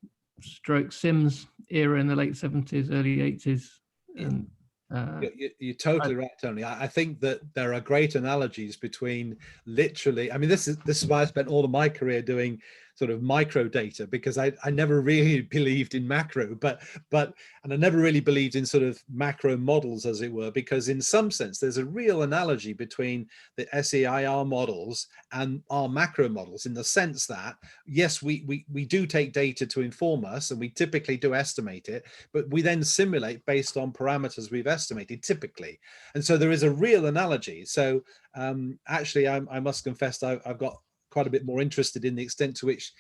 / Sims era in the late 70s, early 80s. And you're totally right, Tony. I think that there are great analogies between literally, I mean, this is why I spent all of my career doing sort of micro data, because I never really believed in macro, and I never really believed in sort of macro models, as it were, because in some sense there's a real analogy between the SEIR models and our macro models, in the sense that yes, we do take data to inform us, and we typically do estimate it, but we then simulate based on parameters we've estimated typically, and so there is a real analogy. So actually, I must confess I've got quite a bit more interested in the extent to which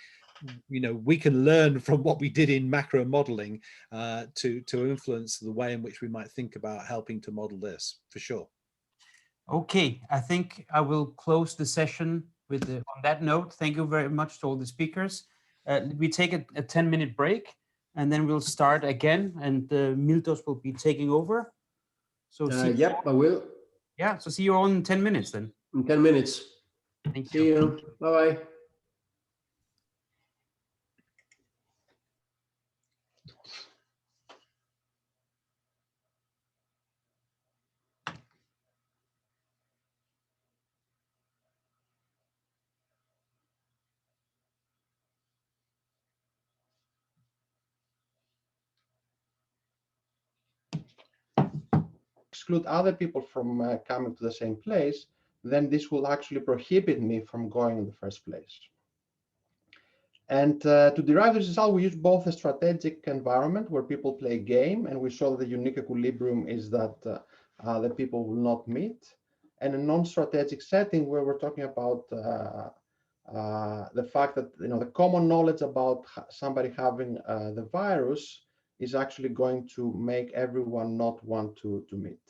we can learn from what we did in macro modeling to influence the way in which we might think about helping to model this, for sure. Okay, I think I will close the session on that note. Thank you very much to all the speakers. We take a 10-minute break, and then we'll start again, and Miltos will be taking over. So yep, I will. Yeah, so see you all in 10 minutes then. In 10 minutes. Thank you. See you. Bye-bye. Exclude other people from coming to the same place, then this will actually prohibit me from going in the first place. And to derive this result, we use both a strategic environment where people play a game, and we saw that the unique equilibrium is that the people will not meet, and a non-strategic setting where we're talking about the fact that the common knowledge about somebody having the virus is actually going to make everyone not want to meet.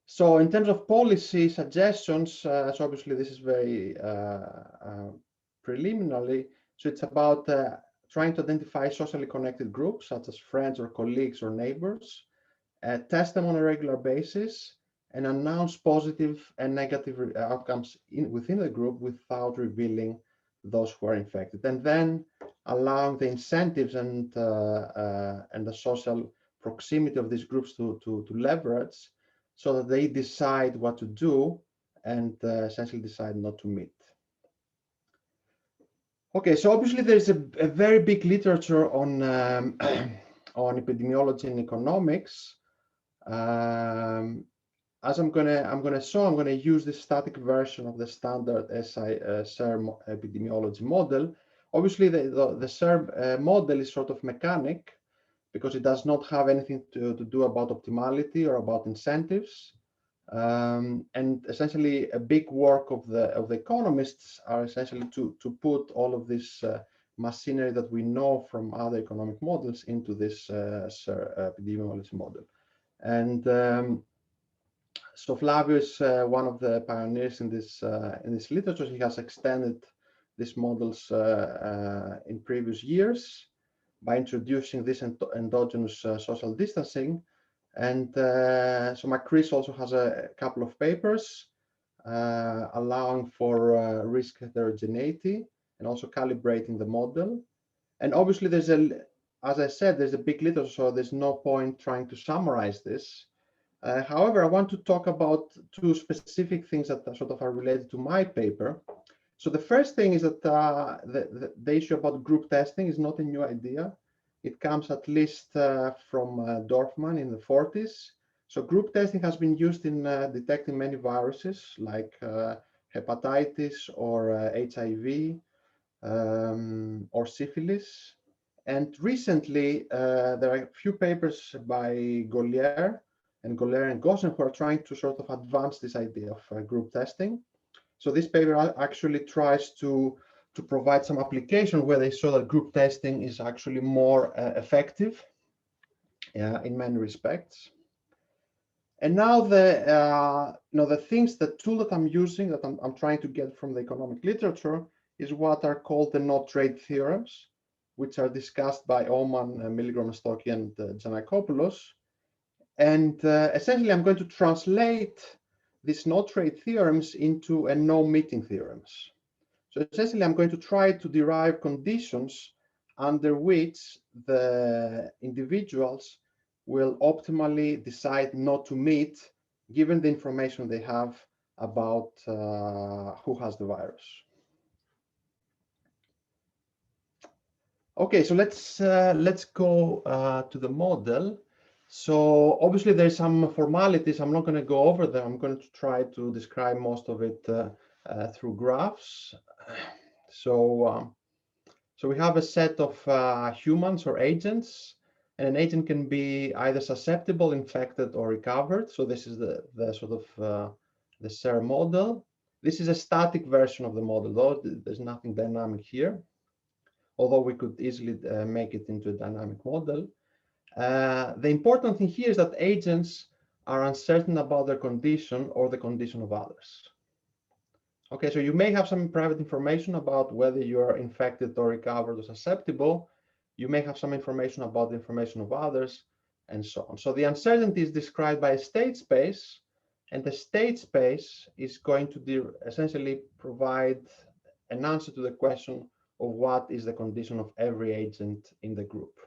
So in terms of policy suggestions, so obviously this is very preliminary. So it's about trying to identify socially connected groups such as friends or colleagues or neighbors, test them on a regular basis, and announce positive and negative outcomes within the group without revealing those who are infected, and then allowing the incentives and the social proximity of these groups to leverage, so that they decide what to do and essentially decide not to meet. Okay, so obviously there's a very big literature on on epidemiology and economics. As I'm gonna use the static version of the standard SER epidemiology model. Obviously, the SER model is sort of mechanic, because it does not have anything to do about optimality or about incentives. And essentially, a big work of the economists are essentially to put all of this machinery that we know from other economic models into this epidemiology model. And so Flavio is one of the pioneers in this literature. He has extended these models in previous years by introducing this endogenous social distancing. And so Macris also has a couple of papers allowing for risk heterogeneity and also calibrating the model. And obviously there's as I said, there's a big literature, so there's no point trying to summarize this. However, I want to talk about two specific things that sort of are related to my paper. So the first thing is that the issue about group testing is not a new idea. It comes at least from Dorfman in the 40s. So group testing has been used in detecting many viruses like hepatitis or HIV or syphilis. And recently, there are a few papers by Gollier and Gossen who are trying to sort of advance this idea of group testing. So this paper actually tries to provide some application where they show that group testing is actually more effective in many respects. And now the tool that I'm using, that I'm trying to get from the economic literature, is what are called the no-trade theorems, which are discussed by Oman, Milgram, Stocky, and Giannakopoulos. And essentially, I'm going to translate these no-trade theorems into a no-meeting theorems. So essentially, I'm going to try to derive conditions under which the individuals will optimally decide not to meet, given the information they have about who has the virus. Okay, so let's go to the model. So obviously there's some formalities. I'm not going to go over them. I'm going to try to describe most of it through graphs. So we have a set of humans or agents, and an agent can be either susceptible, infected, or recovered. So this is the sort of the SER model. This is a static version of the model, though. There's nothing dynamic here, although we could easily make it into a dynamic model. The important thing here is that agents are uncertain about their condition or the condition of others. Okay, so you may have some private information about whether you're infected or recovered or susceptible. You may have some information about the information of others, and so on. So the uncertainty is described by a state space, and the state space is going to essentially provide an answer to the question of what is the condition of every agent in the group.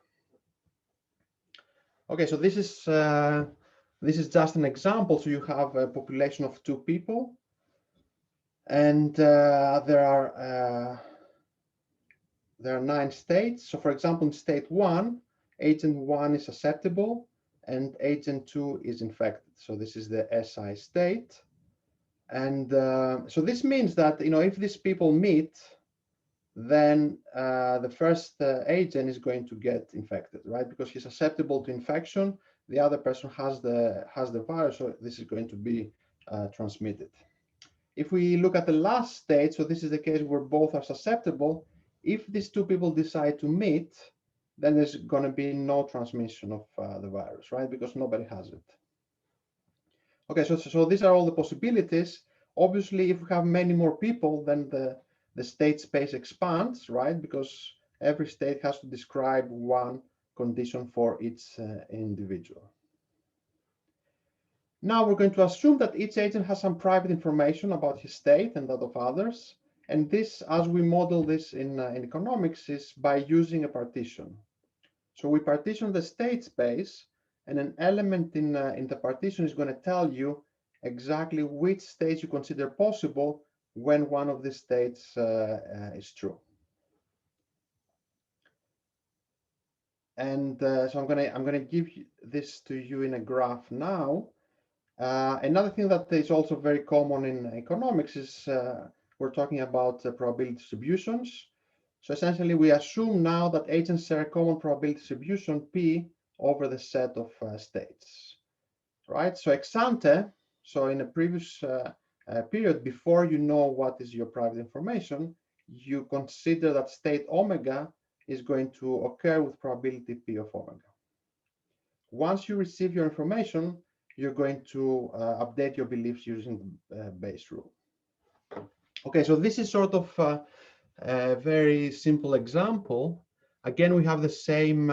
Okay, so this is just an example. So you have a population of 2 people, and there are 9 states. So for example, in state 1, agent 1 is susceptible and agent 2 is infected. So this is the SI state. And so this means that, if these people meet, then the first agent is going to get infected, right? Because he's susceptible to infection. The other person has the virus, so this is going to be transmitted. if we look at the last state, so this is the case where both are susceptible, if these two people decide to meet, then there's going to be no transmission of the virus, right? Because nobody has it. Okay, so these are all the possibilities. Obviously, if we have many more people, then the state space expands, right? Because every state has to describe one condition for its individual. Now we're going to assume that each agent has some private information about his state and that of others. And this, as we model this in economics, is by using a partition. So we partition the state space, and an element in the partition is going to tell you exactly which states you consider possible when one of these states is true. And so I'm going to give this to you in a graph now. Another thing that is also very common in economics is we're talking about probability distributions. So essentially, we assume now that agents share a common probability distribution P over the set of states, right? So ex ante, so in a previous period, before you know what is your private information, you consider that state omega is going to occur with probability P of omega. Once you receive your information, you're going to update your beliefs using the Bayes rule. Okay, so this is sort of a very simple example. Again, we have the same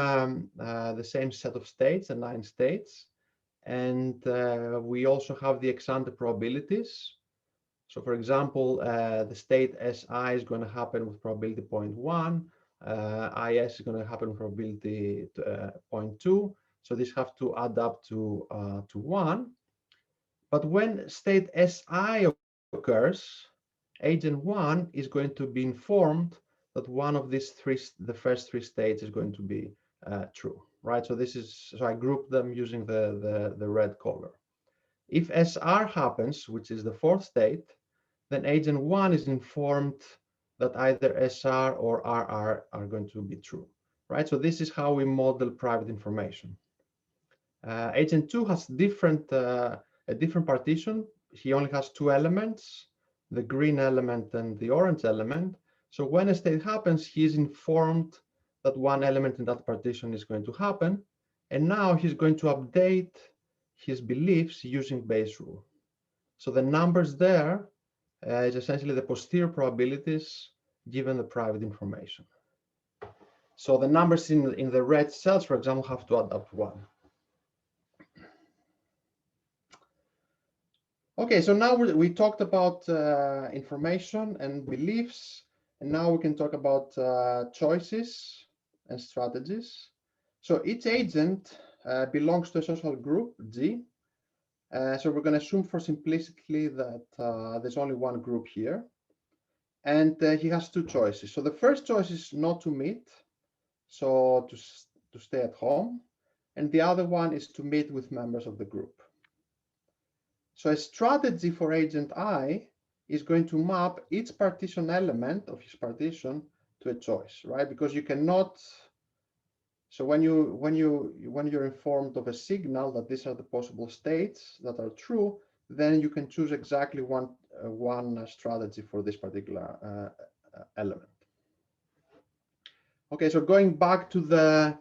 set of states, the 9 states, and we also have the ex ante probabilities. So, for example, the state Si is going to happen with probability 0.1, Is is going to happen with probability 0.2. So these have to add up to 1. But when state Si occurs, agent 1 is going to be informed that one of these the first 3 states is going to be true, right? So so I group them using the red color. If SR happens, which is the 4th state, then agent 1 is informed that either SR or RR are going to be true, right? So this is how we model private information. Agent 2 has a different partition. He only has 2 elements, the green element and the orange element. So when a state happens, he is informed that one element in that partition is going to happen. And now he's going to update his beliefs using Bayes rule. So the numbers there is essentially the posterior probabilities given the private information. So the numbers in the red cells, for example, have to add up to 1. Okay, so now we talked about information and beliefs, and now we can talk about choices and strategies. So each agent belongs to a social group, G. So we're going to assume for simplicity that there's only one group here. And he has 2 choices. So the first choice is not to meet, so to stay at home. And the other one is to meet with members of the group. So a strategy for agent I is going to map each partition element of his partition to a choice, right? Because you cannot. So when you're informed of a signal that these are the possible states that are true, then you can choose exactly one strategy for this particular element. Okay, so going back to the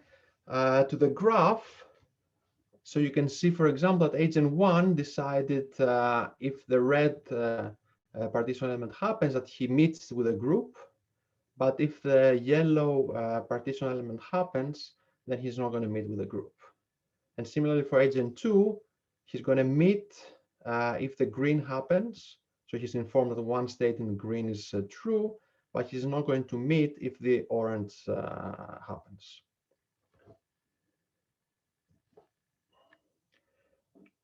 graph. So you can see, for example, that agent 1 decided if the red partition element happens, that he meets with a group. But if the yellow partition element happens, then he's not going to meet with a group. And similarly for agent 2, he's going to meet if the green happens. So he's informed that one state in green is true, but he's not going to meet if the orange happens.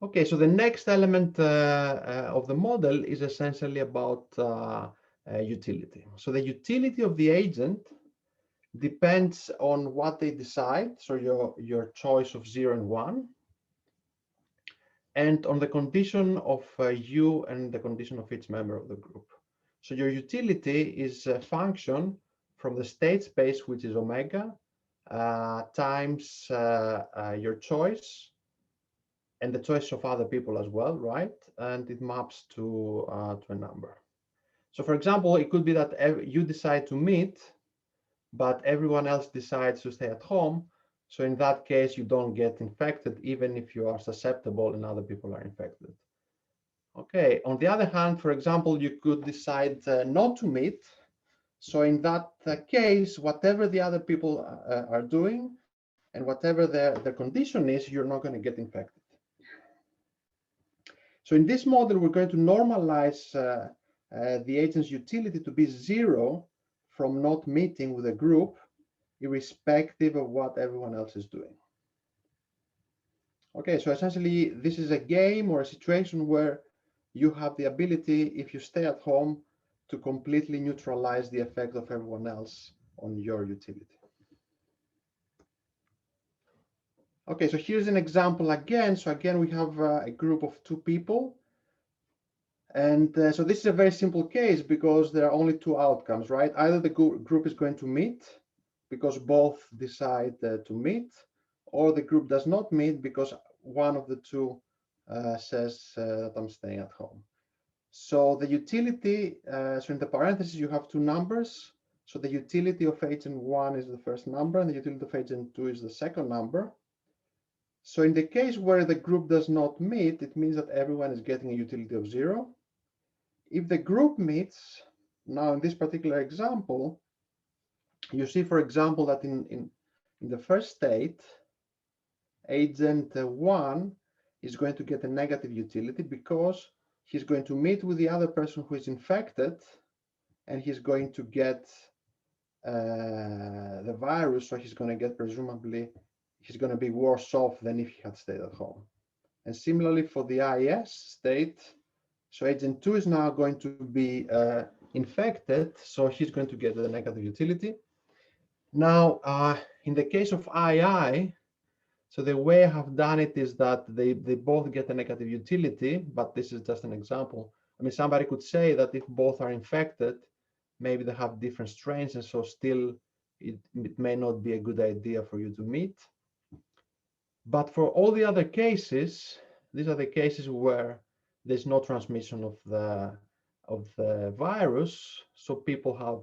Okay, so the next element of the model is essentially about utility. So the utility of the agent depends on what they decide, so your choice of 0 and 1, and on the condition of you and the condition of each member of the group. So your utility is a function from the state space, which is omega, times your choice, and the choice of other people as well, right? And it maps to a number. So for example, it could be that you decide to meet, but everyone else decides to stay at home. So in that case, you don't get infected, even if you are susceptible and other people are infected. Okay, on the other hand, for example, you could decide not to meet. So in that case, whatever the other people are doing and whatever their condition is, you're not going to get infected. So in this model, we're going to normalize the agent's utility to be 0 from not meeting with a group, irrespective of what everyone else is doing. Okay, so essentially, this is a game or a situation where you have the ability, if you stay at home, to completely neutralize the effect of everyone else on your utility. Okay, so here's an example again. So again, we have a group of 2 people. And so this is a very simple case because there are only 2 outcomes, right? Either the group is going to meet because both decide to meet, or the group does not meet because one of the 2 says that I'm staying at home. So the utility, so in the parentheses, you have 2 numbers. So the utility of agent 1 is the first number, and the utility of agent 2 is the second number. So in the case where the group does not meet, it means that everyone is getting a utility of 0. If the group meets, now in this particular example, you see, for example, that in the first state, agent 1 is going to get a negative utility because he's going to meet with the other person who is infected, and he's going to get the virus, so he's going to get, presumably, he's going to be worse off than if he had stayed at home. And similarly for the IS state, so agent 2 is now going to be infected, so he's going to get the negative utility. Now, in the case of II, so the way I have done it is that they both get a negative utility, but this is just an example. I mean, somebody could say that if both are infected, maybe they have different strains, and so still it may not be a good idea for you to meet. But for all the other cases, these are the cases where there's no transmission of the virus, so people have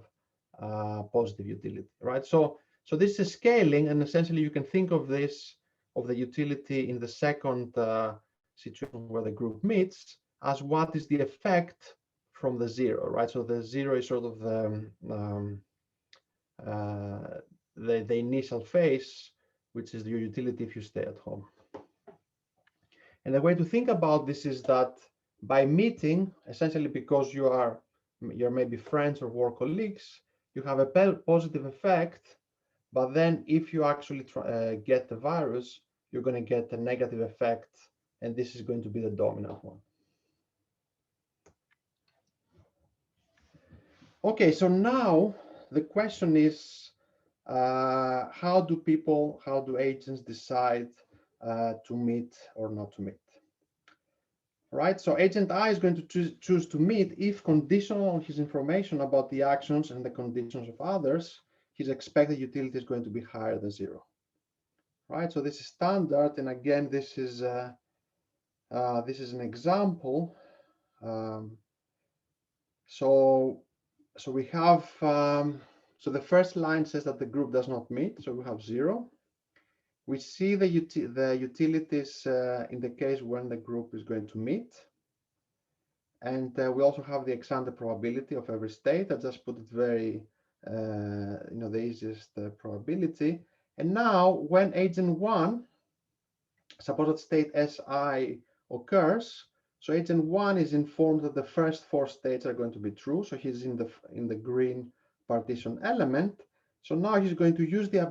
positive utility, right? So this is scaling, and essentially you can think of this, of the utility in the second situation where the group meets, as what is the effect from the 0, right? So the 0 is sort of the initial phase, which is your utility if you stay at home. And the way to think about this is that by meeting, essentially because you're maybe friends or work colleagues, you have a positive effect, but then if you actually get the virus, you're going to get a negative effect, and this is going to be the dominant one. Okay, so now the question is, how do agents decide to meet or not to meet? Right, so agent I is going to choose to meet if, conditional on his information about the actions and the conditions of others, his expected utility is going to be higher than 0. Right, so this is standard, and again, this is an example. So we have, so the first line says that the group does not meet, so we have 0. We see the utilities in the case when the group is going to meet. And we also have the ex-ante probability of every state. I just put it very, the easiest probability. And now when agent 1, suppose that state Si occurs, so agent 1 is informed that the first 4 states are going to be true. So he's in the green partition element. So now he's going to use the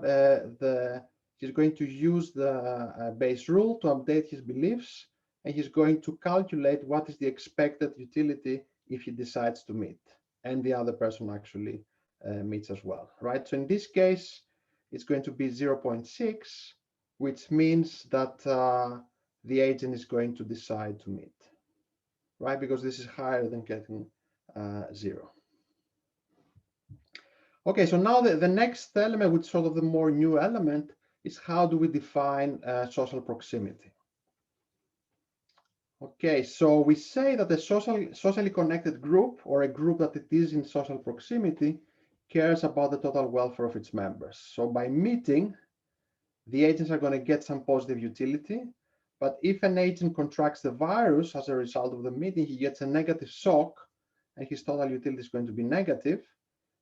base rule to update his beliefs, and he's going to calculate what is the expected utility if he decides to meet, and the other person actually meets as well, right? So in this case, it's going to be 0.6, which means that the agent is going to decide to meet, right? Because this is higher than getting 0. Okay, so now the next element, which is sort of the more new element, is how do we define social proximity? Okay, so we say that a socially connected group, or a group that it is in social proximity, cares about the total welfare of its members. So by meeting, the agents are going to get some positive utility. But if an agent contracts the virus as a result of the meeting, he gets a negative shock, and his total utility is going to be negative.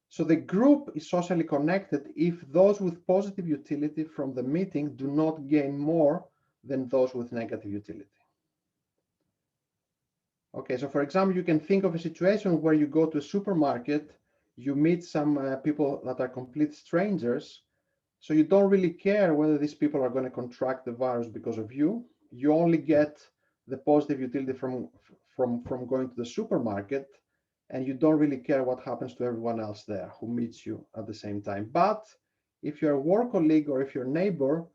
So the group is socially connected if those with positive utility from the meeting do not gain more than those with negative utility. Okay, so for example, you can think of a situation where you go to a supermarket, you meet some people that are complete strangers, so you don't really care whether these people are going to contract the virus because of you. You only get the positive utility from going to the supermarket, and you don't really care what happens to everyone else there who meets you at the same time. But if you're a work colleague or if you're a neighbor,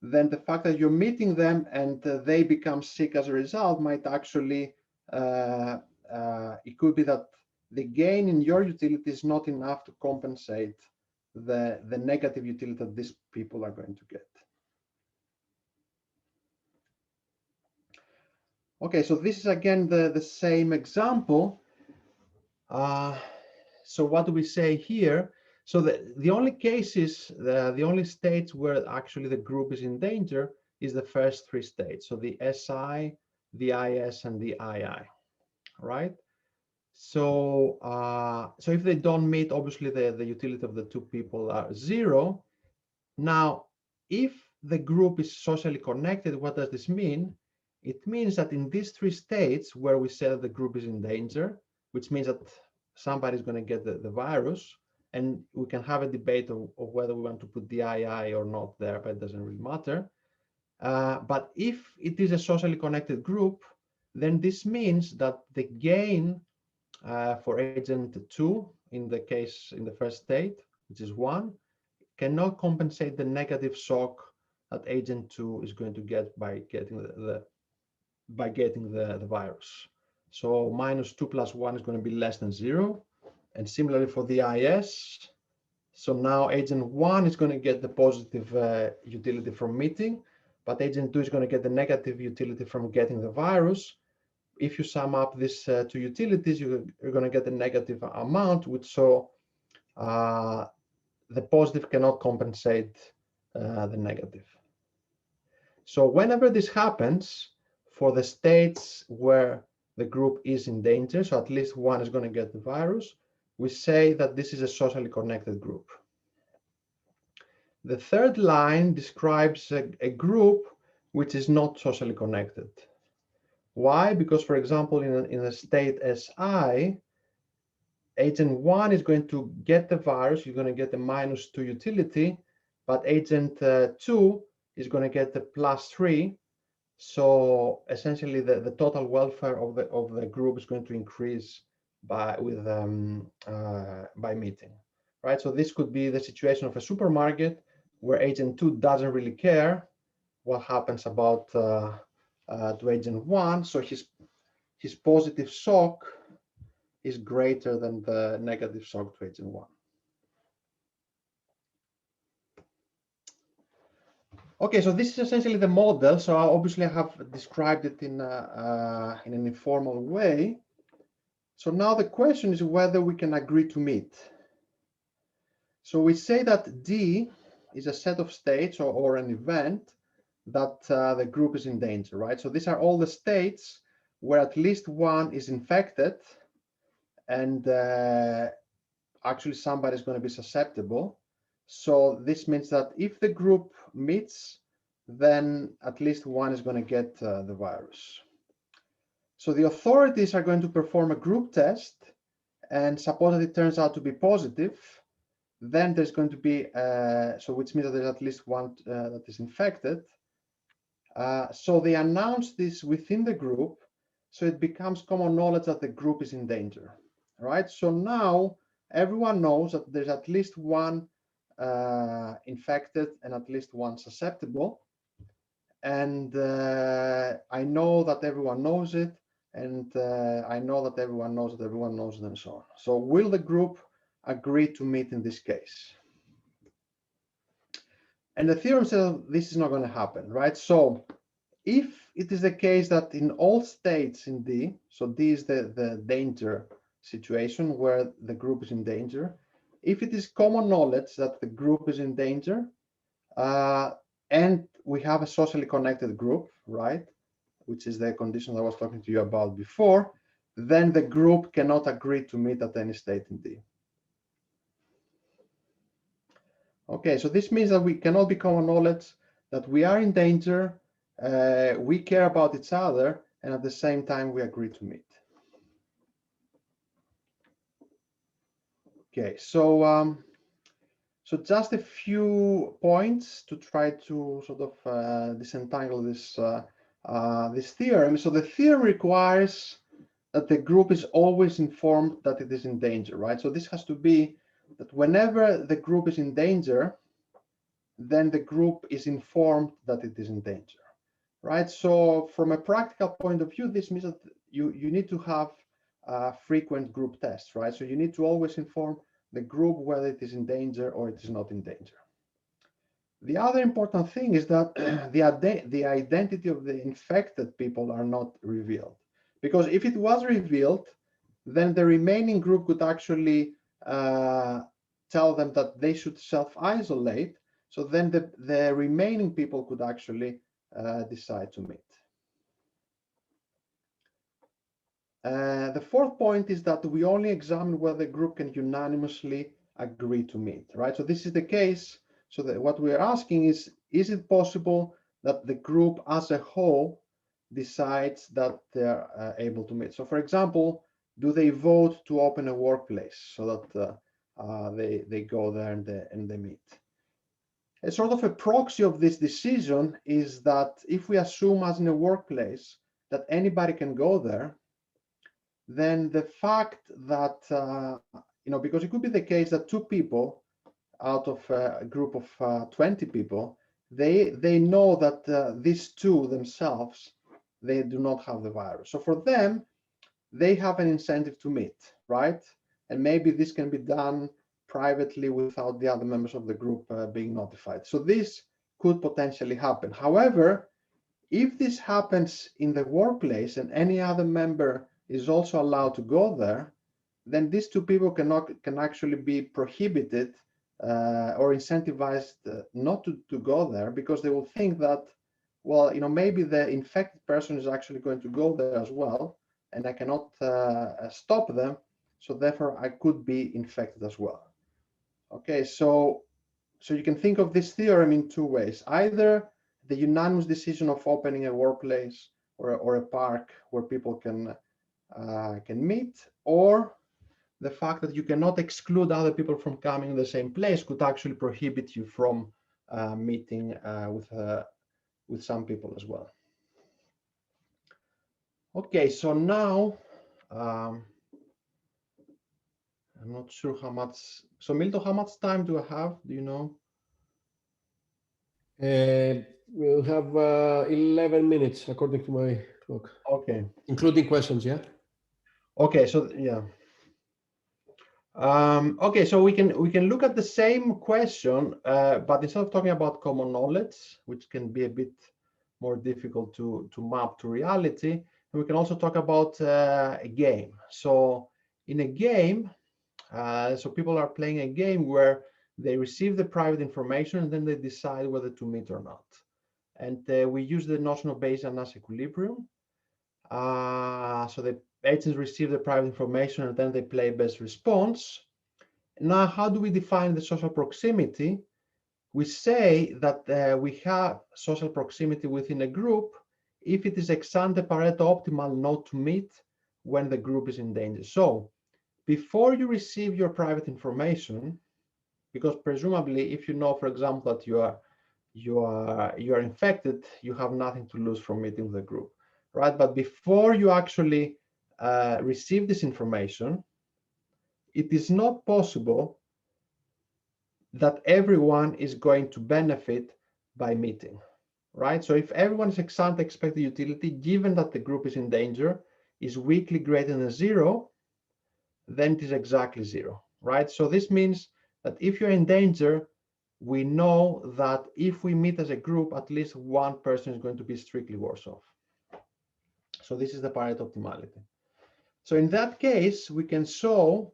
then the fact that you're meeting them and they become sick as a result might actually it could be that the gain in your utility is not enough to compensate the negative utility that these people are going to get. Okay, so this is again the same example. So what do we say here? So the only cases, the only states where actually the group is in danger is the first three states. So the SI, the IS, and the II, right? So so if they don't meet, obviously the utility of the two people are zero. Now, if the group is socially connected, what does this mean? It means that in these three states where we say that the group is in danger, which means that somebody's going to get the virus, and we can have a debate of whether we want to put the II or not there, but it doesn't really matter. But if it is a socially connected group, then this means that the gain for agent 2 in the case in the first state, which is 1, cannot compensate the negative shock that agent 2 is going to get by getting the virus. So -2 + 1 is going to be less than 0. And similarly for the IS, so now agent 1 is going to get the positive utility from meeting, but agent 2 is going to get the negative utility from getting the virus. If you sum up these two utilities, you're going to get a negative amount, which so the positive cannot compensate the negative. So whenever this happens, for the states where the group is in danger, so at least one is going to get the virus, we say that this is a socially connected group. The third line describes a group which is not socially connected. Why? Because, for example, in a state SI, agent 1 is going to get the virus, you're going to get the -2 utility, but agent 2 is going to get the +3. So essentially the total welfare of the group is going to increase by meeting, right? So this could be the situation of a supermarket where agent 2 doesn't really care what happens about to agent 1. So his positive shock is greater than the negative shock to agent 1. Okay, so this is essentially the model. So obviously I have described it in an informal way. So now the question is whether we can agree to meet. So we say that D is a set of states or an event that the group is in danger, right? So these are all the states where at least one is infected and actually somebody is going to be susceptible. So this means that if the group meets, then at least one is going to get the virus. So the authorities are going to perform a group test, and suppose that it turns out to be positive, then there's going to be, so which means that there's at least one that is infected. So they announce this within the group, so it becomes common knowledge that the group is in danger, right? So now everyone knows that there's at least one infected and at least one susceptible. And I know that everyone knows it, and I know that everyone knows that everyone knows it, and so on. So will the group agree to meet in this case? And the theorem says this is not going to happen, right? So if it is the case that in all states in D, so D is the danger situation where the group is in danger, if it is common knowledge that the group is in danger, and we have a socially connected group, right, which is the condition I was talking to you about before, then the group cannot agree to meet at any state in D. Okay, so this means that we cannot be common knowledge that we are in danger, we care about each other, and at the same time we agree to meet. Okay, so so just a few points to try to sort of disentangle this this theorem. So the theorem requires that the group is always informed that it is in danger, right? So this has to be that whenever the group is in danger, then the group is informed that it is in danger, right? So from a practical point of view, this means that you need to have frequent group tests, right? So you need to always inform the group whether it is in danger or it is not in danger. The other important thing is that the identity of the infected people are not revealed. Because if it was revealed, then the remaining group could actually tell them that they should self-isolate. So then the remaining people could actually decide to meet. The fourth point is that we only examine whether the group can unanimously agree to meet, right? So this is the case. So that what we are asking is it possible that the group as a whole decides that they're able to meet? So for example, do they vote to open a workplace so that they go there and they meet? A sort of a proxy of this decision is that if we assume, as in a workplace, that anybody can go there, then the fact that, because it could be the case that two people out of a group of 20 people, they know that these two themselves, they do not have the virus. So for them, they have an incentive to meet, right? And maybe this can be done privately without the other members of the group being notified. So this could potentially happen. However, if this happens in the workplace and any other member is also allowed to go there, then these two people can actually be prohibited or incentivized not to go there, because they will think that, well, maybe the infected person is actually going to go there as well, and I cannot stop them, so therefore I could be infected as well. Okay, so you can think of this theorem in two ways: either the unanimous decision of opening a workplace or a park where people can meet, or the fact that you cannot exclude other people from coming in the same place could actually prohibit you from meeting with some people as well. Okay, so now I'm not sure how much. So Milton, how much time do I have? Do you know? We'll have 11 minutes according to my clock. Okay. Including questions, yeah? Okay, so yeah. Okay, so we can look at the same question, but instead of talking about common knowledge, which can be a bit more difficult to map to reality, we can also talk about a game. So in a game, so people are playing a game where they receive the private information and then they decide whether to meet or not. And we use the notion of Bayesian mass equilibrium. So the agents receive the private information and then they play best response. Now, how do we define the social proximity? We say that we have social proximity within a group if it is ex-ante Pareto optimal not to meet when the group is in danger. So before you receive your private information, because presumably if you know, for example, that you are infected, you have nothing to lose from meeting the group, right? But before you actually receive this information, it is not possible that everyone is going to benefit by meeting, right? So if everyone is ex-ante expected utility, given that the group is in danger, is weakly greater than 0, then it is exactly 0, right? So this means that if you're in danger, we know that if we meet as a group, at least one person is going to be strictly worse off. So this is the Pareto optimality. So in that case, we can show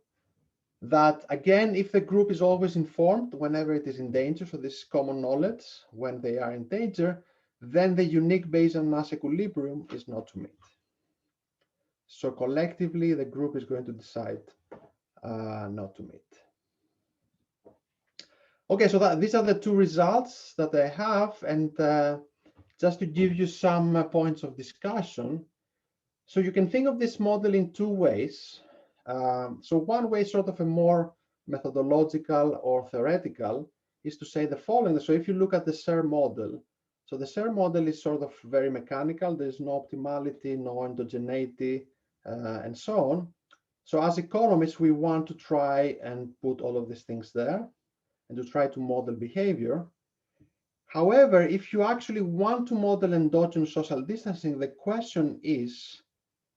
that, again, if the group is always informed whenever it is in danger, so this is common knowledge when they are in danger, then the unique Bayesian mass equilibrium is not to meet. So collectively, the group is going to decide not to meet. Okay, so these are the two results that I have, and just to give you some points of discussion. So you can think of this model in two ways. So one way, sort of a more methodological or theoretical, is to say the following. So if you look at the SER model, so the SER model is sort of very mechanical. There's no optimality, no endogeneity, and so on. So as economists, we want to try and put all of these things there and to try to model behavior. However, if you actually want to model endogenous social distancing, the question is,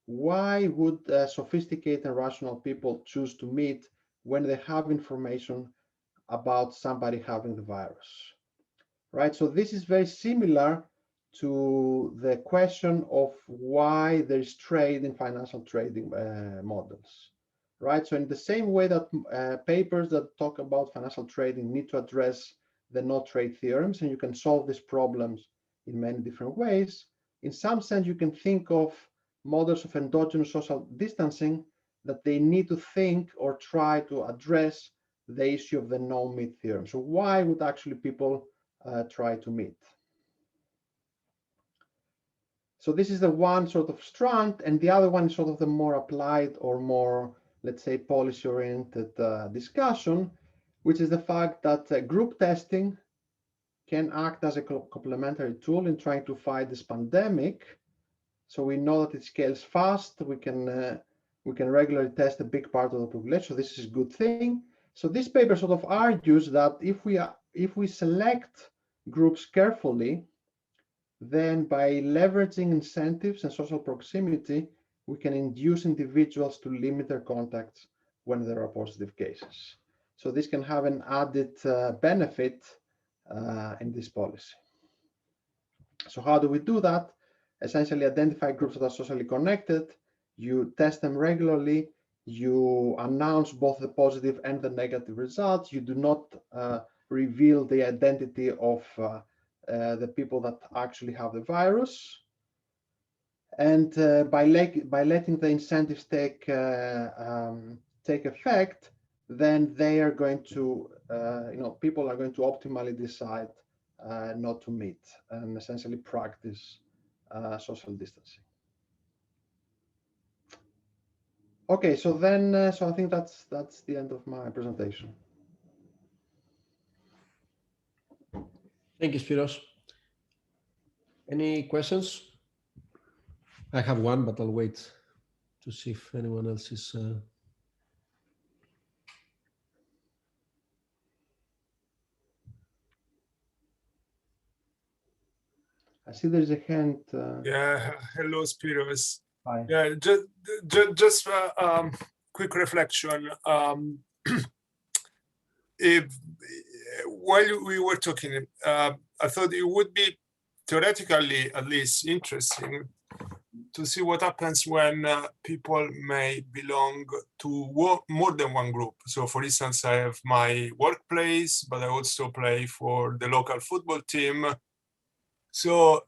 why would sophisticated and rational people choose to meet when they have information about somebody having the virus, right? So this is very similar to the question of why there's trade in financial trading models, right? So in the same way that papers that talk about financial trading need to address the no trade theorems, and you can solve these problems in many different ways, in some sense, you can think of models of endogenous social distancing that they need to think or try to address the issue of the no meet theorem. So why would actually people try to meet? So this is the one sort of strand, and the other one is sort of the more applied or more, let's say, policy-oriented discussion, which is the fact that group testing can act as a complementary tool in trying to fight this pandemic. So we know that it scales fast. We can regularly test a big part of the population. So this is a good thing. So this paper sort of argues that if we select groups carefully, then by leveraging incentives and social proximity, we can induce individuals to limit their contacts when there are positive cases. So this can have an added benefit in this policy. So how do we do that? Essentially identify groups that are socially connected, you test them regularly, you announce both the positive and the negative results, you do not reveal the identity of the people that actually have the virus. And by letting the incentives take effect, then they are going to, people are going to optimally decide not to meet and essentially practice social distancing. Okay, so then, so I think that's the end of my presentation. Thank you, Spiros. Any questions? I have one, but I'll wait to see if anyone else is. I see there's a hand. Yeah, hello, Spiros. Hi. Yeah, just quick reflection. While we were talking, I thought it would be theoretically at least interesting to see what happens when people may belong to more than one group. So for instance, I have my workplace, but I also play for the local football team. So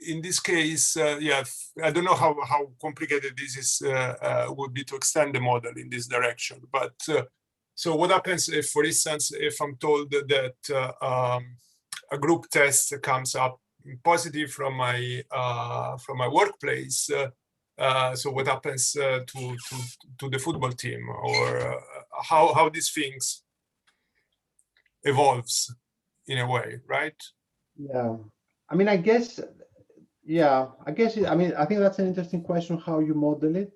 in this case, yeah, I don't know how complicated this is would be to extend the model in this direction. But so what happens if, for instance, if I'm told that a group test comes up positive from my workplace? So what happens to the football team, or how these things evolves in a way, right? Yeah, I mean, I guess, yeah, I mean, I think that's an interesting question, how you model it.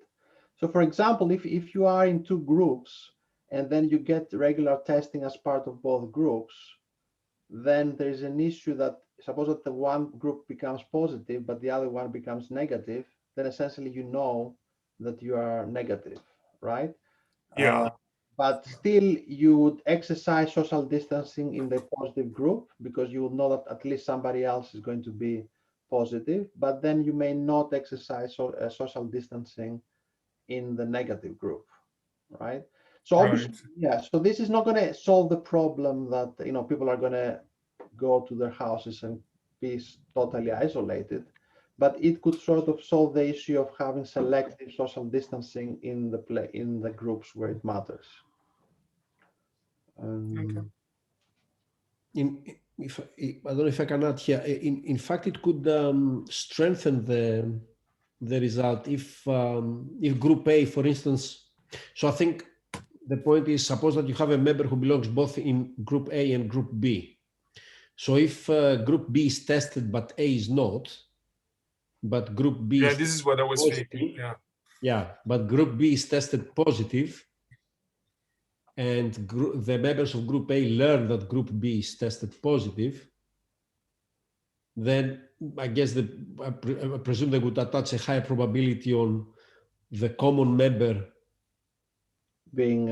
So for example, if you are in two groups and then you get regular testing as part of both groups, then there's an issue that suppose that the one group becomes positive, but the other one becomes negative, then essentially you know that you are negative, right? Yeah. But still you would exercise social distancing in the positive group because you will know that at least somebody else is going to be positive, but then you may not exercise social distancing in the negative group, right? So obviously, yeah, so this is not going to solve the problem that, you know, people are going to go to their houses and be totally isolated, but it could sort of solve the issue of having selective social distancing in the groups where it matters. Okay. I don't know if I can add here. In fact, it could strengthen the result if Group A, for instance. So I think the point is, suppose that you have a member who belongs both in Group A and Group B. So if Group B is tested but A is not, but Group B this is what I was thinking. Yeah, but Group B is tested positive, and the members of Group A learn that Group B is tested positive, then I guess I presume they would attach a higher probability on the common member being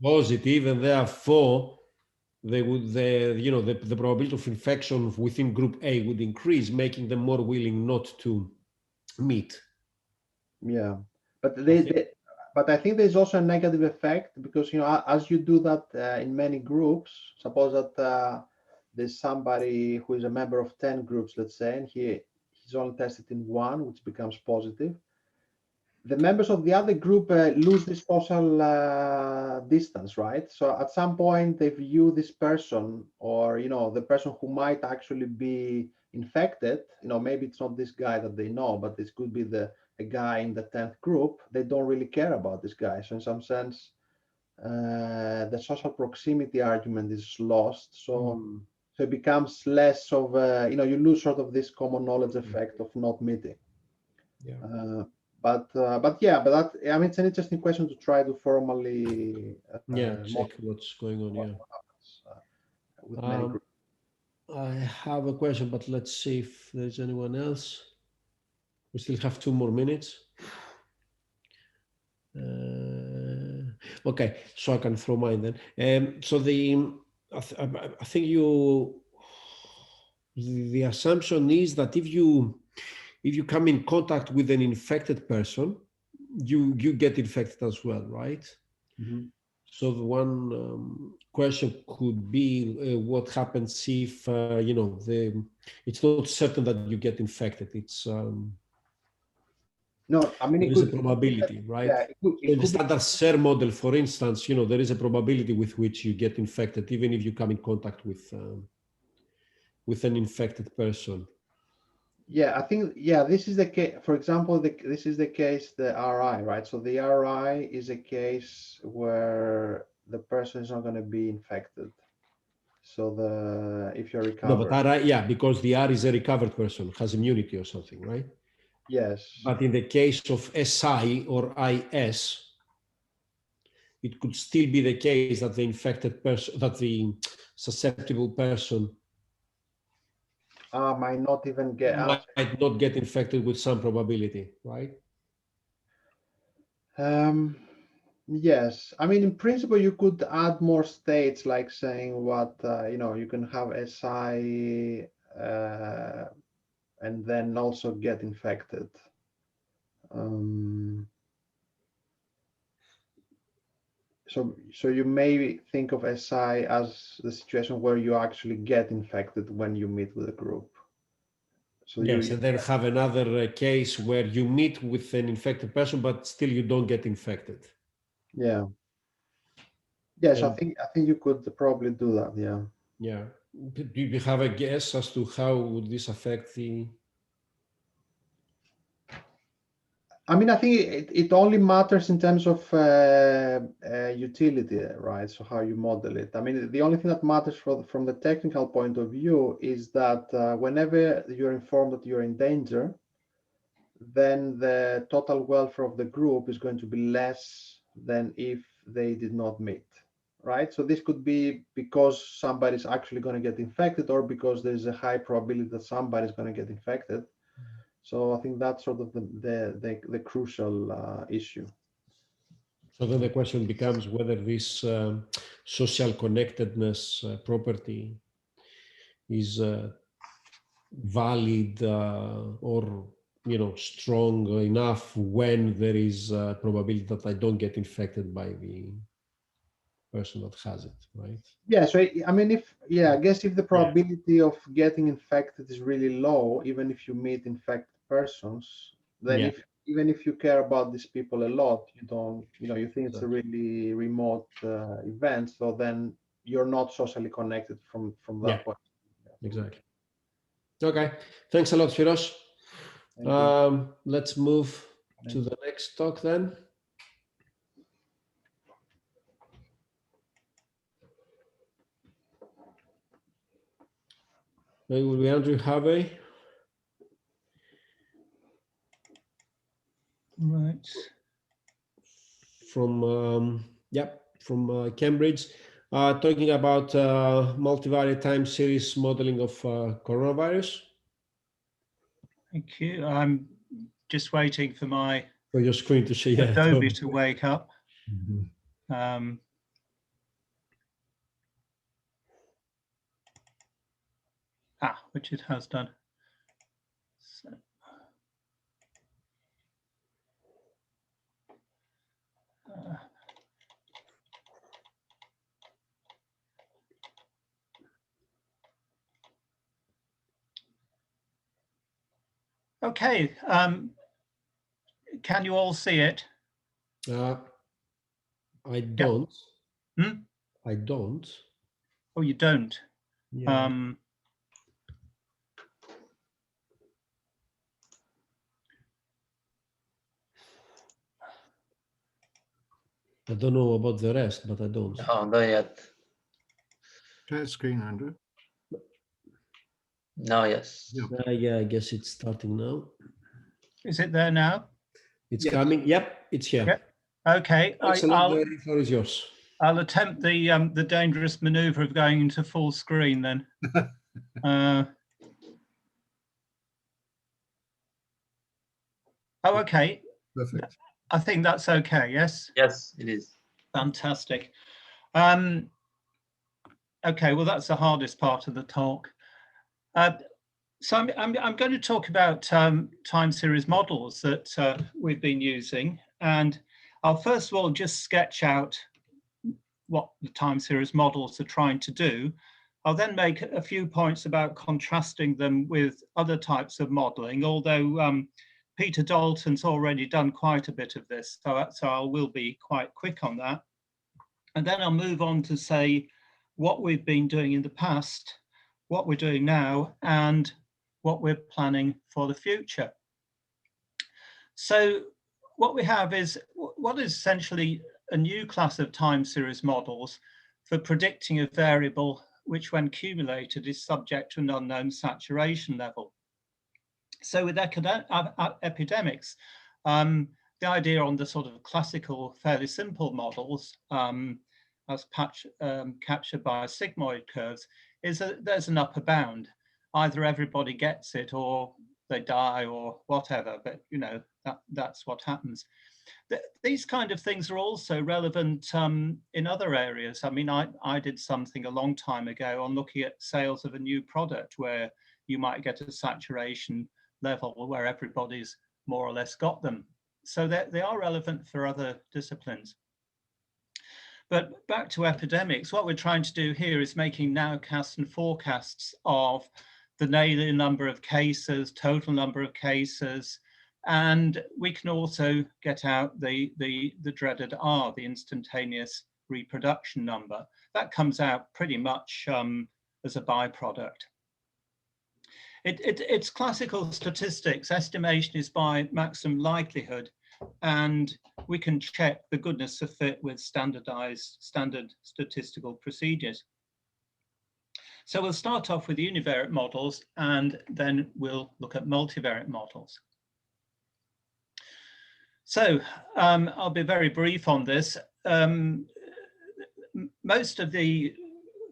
positive, and therefore they would the probability of infection within Group A would increase, making them more willing not to meet. Yeah, but I think there's also a negative effect, because, you know, as you do that in many groups, suppose that there's somebody who is a member of 10 groups, let's say, and he's only tested in one, which becomes positive. The members of the other group lose this social distance, right? So at some point they view this person, or, you know, the person who might actually be infected, you know, maybe it's not this guy that they know, but this could be a guy in the 10th group. They don't really care about this guy. So in some sense, the social proximity argument is lost. So it becomes less of you know, you lose sort of this common knowledge effect of not meeting. Yeah. But that, I mean, it's an interesting question to try to formally check what's going on. With many groups. I have a question, but let's see if there's anyone else. We still have 2 more minutes. Okay, so I can throw mine then. So I think the assumption is that if you come in contact with an infected person, you get infected as well, right? Mm-hmm. So the one question could be what happens if you know, it's not certain that you get infected. It's no, I mean, there is a probability, right? Yeah, in the standard SER model, for instance, you know, there is a probability with which you get infected, even if you come in contact with an infected person. Yeah, I think, this is the case. For example, this is the case, the RI, right? So the RI is a case where the person is not going to be infected. So if you're recovered. No, but RI, because the R is a recovered person, has immunity or something, right? Yes. But in the case of SI or IS, it could still be the case that the infected person, that the susceptible person might not even might not get infected with some probability, right? Yes, I mean, in principle, you could add more states, like saying what you know, you can have SI and then also get infected. So you may think of SI as the situation where you actually get infected when you meet with a group. So yes, and then have another case where you meet with an infected person, but still you don't get infected. Yeah. Yes, I think you could probably do that. Yeah. Yeah. Do you have a guess as to how would this affect the? I mean, I think it only matters in terms of utility, right? So how you model it. I mean, the only thing that matters from the technical point of view is that whenever you're informed that you're in danger, then the total welfare of the group is going to be less than if they did not meet, right? So this could be because somebody's actually going to get infected, or because there's a high probability that somebody's going to get infected. So I think that's sort of the crucial issue. So then the question becomes whether this social connectedness property is valid or strong enough when there is a probability that I don't get infected by the person that has it, right? Yeah, so I mean, I guess if the probability of getting infected is really low, even if you meet infected persons, then even if you care about these people a lot, you don't, you think it's a really remote event, so then you're not socially connected from that point. Exactly. Okay, thanks a lot, Firos. Let's move to the next talk then. It will be Andrew Harvey. Right. From Cambridge, talking about multivariate time series modeling of coronavirus. Thank you. I'm just waiting for your screen to see Adobe to wake up. Which it has done. So. Okay, can you all see it? I don't. Yeah. I don't. Oh, you don't? Yeah. I don't know about the rest, but I don't. No, not yet. Share screen, Andrew. No, yes. Yeah, I guess it's starting now. Is it there now? It's coming. Yep, it's here. Yep. Okay. The floor is yours. I'll attempt the dangerous maneuver of going into full screen then. Okay. Perfect. I think that's okay, yes? Yes, it is. Fantastic. Okay, well, that's the hardest part of the talk. So I'm going to talk about time series models that we've been using. And I'll first of all just sketch out what the time series models are trying to do. I'll then make a few points about contrasting them with other types of modeling, although Peter Dalton's already done quite a bit of this, so I will be quite quick on that. And then I'll move on to say what we've been doing in the past, what we're doing now, and what we're planning for the future. So what we have is what is essentially a new class of time series models for predicting a variable which, when accumulated, is subject to an unknown saturation level. So with epidemics, the idea on the sort of classical, fairly simple models, as captured by sigmoid curves, is that there's an upper bound. Either everybody gets it or they die or whatever, but that's what happens. These kind of things are also relevant in other areas. I mean, I did something a long time ago on looking at sales of a new product where you might get a saturation level where everybody's more or less got them. So they are relevant for other disciplines. But back to epidemics, what we're trying to do here is making nowcasts and forecasts of the daily number of cases, total number of cases, and we can also get out the dreaded R, the instantaneous reproduction number. That comes out pretty much as a byproduct. It's classical statistics. Estimation is by maximum likelihood, and we can check the goodness of fit with standard statistical procedures. So we'll start off with univariate models, and then we'll look at multivariate models. So I'll be very brief on this. Most of the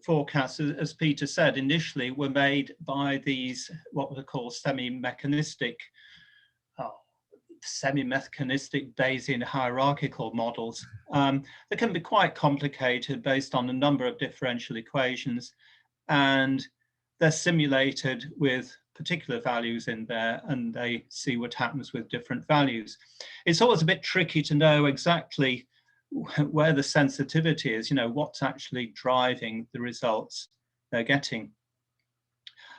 forecasts, as Peter said, initially were made by these, what we call semi-mechanistic Bayesian hierarchical models. They can be quite complicated based on a number of differential equations, and they're simulated with particular values in there, and they see what happens with different values. It's always a bit tricky to know exactly where the sensitivity is, what's actually driving the results they're getting.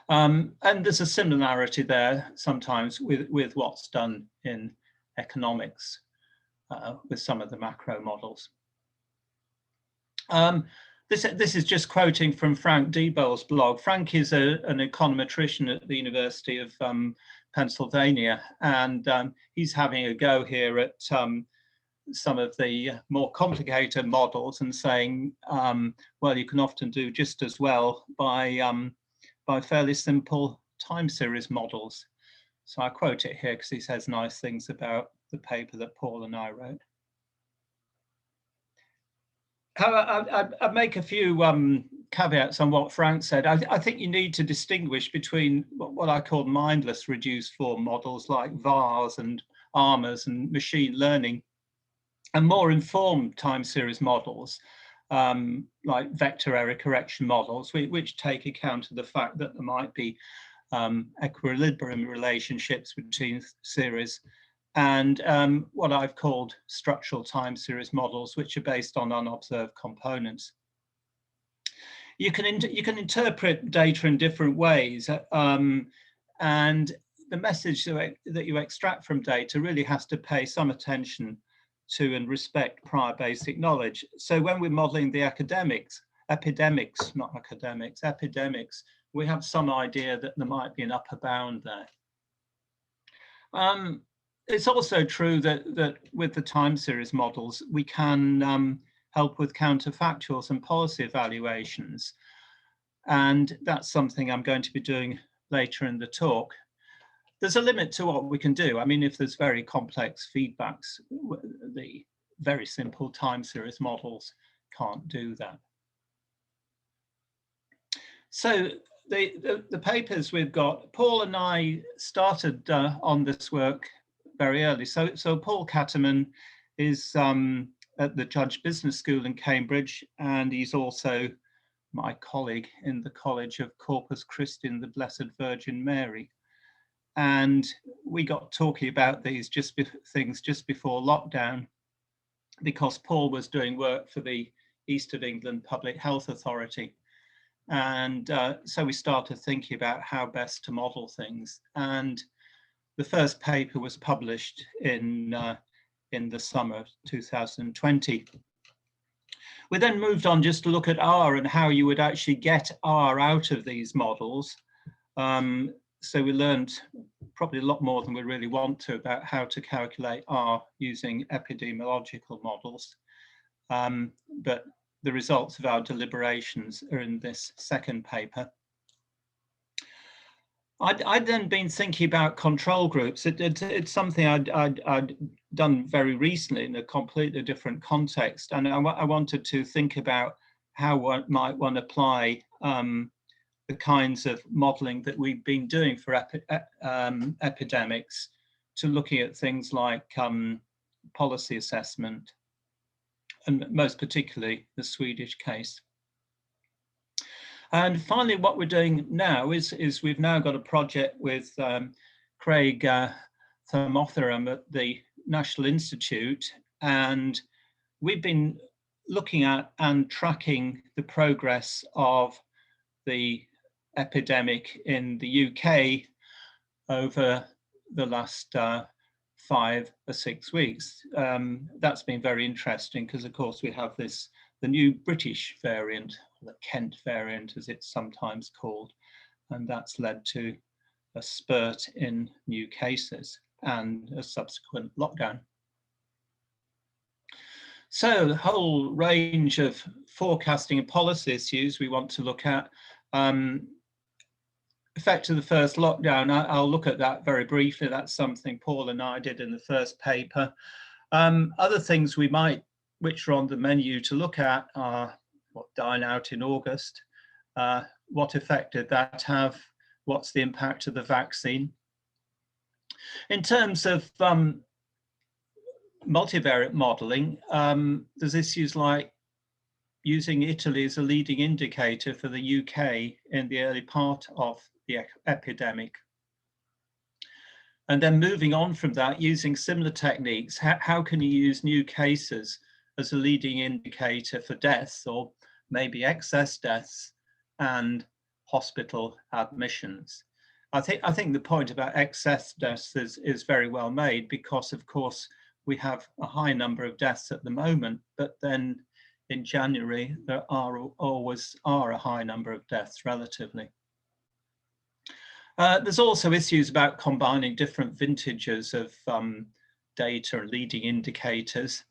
And there's a similarity there sometimes with what's done in economics with some of the macro models. This is just quoting from Frank Diebel's blog. Frank is an econometrician at the University of Pennsylvania, and he's having a go here at some of the more complicated models and saying, well, you can often do just as well by fairly simple time series models. So I quote it here because he says nice things about the paper that Paul and I wrote. I'd make a few caveats on what Frank said. I think you need to distinguish between what I call mindless reduced form models like VARs and ARMAs and machine learning, and more informed time series models like vector error correction models, which take account of the fact that there might be equilibrium relationships between series, and what I've called structural time series models, which are based on unobserved components. You can interpret data in different ways, and the message that you extract from data really has to pay some attention to and respect prior basic knowledge. So when we're modeling the epidemics, we have some idea that there might be an upper bound there. It's also true that with the time series models, we can help with counterfactuals and policy evaluations. And that's something I'm going to be doing later in the talk. There's a limit to what we can do. I mean, if there's very complex feedbacks, the very simple time series models can't do that. So the papers we've got, Paul and I started on this work very early. So Paul Catterman is at the Judge Business School in Cambridge, and he's also my colleague in the College of Corpus Christi in the Blessed Virgin Mary. And we got talking about these things just before lockdown, because Paul was doing work for the East of England Public Health Authority. And so we started thinking about how best to model things. And the first paper was published in the summer of 2020. We then moved on just to look at R and how you would actually get R out of these models. So we learned probably a lot more than we really want to about how to calculate R using epidemiological models. But the results of our deliberations are in this second paper. I'd then been thinking about control groups. It's something I'd done very recently in a completely different context. And I wanted to think about how one might apply the kinds of modeling that we've been doing for epidemics to looking at things like policy assessment, and most particularly the Swedish case. And finally, what we're doing now is we've now got a project with Craig Thermotharam at the National Institute, and we've been looking at and tracking the progress of the epidemic in the UK over the last 5 or 6 weeks. That's been very interesting because, of course, we have the new British variant, the Kent variant as it's sometimes called, and that's led to a spurt in new cases and a subsequent lockdown. So the whole range of forecasting and policy issues we want to look at. Effect of the first lockdown, I'll look at that very briefly. That's something Paul and I did in the first paper. Other things which are on the menu to look at are what dine out in August, what effect did that have, what's the impact of the vaccine. In terms of multivariate modeling, there's issues like using Italy as a leading indicator for the UK in the early part of the epidemic. And then moving on from that, using similar techniques, how can you use new cases as a leading indicator for deaths, or maybe excess deaths and hospital admissions? I think the point about excess deaths is very well made, because of course we have a high number of deaths at the moment, but then in January there always are a high number of deaths relatively. There's also issues about combining different vintages of data and leading indicators,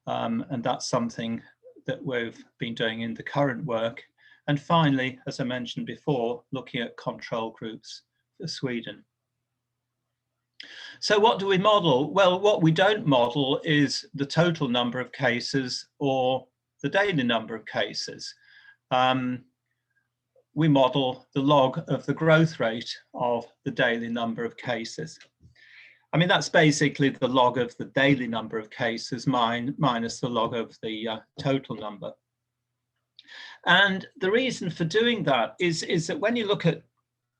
and that's something that we've been doing in the current work. And finally, as I mentioned before, looking at control groups for Sweden. So what do we model? Well, what we don't model is the total number of cases or the daily number of cases. We model the log of the growth rate of the daily number of cases. I mean, that's basically the log of the daily number of cases minus the log of the total number. And the reason for doing that is that when you look at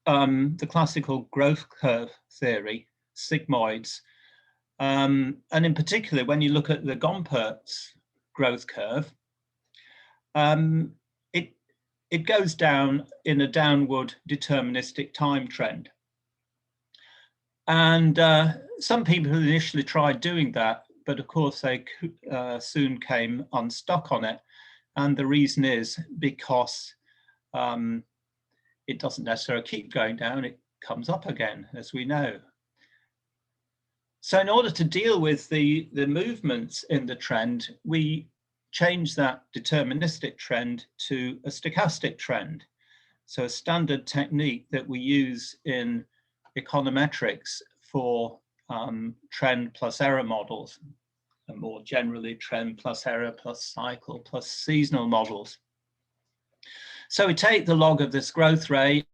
the classical growth curve theory, sigmoids, and in particular, when you look at the Gompertz growth curve, it goes down in a downward deterministic time trend. And some people initially tried doing that, but of course they soon came unstuck on it. And the reason is because it doesn't necessarily keep going down, it comes up again, as we know. So in order to deal with the movements in the trend, we change that deterministic trend to a stochastic trend. So a standard technique that we use in econometrics for trend plus error models, and more generally trend plus error plus cycle plus seasonal models. So we take the log of this growth rate,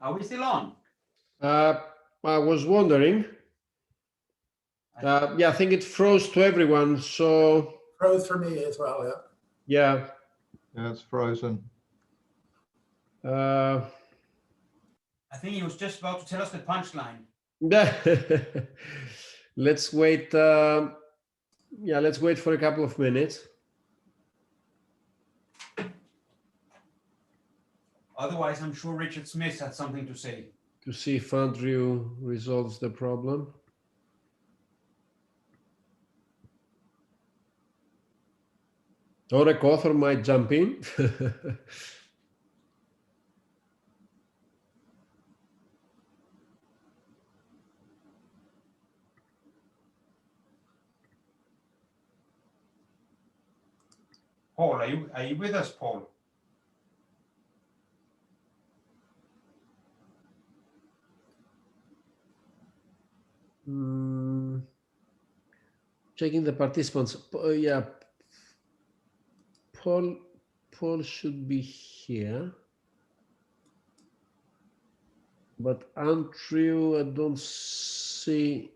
Are we still on? I was wondering. Yeah, I think it froze to everyone. So froze for me as well. Yeah. Yeah, it's frozen. I think he was just about to tell us the punchline. Let's wait. Yeah, let's wait for a couple of minutes. Otherwise, I'm sure Richard Smith had something to say. To see if Andrew resolves the problem. Or a co-author might jump in. Paul, are you with us, Paul? Checking the participants. Yeah, Paul should be here, but Andrew, I don't see.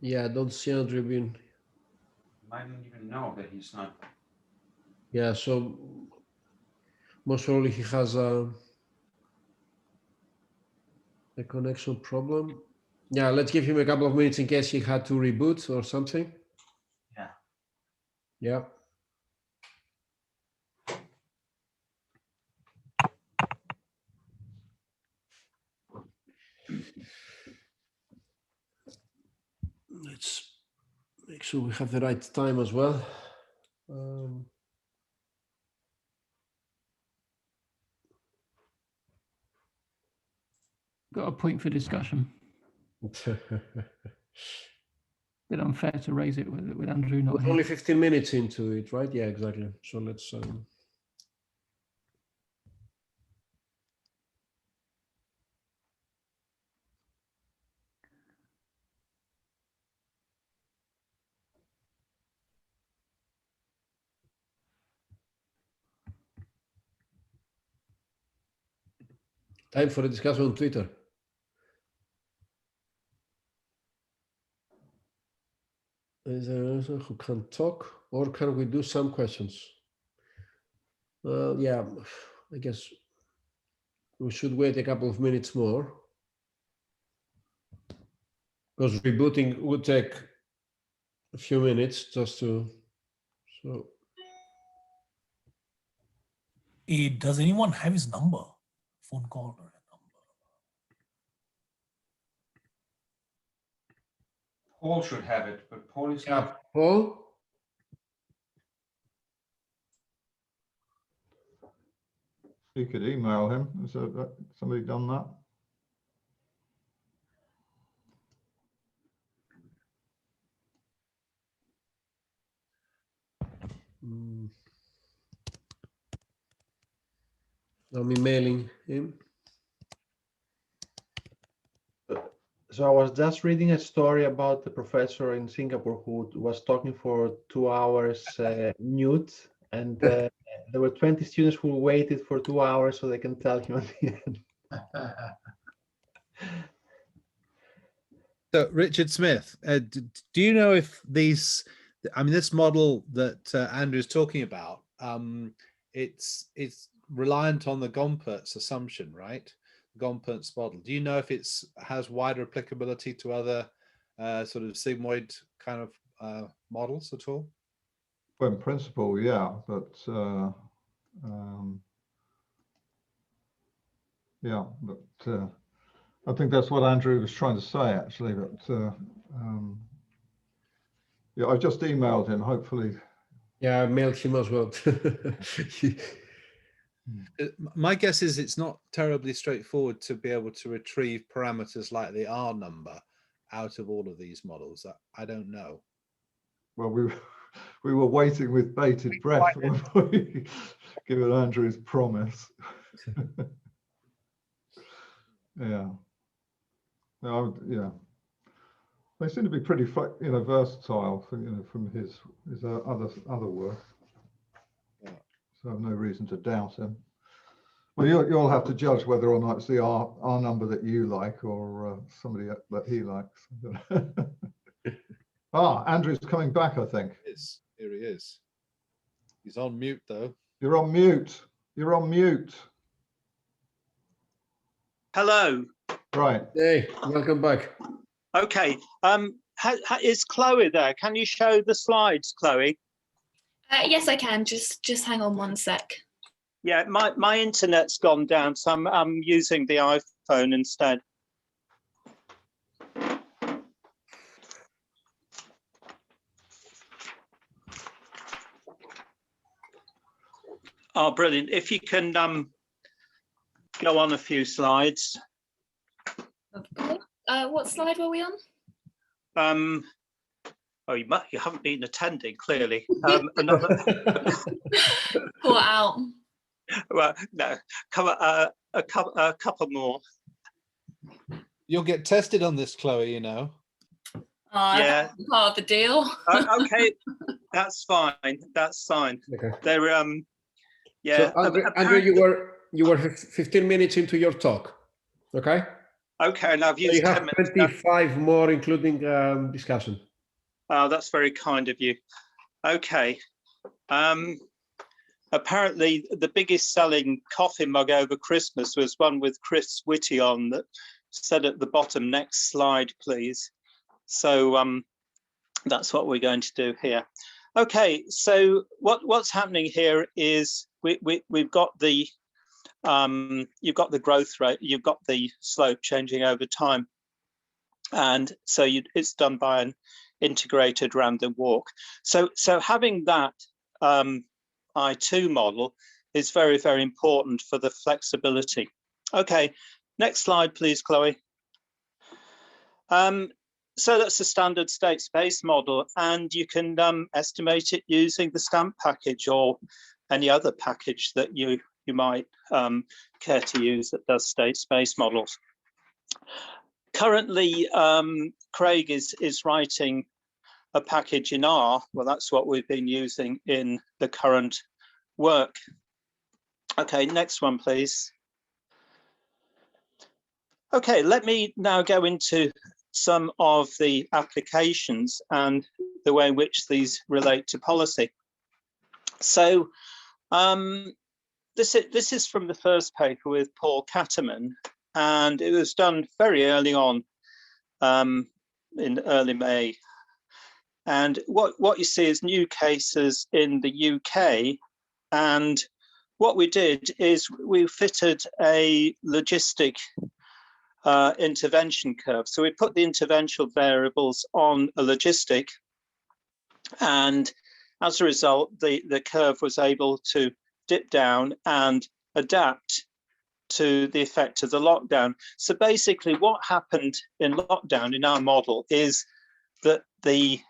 Yeah, I don't see Andrew being. I don't even know that he's not. Yeah, so most probably he has a connection problem. Yeah, let's give him a couple of minutes in case he had to reboot or something. Yeah. Yeah. Let's make sure we have the right time as well. Got a point for discussion. Bit unfair to raise it with Andrew not We're here. only 15 minutes into it, right? Yeah, exactly. So let's. Time for a discussion on Twitter. Is there anyone who can talk, or can we do some questions? Well, yeah, I guess we should wait a couple of minutes more, because rebooting would take a few minutes just to. So. Does anyone have his number? Phone call or a number? Paul should have it, but Paul is Yeah, not. Paul? You could email him. Has somebody done that? I'm emailing him. So I was just reading a story about the professor in Singapore who was talking for 2 hours mute, and there were 20 students who waited for 2 hours so they can tell him at the end. So, Richard Smith, do you know if these, I mean, this model that Andrew is talking about, it's reliant on the Gompertz assumption, right? Gompertz model. Do you know if it's has wider applicability to other sort of sigmoid kind of models at all? Well, in principle, yeah, but yeah, but I think that's what Andrew was trying to say, actually. But yeah, I just emailed him. Hopefully. Yeah, I mailed him as well. My guess is it's not terribly straightforward to be able to retrieve parameters like the R number out of all of these models. I don't know. Well, we were waiting with bated breath when we given Andrew's promise. Yeah. No, yeah. They seem to be pretty, versatile, from his other work. Yeah. So I have no reason to doubt him. Well, you'll have to judge whether or not it's the R number that you like or somebody that he likes. Andrew's coming back, I think. Yes, here he is. He's on mute, though. You're on mute. You're on mute. Hello. Right. Hey, welcome back. Okay. Is Chloe there? Can you show the slides, Chloe? Yes, I can. Just hang on one sec. Yeah, my internet's gone down, so I'm using the iPhone instead. Oh, brilliant. If you can go on a few slides. Okay. What slide were we on? Oh, you haven't been attending, clearly. Pour out. Well, no, a couple more. You'll get tested on this, Chloe, you know. Yeah, that's part of the deal. Okay, that's fine. That's fine. Okay. They're yeah. So, Andrew, you were 15 minutes into your talk. Okay. Okay, and I've used so you have 25 more, including discussion. Oh, that's very kind of you. Okay. Apparently, the biggest selling coffee mug over Christmas was one with Chris Whitty on that said at the bottom, "Next slide, please." So that's what we're going to do here. Okay, so what's happening here is we've got the you've got the growth rate, you've got the slope changing over time, and so it's done by an integrated random walk. So having that I2 model is very, very important for the flexibility. Okay, next slide, please, Chloe. So that's the standard state space model, and you can estimate it using the stamp package or any other package that you might care to use that does state space models. Currently, Craig is writing a package in R. Well, that's what we've been using in the current work. Okay, next one, please. Okay, let me now go into some of the applications and the way in which these relate to policy. So this is from the first paper with Paul Catterman, and it was done very early on in early May. And what you see is new cases in the UK, and what we did is we fitted a logistic intervention curve. So we put the interventional variables on a logistic, and as a result, the curve was able to dip down and adapt to the effect of the lockdown. So basically what happened in lockdown in our model is that the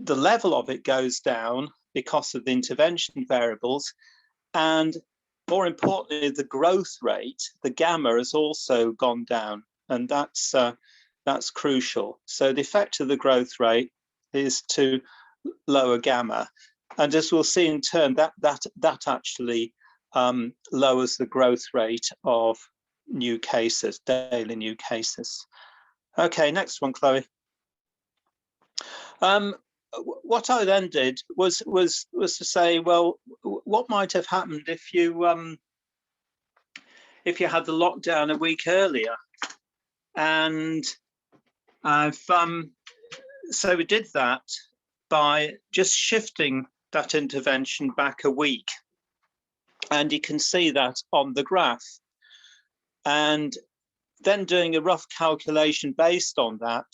level of it goes down because of the intervention variables, and more importantly, the growth rate, the gamma, has also gone down, and that's crucial. So the effect of the growth rate is to lower gamma, and as we'll see in turn, that actually lowers the growth rate of new cases, daily new cases. Okay, next one, Chloe. What I then did was to say, well, what might have happened if you had the lockdown a week earlier? And so we did that by just shifting that intervention back a week, and you can see that on the graph. And then doing a rough calculation based on that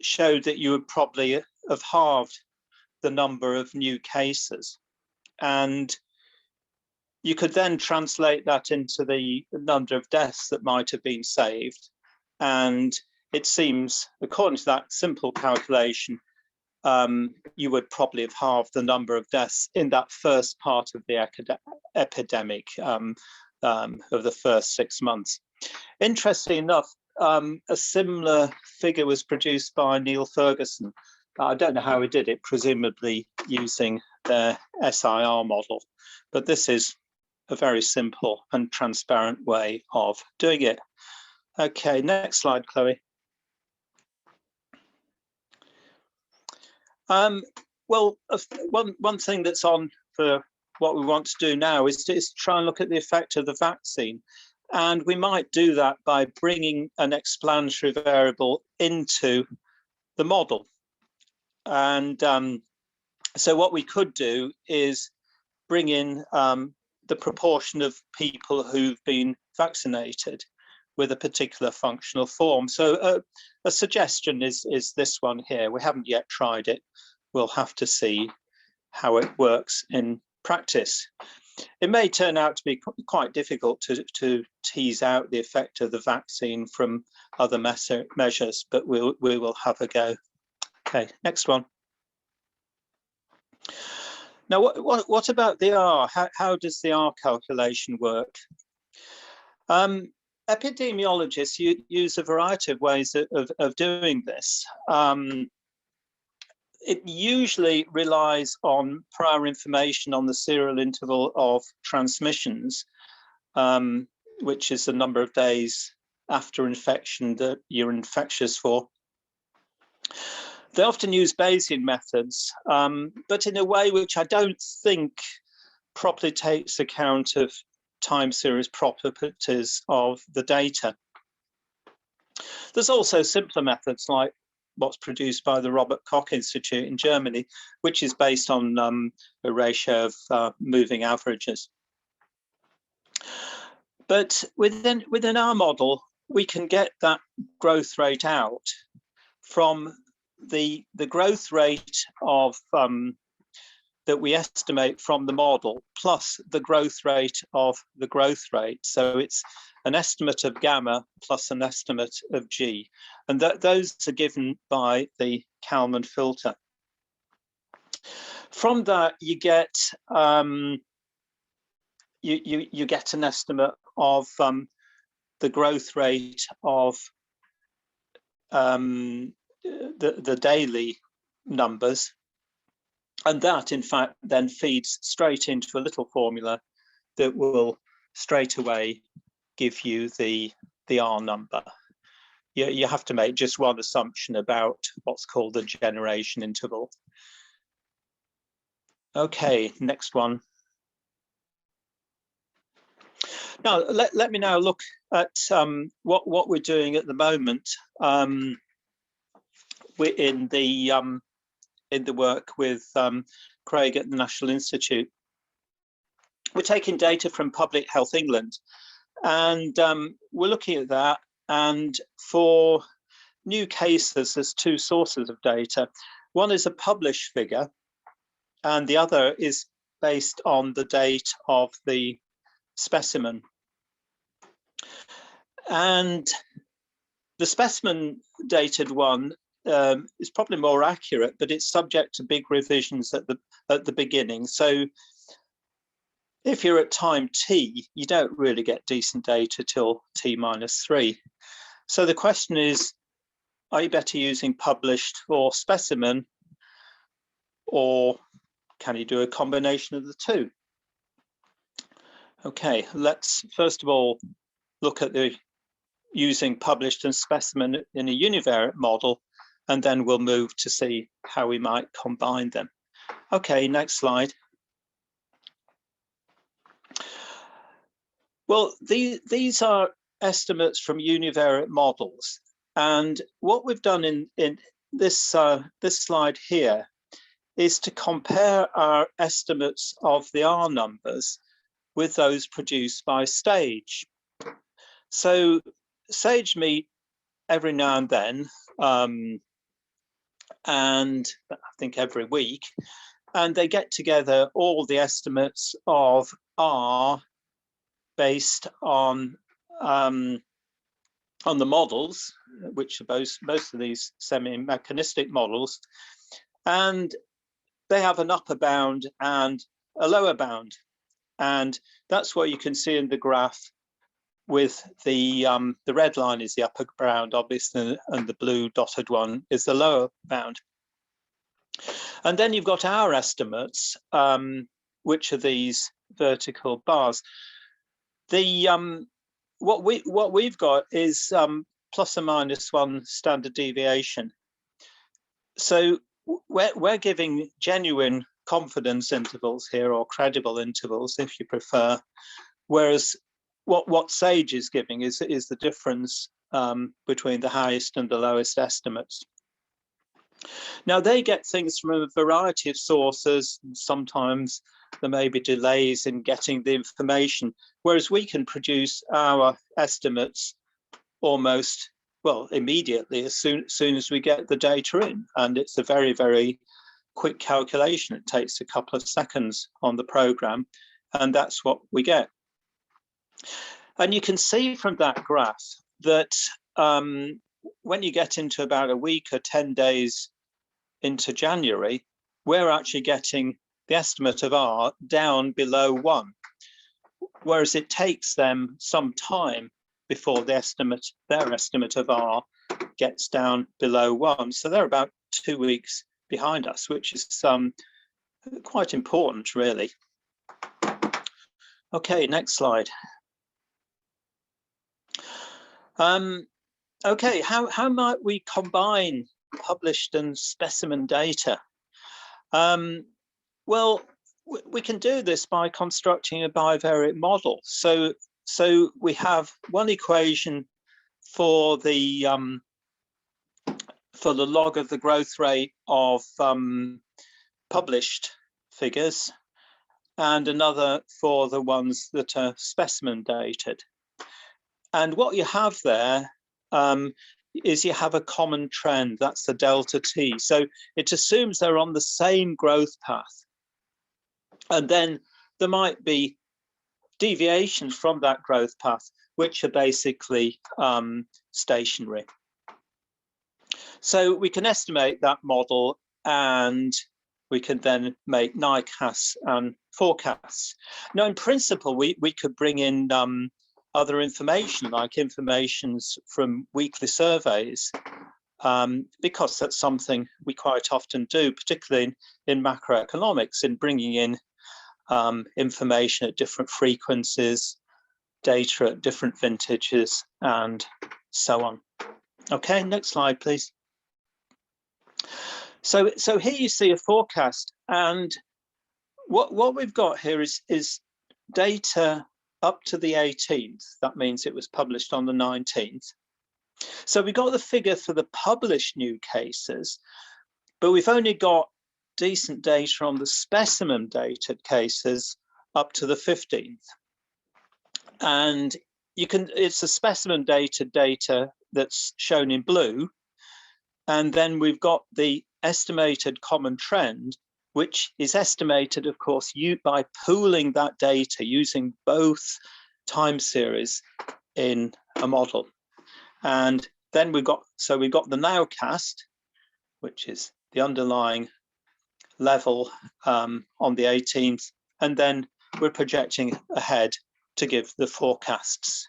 showed that you would probably have halved the number of new cases. And you could then translate that into the number of deaths that might have been saved. And it seems, according to that simple calculation, you would probably have halved the number of deaths in that first part of the epidemic of the first 6 months. Interestingly enough, a similar figure was produced by Neil Ferguson. I don't know how he did it, presumably using their SIR model, but this is a very simple and transparent way of doing it. Okay, next slide, Chloe. Well, one thing that's on for what we want to do now is to try and look at the effect of the vaccine. And we might do that by bringing an explanatory variable into the model. And so what we could do is bring in the proportion of people who've been vaccinated with a particular functional form. So a suggestion is this one here. We haven't yet tried it. We'll have to see how it works in practice. It may turn out to be quite difficult to tease out the effect of the vaccine from other measures, but we will have a go. Okay, next one. Now, what about the R? How does the R calculation work? Epidemiologists use a variety of ways of doing this. It usually relies on prior information on the serial interval of transmissions, which is the number of days after infection that you're infectious for. They often use Bayesian methods, but in a way which I don't think properly takes account of time series properties of the data. There's also simpler methods like what's produced by the Robert Koch Institute in Germany, which is based on a ratio of moving averages. But within our model, we can get that growth rate out from the growth rate of that we estimate from the model plus the growth rate of the growth rate. So it's an estimate of gamma plus an estimate of G. And those are given by the Kalman filter. From that, you get you get an estimate of the growth rate of the daily numbers. And that, in fact, then feeds straight into a little formula that will straight away give you the R number. You have to make just one assumption about what's called the generation interval. Okay, next one. Now, let me now look at what we're doing at the moment. We're in the work with Craig at the National Institute. We're taking data from Public Health England, and we're looking at that. And for new cases, there's two sources of data. One is a published figure, and the other is based on the date of the specimen. And the specimen dated one is probably more accurate, but it's subject to big revisions at the beginning. So if you're at time t, you don't really get decent data till t-3. So the question is, are you better using published for specimen, or can you do a combination of the two? Okay, let's first of all look at the using published and specimen in a univariate model, and then we'll move to see how we might combine them. Okay, next slide. Well, these are estimates from univariate models, and what we've done in this slide here is to compare our estimates of the R numbers with those produced by SAGE. So SAGE meet every now and then, and I think every week, and they get together all the estimates of R based on the models, which are most of these semi-mechanistic models, and they have an upper bound and a lower bound, and that's what you can see in the graph. With the red line is the upper bound, obviously, and the blue dotted one is the lower bound. And then you've got our estimates, which are these vertical bars. The what we've got is plus or minus 1 standard deviation. So we're giving genuine confidence intervals here, or credible intervals, if you prefer, whereas what SAGE is giving is the difference between the highest and the lowest estimates. Now, they get things from a variety of sources, and sometimes there may be delays in getting the information, whereas we can produce our estimates almost, well, immediately, as soon as we get the data in. And it's a very, very quick calculation. It takes a couple of seconds on the program, and that's what we get. And you can see from that graph that when you get into about a week or 10 days into January, we're actually getting the estimate of R down below 1, whereas it takes them some time before their estimate of R gets down below 1. So they're about 2 weeks behind us, which is quite important, really. Okay, next slide. Okay, how might we combine published and specimen data? Well, we can do this by constructing a bivariate model. So we have one equation for the for the log of the growth rate of published figures, and another for the ones that are specimen dated. And what you have there is you have a common trend, that's the delta t. So it assumes they're on the same growth path. And then there might be deviations from that growth path, which are basically stationary. So we can estimate that model, and we can then make nightcasts and forecasts. Now, in principle, we could bring in other information, like informations from weekly surveys, because that's something we quite often do, particularly in macroeconomics, in bringing in information at different frequencies, data at different vintages, and so on. Okay, next slide, please. So here you see a forecast, and what we've got here is data up to the 18th. That means it was published on the 19th. So we got the figure for the published new cases, but we've only got decent data on the specimen dated cases up to the 15th. And it's the specimen dated data that's shown in blue. And then we've got the estimated common trend, which is estimated, of course, by pooling that data using both time series in a model. And then we've got the nowcast, which is the underlying level on the 18th, and then we're projecting ahead to give the forecasts.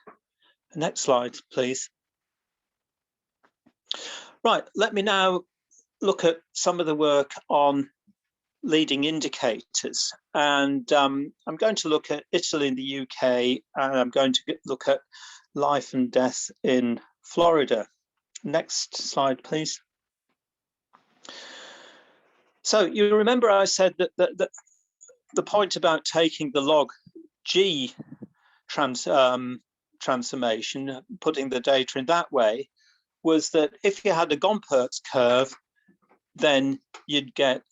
Next slide, please. Right, let me now look at some of the work on leading indicators, and I'm going to look at Italy and the UK, and I'm going to look at life and death in Florida. Next slide, please. So you remember I said that the point about taking the log G transformation, putting the data in that way, was that if you had a Gompertz curve, then you'd get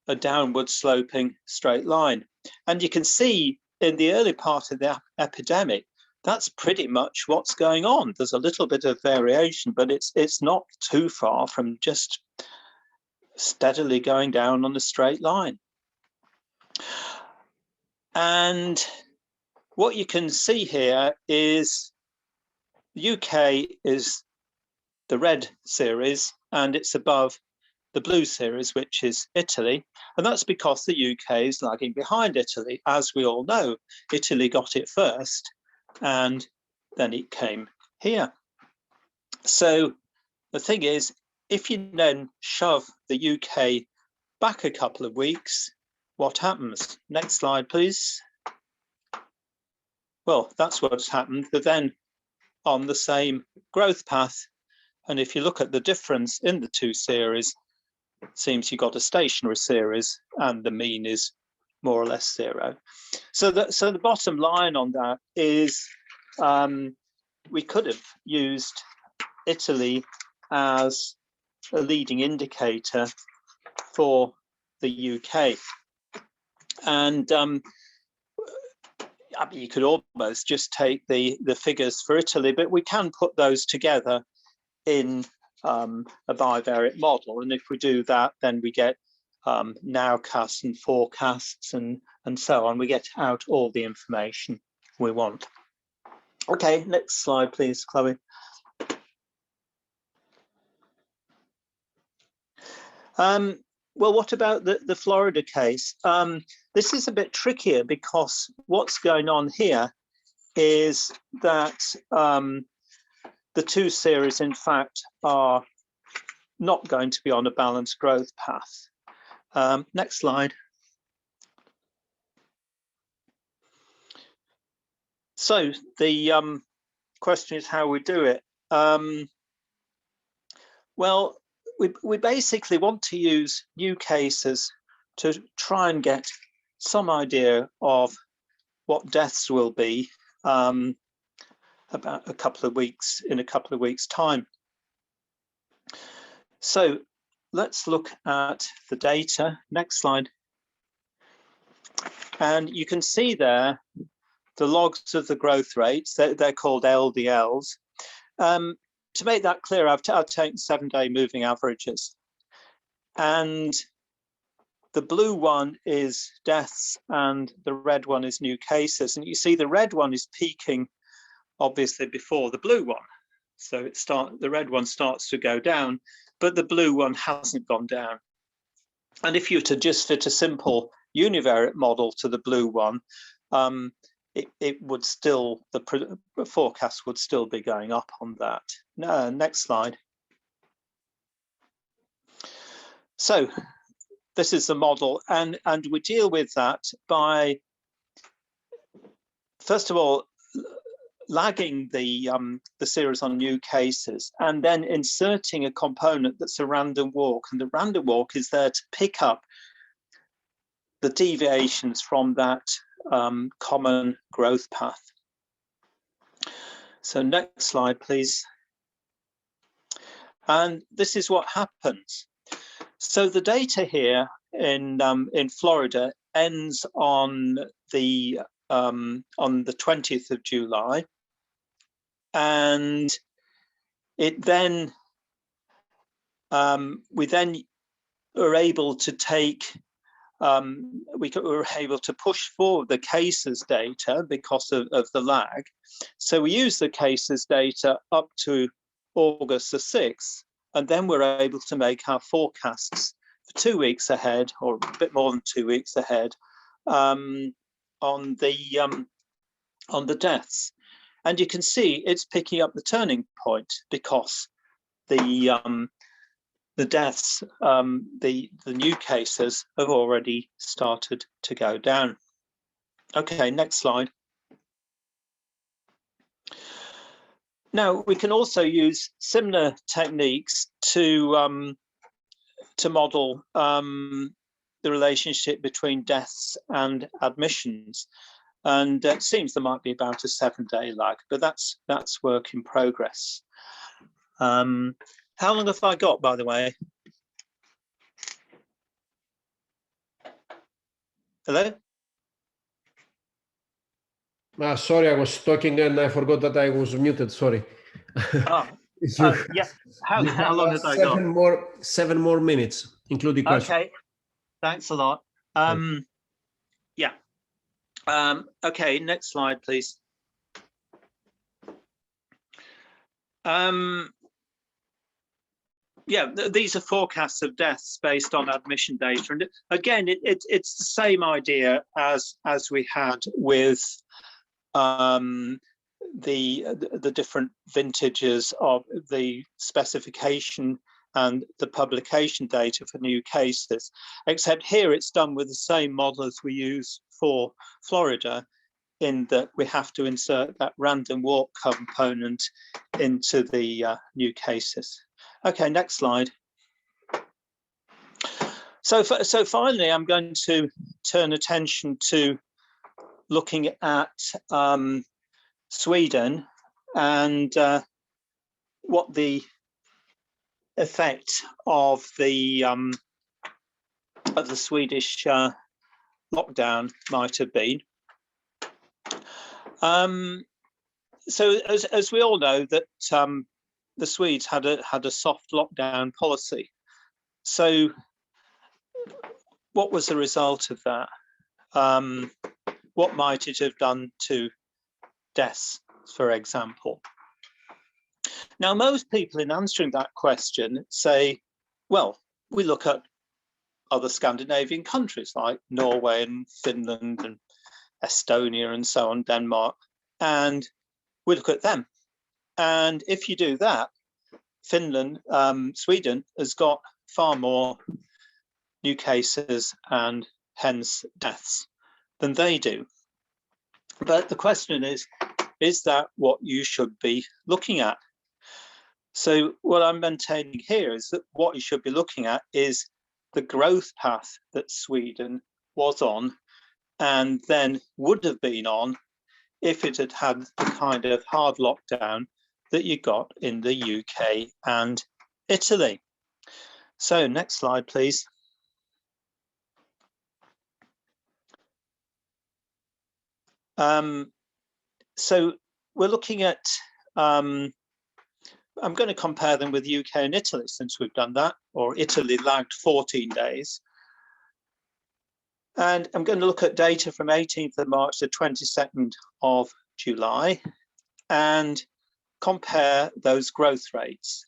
a downward sloping straight line. And you can see in the early part of the epidemic, that's pretty much what's going on. There's a little bit of variation, but it's not too far from just steadily going down on a straight line. And what you can see here is the UK is the red series, and it's above the blue series, which is Italy. And that's because the UK is lagging behind Italy. As we all know, Italy got it first, and then it came here. So the thing is, if you then shove the UK back a couple of weeks, what happens? Next slide, please. Well, that's what's happened. They're then on the same growth path. And if you look at the difference in the two series, it seems you got a stationary series and the mean is more or less zero. So the bottom line on that is we could have used Italy as a leading indicator for the UK. And I mean, you could almost just take the figures for Italy, but we can put those together in a bivariate model. And if we do that, then we get nowcasts and forecasts and so on. We get out all the information we want. Okay, next slide, please, Chloe. Well, what about the Florida case? This is a bit trickier because what's going on here is that the two series, in fact, are not going to be on a balanced growth path. Next slide. So the question is how we do it. Well, we basically want to use new cases to try and get some idea of what deaths will be about in a couple of weeks time. So let's look at the data. Next slide. And you can see there the logs of the growth rates. They're called LDLs. To make that clear, I've taken 7-day moving averages. And the blue one is deaths and the red one is new cases. And you see the red one is peaking obviously before the blue one. So the red one starts to go down, but the blue one hasn't gone down. And if you were to just fit a simple univariate model to the blue one, it would still, the forecast would still be going up on that. Next slide. So this is the model, and we deal with that by, first of all, lagging the series on new cases, and then inserting a component that's a random walk. And the random walk is there to pick up the deviations from that common growth path. So next slide, please. And this is what happens. So the data here in Florida ends on the 20th of July, and it then we then are able to take we were able to push forward the cases data because of the lag. So we use the cases data up to August the 6th, and then we're able to make our forecasts for 2 weeks ahead, or a bit more than 2 weeks ahead, on the deaths. And you can see it's picking up the turning point because the deaths, the new cases have already started to go down. Okay, next slide. Now we can also use similar techniques to model the relationship between deaths and admissions, and it seems there might be about a 7-day lag, but that's work in progress. How long have I got, by the way? Hello? Sorry, I was talking and I forgot that I was muted. Sorry. Yeah. How long have I got? 7 more minutes, including questions. Okay. Thanks a lot. Yeah. Okay. Next slide, please. Yeah, these are forecasts of deaths based on admission data, and again, it's the same idea as we had with the different vintages of the specification and the publication data for new cases, except here it's done with the same model as we use for Florida, in that we have to insert that random walk component into the new cases. Okay, next slide. So finally, I'm going to turn attention to looking at Sweden and what the effect of the Swedish lockdown might have been. So as we all know, that the Swedes had a soft lockdown policy. So what was the result of that? What might it have done to deaths, for example? Now, most people in answering that question say, well, we look at other Scandinavian countries like Norway and Finland and Estonia and so on, Denmark, and we look at them. And if you do that, Sweden has got far more new cases and hence deaths than they do. But the question is that what you should be looking at? So what I'm maintaining here is that what you should be looking at is the growth path that Sweden was on and then would have been on if it had had the kind of hard lockdown that you got in the UK and Italy. So next slide, please. So we're looking at, I'm going to compare them with UK and Italy since we've done that, or Italy lagged 14 days. And I'm going to look at data from 18th of March to 22nd of July and compare those growth rates.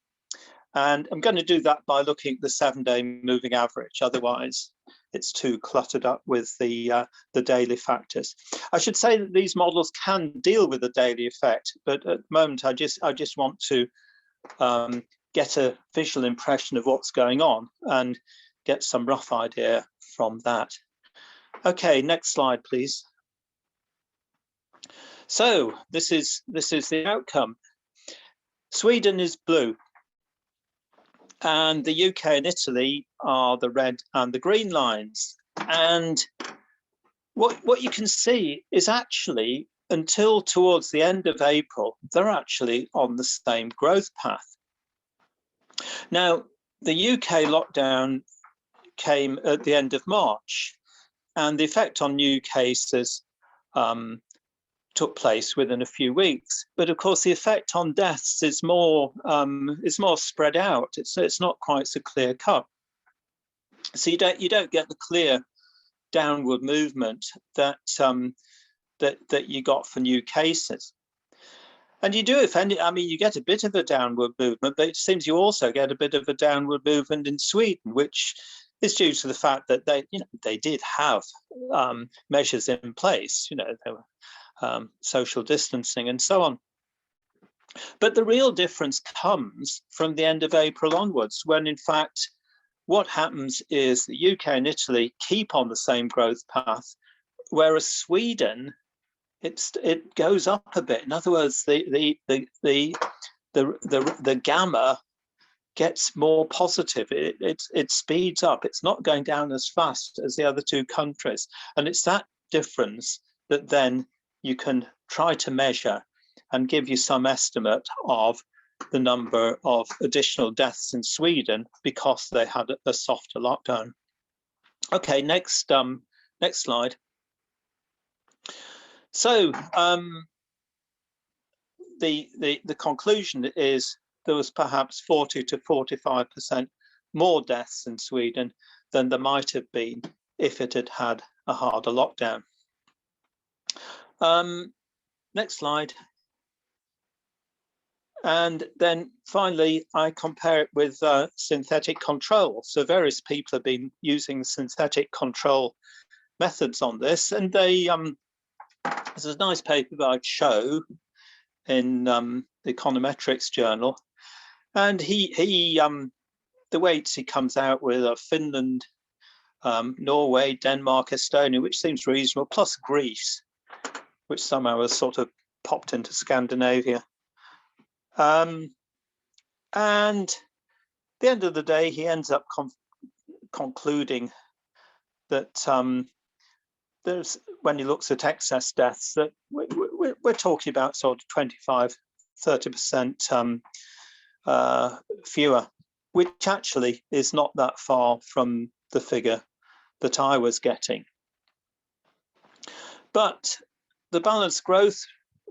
And I'm going to do that by looking at the 7-day moving average. Otherwise, it's too cluttered up with the daily factors. I should say that these models can deal with the daily effect, but at the moment, I just want to get a visual impression of what's going on and get some rough idea from that. Okay, next slide, please. So this is the outcome. Sweden is blue, and the UK and Italy are the red and the green lines. And what you can see is actually, until towards the end of April, they're actually on the same growth path. Now, the UK lockdown came at the end of March, and the effect on new cases took place within a few weeks. But of course, the effect on deaths is more spread out. It's not quite so clear cut. So you don't get the clear downward movement that you got for new cases. And you do, if any, I mean, you get a bit of a downward movement, but it seems you also get a bit of a downward movement in Sweden, which is due to the fact that they did have measures in place. There were social distancing and so on. But the real difference comes from the end of April onwards, when in fact what happens is the UK and Italy keep on the same growth path, whereas Sweden, it goes up a bit. In other words, the gamma gets more positive. It speeds up. It's not going down as fast as the other two countries, and it's that difference that then you can try to measure and give you some estimate of the number of additional deaths in Sweden because they had a softer lockdown. Okay, next slide. So the conclusion is there was perhaps 40 to 45% more deaths in Sweden than there might have been if it had had a harder lockdown. Next slide. And then finally, I compare it with synthetic control. So various people have been using synthetic control methods on this, and there's a nice paper that I'd show in the Econometrics journal, and the weights he comes out with are Finland, Norway, Denmark, Estonia, which seems reasonable, plus Greece, which somehow has sort of popped into Scandinavia. And at the end of the day, he ends up concluding that there's, when he looks at excess deaths, that we're talking about sort of 25–30% fewer, which actually is not that far from the figure that I was getting. But the balanced growth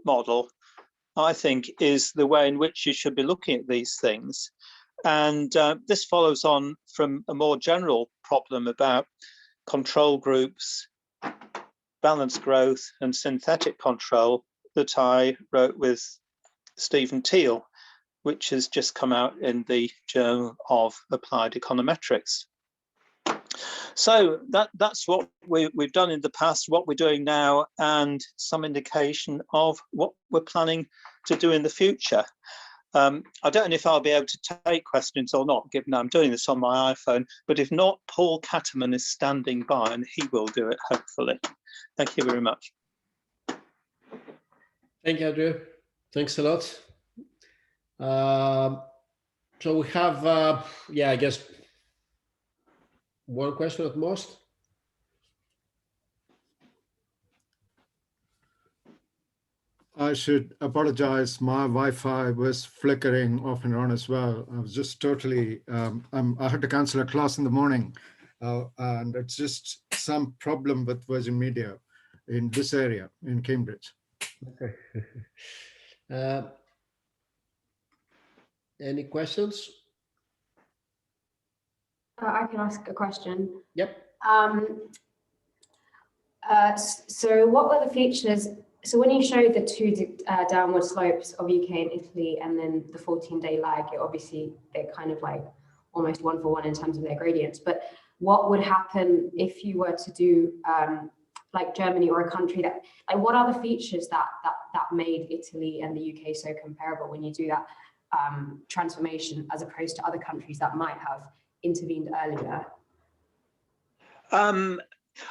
model, I think, is the way in which you should be looking at these things. And this follows on from a more general problem about control groups, balanced growth, and synthetic control that I wrote with Stephen Teal, which has just come out in the Journal of Applied Econometrics. So that's what we've done in the past, what we're doing now, and some indication of what we're planning to do in the future. I don't know if I'll be able to take questions or not, given I'm doing this on my iPhone, but if not, Paul Catterman is standing by and he will do it, hopefully. Thank you very much. Thank you, Andrew. Thanks a lot. So we have, I guess, one question at most. I should apologize. My Wi-Fi was flickering off and on as well. I was just totally, I had to cancel a class in the morning, and it's just some problem with Virgin Media in this area in Cambridge. Okay. Any questions? I can ask a question. Yep. So what were the features? So when you showed the two downward slopes of UK and Italy, and then the 14-day lag, obviously they're kind of like almost 1-for-1 in terms of their gradients. But what would happen if you were to do like Germany or a country that, like, what are the features that made Italy and the UK so comparable when you do that transformation, as opposed to other countries that might have intervened earlier?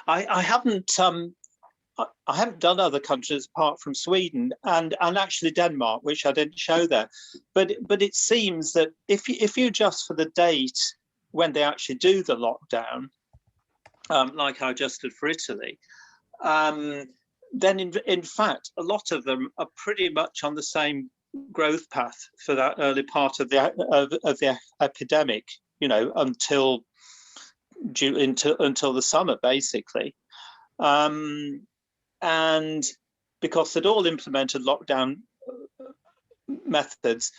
I haven't done other countries apart from Sweden and actually Denmark, which I didn't show there. But it seems that if you adjust for the date when they actually do the lockdown, like I adjusted for Italy, then in fact a lot of them are pretty much on the same growth path for that early part of the epidemic, you know, until the summer, basically. And because they'd all implemented lockdown methods,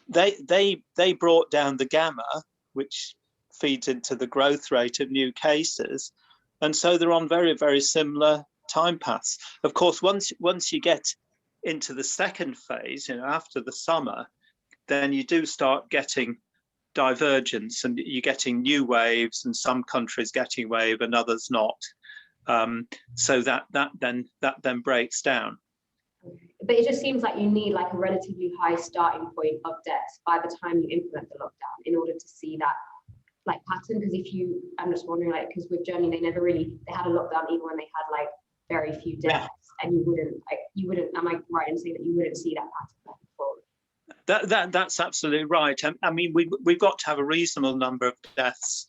they brought down the gamma, which feeds into the growth rate of new cases, and so they're on very, very similar time paths. Of course, once you get into the second phase, you know, after the summer, then you do start getting divergence, and you're getting new waves, and some countries getting wave and others not. So that then breaks down. But it just seems like you need like a relatively high starting point of deaths by the time you implement the lockdown in order to see that like pattern. Because I'm just wondering, like, because with Germany they had a lockdown even when they had like very few deaths, and you wouldn't. Am I right in saying that you wouldn't see that pattern before? That's absolutely right. I mean, we've got to have a reasonable number of deaths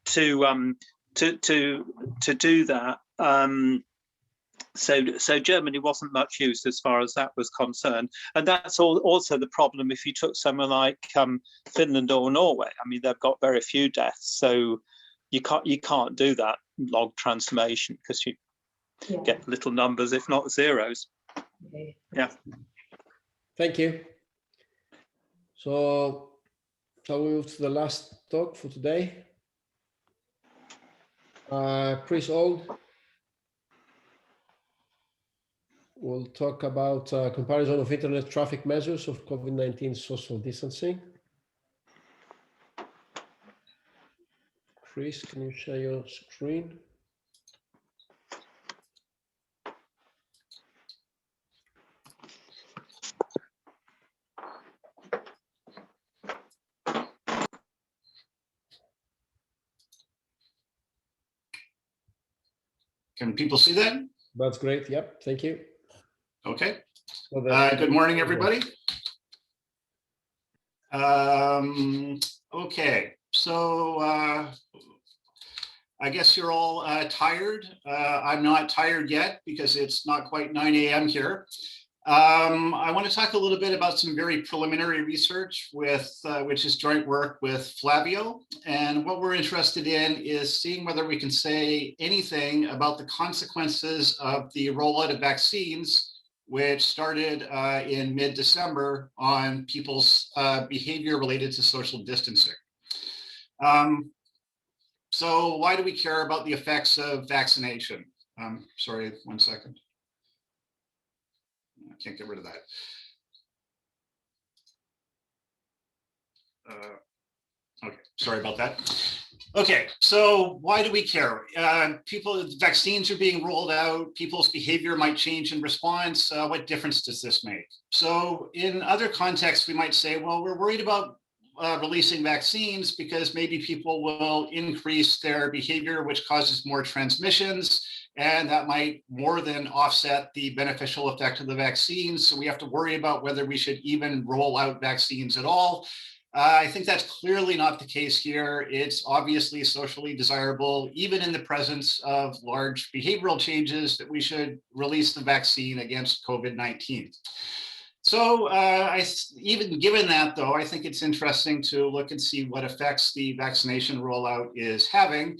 to do that. So Germany wasn't much use as far as that was concerned, and that's also the problem if you took somewhere like Finland or Norway. I mean, they've got very few deaths, so you can't do that log transformation because you get little numbers, if not zeros. Okay. Yeah. Thank you. So shall we move to the last talk for today? Chris Auld will talk about comparison of internet traffic measures of COVID-19 social distancing. Chris, can you share your screen? Can people see that? That's great. Yep. Thank you. Okay. Good morning, everybody. Okay. So I guess you're all tired. I'm not tired yet because it's not quite 9 a.m. here. I want to talk a little bit about some very preliminary research which is joint work with Flavio. And what we're interested in is seeing whether we can say anything about the consequences of the rollout of vaccines, which started in mid-December, on people's behavior related to social distancing. So why do we care about the effects of vaccination? Sorry, 1 second. I can't get rid of that. Okay, sorry about that. Okay, so why do we care? Vaccines are being rolled out, people's behavior might change in response. What difference does this make? So in other contexts, we might say, well, we're worried about releasing vaccines because maybe people will increase their behavior, which causes more transmissions, and that might more than offset the beneficial effect of the vaccines. So we have to worry about whether we should even roll out vaccines at all. I think that's clearly not the case here. It's obviously socially desirable, even in the presence of large behavioral changes, that we should release the vaccine against COVID-19. So even given that, though, I think it's interesting to look and see what effects the vaccination rollout is having.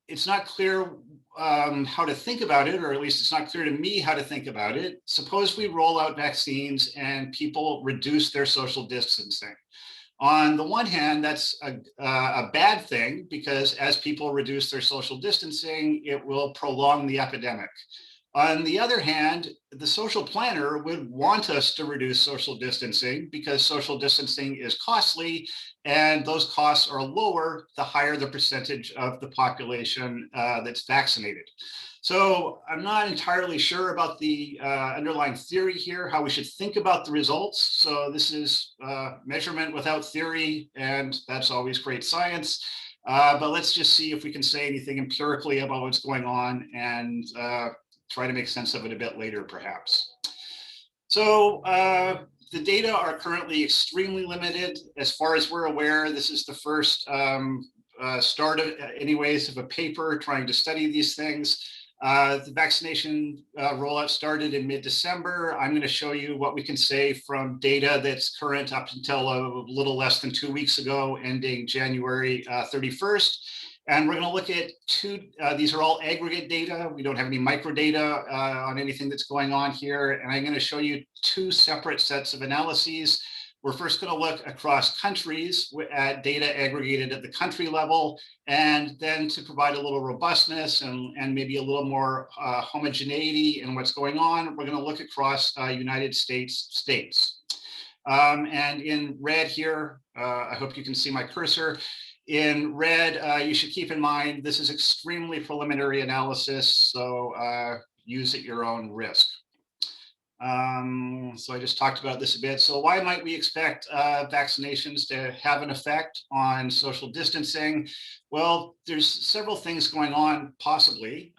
It's not clear how to think about it, or at least it's not clear to me how to think about it. Suppose we roll out vaccines and people reduce their social distancing. On the one hand, that's a bad thing, because as people reduce their social distancing, it will prolong the epidemic. On the other hand, the social planner would want us to reduce social distancing, because social distancing is costly, and those costs are lower the higher the percentage of the population that's vaccinated. So I'm not entirely sure about the underlying theory here, how we should think about the results. So this is measurement without theory, and that's always great science. But let's just see if we can say anything empirically about what's going on, and try to make sense of it a bit later, perhaps. So the data are currently extremely limited. As far as we're aware, this is the first start, anyways, of a paper trying to study these things. The vaccination rollout started in mid-December. I'm going to show you what we can say from data that's current up until a little less than 2 weeks ago, ending January 31st. And we're going to look at these are all aggregate data. We don't have any micro data on anything that's going on here. And I'm going to show you 2 separate sets of analyses. We're first going to look across countries at data aggregated at the country level, and then to provide a little robustness and maybe a little more homogeneity in what's going on, we're going to look across United States states. And in red here, I hope you can see my cursor. In red, you should keep in mind, this is extremely preliminary analysis, so use at your own risk. So I just talked about this a bit. So why might we expect vaccinations to have an effect on social distancing? Well, there's several things going on, possibly.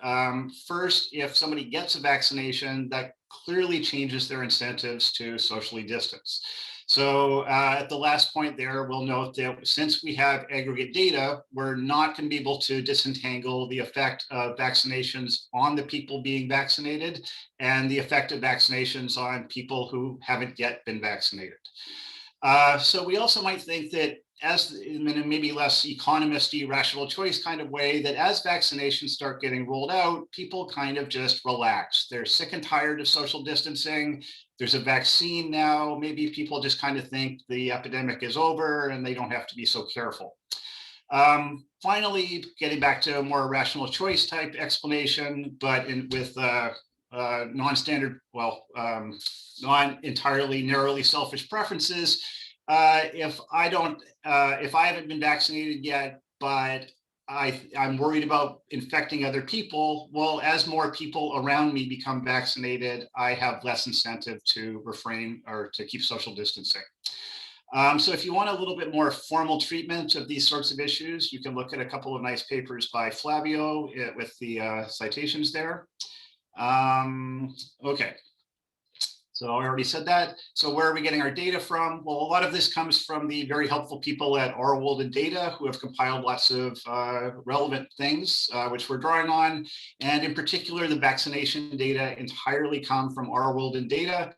First, if somebody gets a vaccination, that clearly changes their incentives to socially distance. So at the last point there, we'll note that since we have aggregate data, we're not going to be able to disentangle the effect of vaccinations on the people being vaccinated and the effect of vaccinations on people who haven't yet been vaccinated. So we also might think that, as in a maybe less economist-y rational choice kind of way, that as vaccinations start getting rolled out, people kind of just relax. They're sick and tired of social distancing. There's a vaccine now. Maybe people just kind of think the epidemic is over and they don't have to be so careful. Finally, getting back to a more rational choice type explanation, but with non-standard, not entirely narrowly selfish preferences. If I haven't been vaccinated yet, but I'm worried about infecting other people, well, as more people around me become vaccinated, I have less incentive to refrain or to keep social distancing. So if you want a little bit more formal treatment of these sorts of issues, you can look at a couple of nice papers by Flavio with the citations there. Okay. So I already said that. So where are we getting our data from? Well, a lot of this comes from the very helpful people at Our and Data, who have compiled lots of relevant things, which we're drawing on. And in particular, the vaccination data entirely come from Our and Data.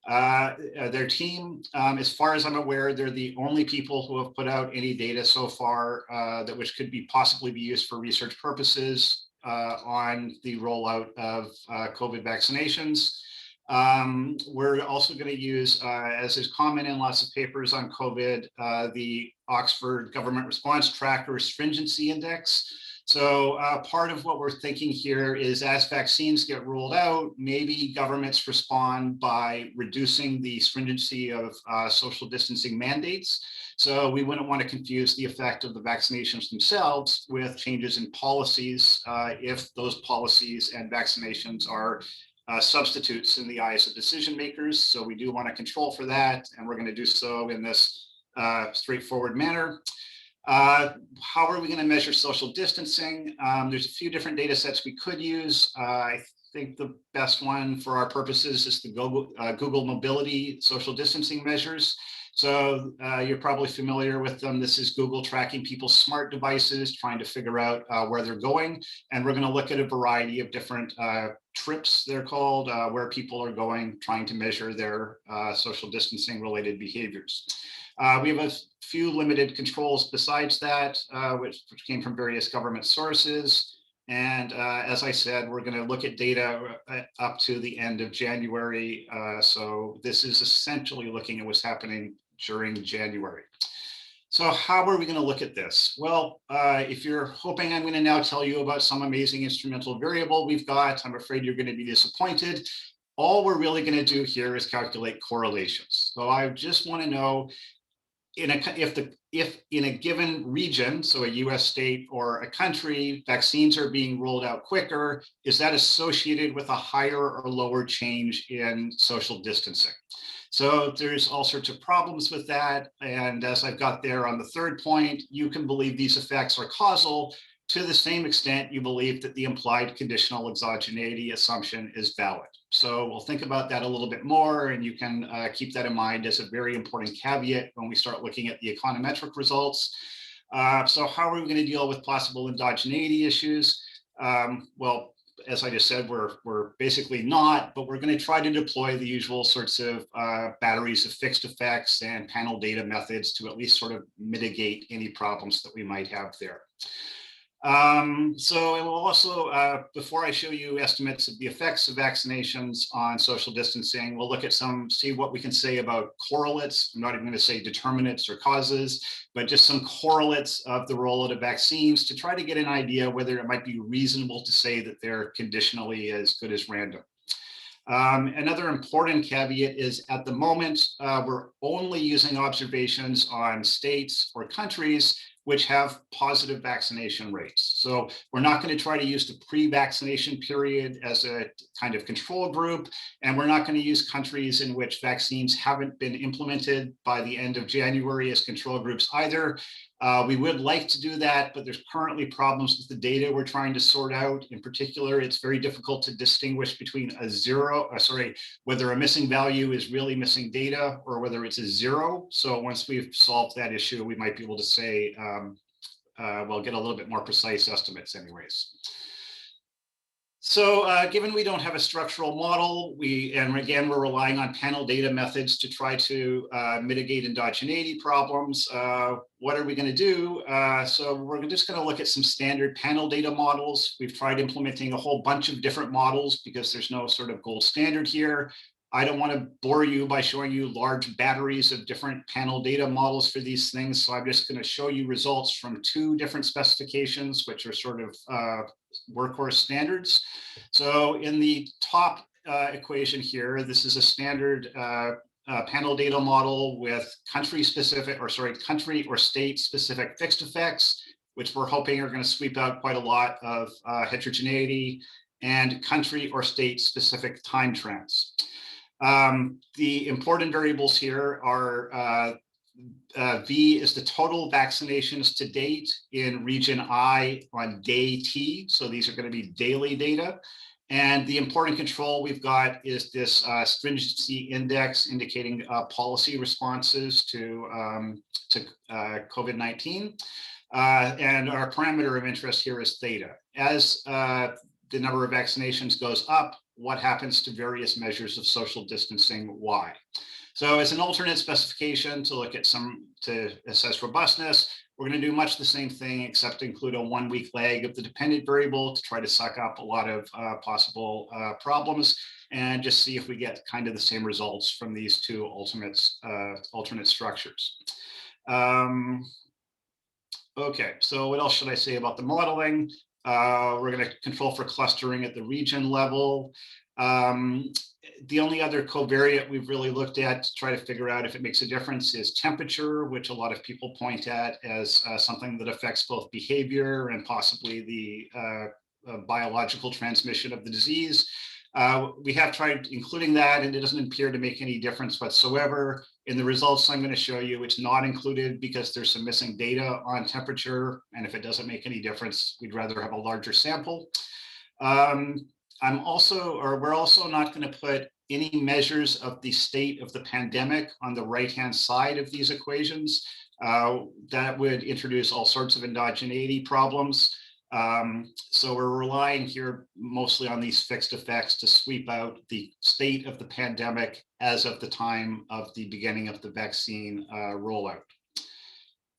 Their team, as far as I'm aware, they're the only people who have put out any data so far that which could be possibly be used for research purposes on the rollout of COVID vaccinations. We're also going to use, as is common in lots of papers on COVID, the Oxford Government Response Tracker Stringency Index. So part of what we're thinking here is, as vaccines get rolled out, maybe governments respond by reducing the stringency of social distancing mandates. So we wouldn't want to confuse the effect of the vaccinations themselves with changes in policies if those policies and vaccinations are substitutes in the eyes of decision makers. So we do want to control for that, and we're going to do so in this straightforward manner. How are we going to measure social distancing? There's a few different data sets we could use. I think the best one for our purposes is the Google mobility social distancing measures. So you're probably familiar with them. This is Google tracking people's smart devices, trying to figure out where they're going. And we're going to look at a variety of different trips, they're called, where people are going, trying to measure their social distancing related behaviors. We have a few limited controls besides that, which came from various government sources. And as I said, we're going to look at data up to the end of January. So this is essentially looking at what's happening during January. So how are we going to look at this? Well, if you're hoping I'm going to now tell you about some amazing instrumental variable we've got, I'm afraid you're going to be disappointed. All we're really going to do here is calculate correlations. So I just want to know if in a given region, so a US state or a country, vaccines are being rolled out quicker, is that associated with a higher or lower change in social distancing? So there's all sorts of problems with that. And as I've got there on the third point, you can believe these effects are causal to the same extent you believe that the implied conditional exogeneity assumption is valid. So we'll think about that a little bit more, and you can keep that in mind as a very important caveat when we start looking at the econometric results. So how are we going to deal with possible endogeneity issues? Well, as I just said, we're basically not, but we're going to try to deploy the usual sorts of batteries of fixed effects and panel data methods to at least sort of mitigate any problems that we might have there. So it will also, before I show you estimates of the effects of vaccinations on social distancing, we'll look at see what we can say about correlates. I'm not even going to say determinants or causes, but just some correlates of the rollout of vaccines to try to get an idea whether it might be reasonable to say that they're conditionally as good as random. Another important caveat is at the moment, we're only using observations on states or countries which have positive vaccination rates. So we're not going to try to use the pre-vaccination period as a kind of control group, and we're not going to use countries in which vaccines haven't been implemented by the end of January as control groups either. We would like to do that, but there's currently problems with the data we're trying to sort out. In particular, it's very difficult to distinguish between whether a missing value is really missing data or whether it's a zero. So once we've solved that issue, we might be able to say, we'll get a little bit more precise estimates anyways. So given we don't have a structural model, and again, we're relying on panel data methods to try to mitigate endogeneity problems. What are we going to do? So we're just going to look at some standard panel data models. We've tried implementing a whole bunch of different models because there's no sort of gold standard here. I don't want to bore you by showing you large batteries of different panel data models for these things. So I'm just going to show you results from 2 different specifications, which are sort of workhorse standards. So in the top equation here, this is a standard panel data model with country or state specific fixed effects, which we're hoping are going to sweep out quite a lot of heterogeneity, and country or state specific time trends. The important variables here are V is the total vaccinations to date in region I on day T. So these are going to be daily data. And the important control we've got is this stringency index indicating policy responses to COVID-19. And our parameter of interest here is theta. As the number of vaccinations goes up, what happens to various measures of social distancing Y? So it's an alternate specification to look at to assess robustness. We're going to do much the same thing, except include a 1-week lag of the dependent variable to try to suck up a lot of possible problems and just see if we get kind of the same results from these 2 alternate structures. Okay, so what else should I say about the modeling? We're going to control for clustering at the region level. The only other covariate we've really looked at to try to figure out if it makes a difference is temperature, which a lot of people point at as something that affects both behavior and possibly the biological transmission of the disease. We have tried including that, and it doesn't appear to make any difference whatsoever. In the results I'm going to show you, it's not included because there's some missing data on temperature, and if it doesn't make any difference, we'd rather have a larger sample. we're also not going to put any measures of the state of the pandemic on the right-hand side of these equations. That would introduce all sorts of endogeneity problems. So we're relying here mostly on these fixed effects to sweep out the state of the pandemic as of the time of the beginning of the vaccine rollout.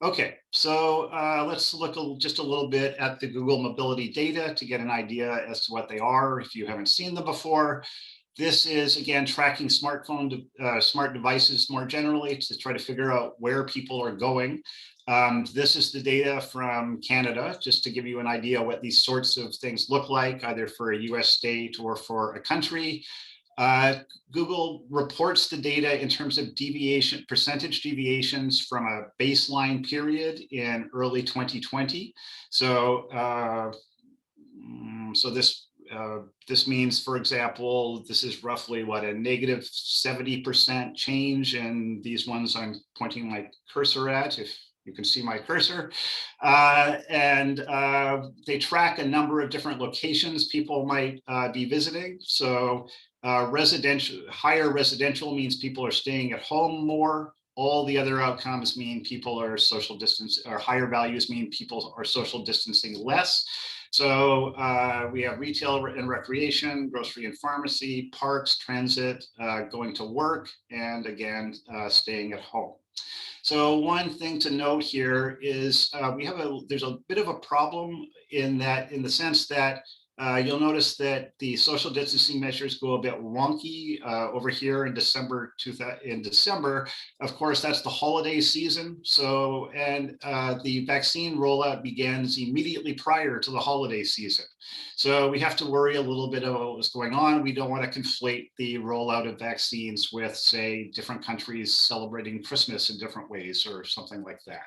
Okay, so let's look just a little bit at the Google mobility data to get an idea as to what they are if you haven't seen them before. This is, again, tracking smart devices more generally to try to figure out where people are going. This is the data from Canada, just to give you an idea what these sorts of things look like, either for a US state or for a country. Google reports the data in terms of percentage deviations from a baseline period in early 2020. So, this means, for example, this is roughly what, a negative 70% change in these ones I'm pointing my cursor at, if you can see my cursor. They track a number of different locations people might be visiting. So higher residential means people are staying at home more. All the other outcomes mean people are social distance, or higher values mean people are social distancing less. So we have retail and recreation, grocery and pharmacy, parks, transit, going to work, and again, staying at home. So one thing to note here is there's a bit of a problem in the sense that you'll notice that the social distancing measures go a bit wonky over here in December. Of course, that's the holiday season. So, and the vaccine rollout begins immediately prior to the holiday season. So we have to worry a little bit about what's going on. We don't want to conflate the rollout of vaccines with, say, different countries celebrating Christmas in different ways or something like that.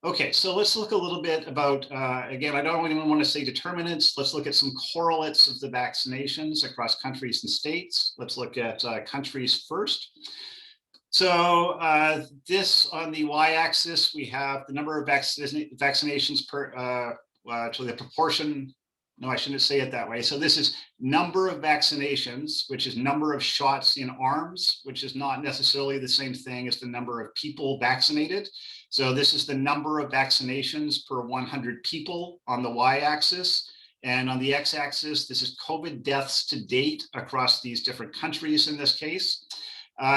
Okay, so let's look a little bit about, again, I don't even want to say determinants. Let's look at some correlates of the vaccinations across countries and states. Let's look at countries first. So this on the y-axis, we have the number of vaccinations per, to the proportion. No, I shouldn't say it that way. So this is number of vaccinations, which is number of shots in arms, which is not necessarily the same thing as the number of people vaccinated. So this is the number of vaccinations per 100 people on the y-axis. And on the x-axis, this is COVID deaths to date across these different countries in this case.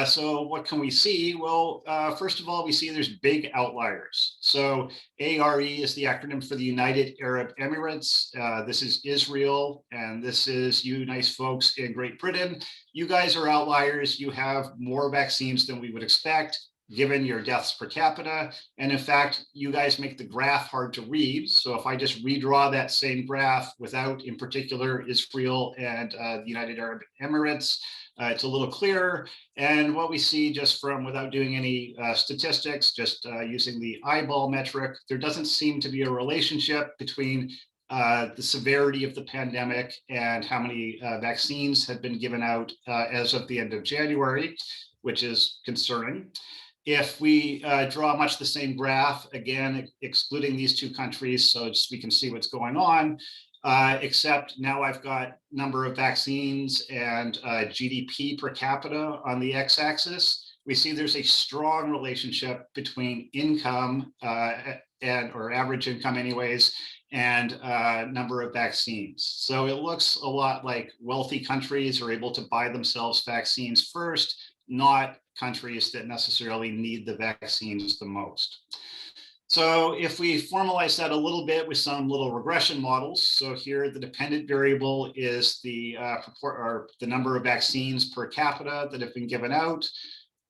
So what can we see? Well, first of all, we see there's big outliers. So ARE is the acronym for the United Arab Emirates. This is Israel, and this is you nice folks in Great Britain. You guys are outliers. You have more vaccines than we would expect, given your deaths per capita. And in fact, you guys make the graph hard to read. So if I just redraw that same graph without, in particular, Israel and the United Arab Emirates, it's a little clearer. And what we see just from, without doing any statistics, just using the eyeball metric, there doesn't seem to be a relationship between the severity of the pandemic and how many vaccines have been given out as of the end of January, which is concerning. If we draw much the same graph, again, excluding these two countries, so just we can see what's going on, except now I've got number of vaccines and GDP per capita on the x-axis. We see there's a strong relationship between income or average income anyways, and number of vaccines. So it looks a lot like wealthy countries are able to buy themselves vaccines first, not countries that necessarily need the vaccines the most. So if we formalize that a little bit with some little regression models, so here the dependent variable is the number of vaccines per capita that have been given out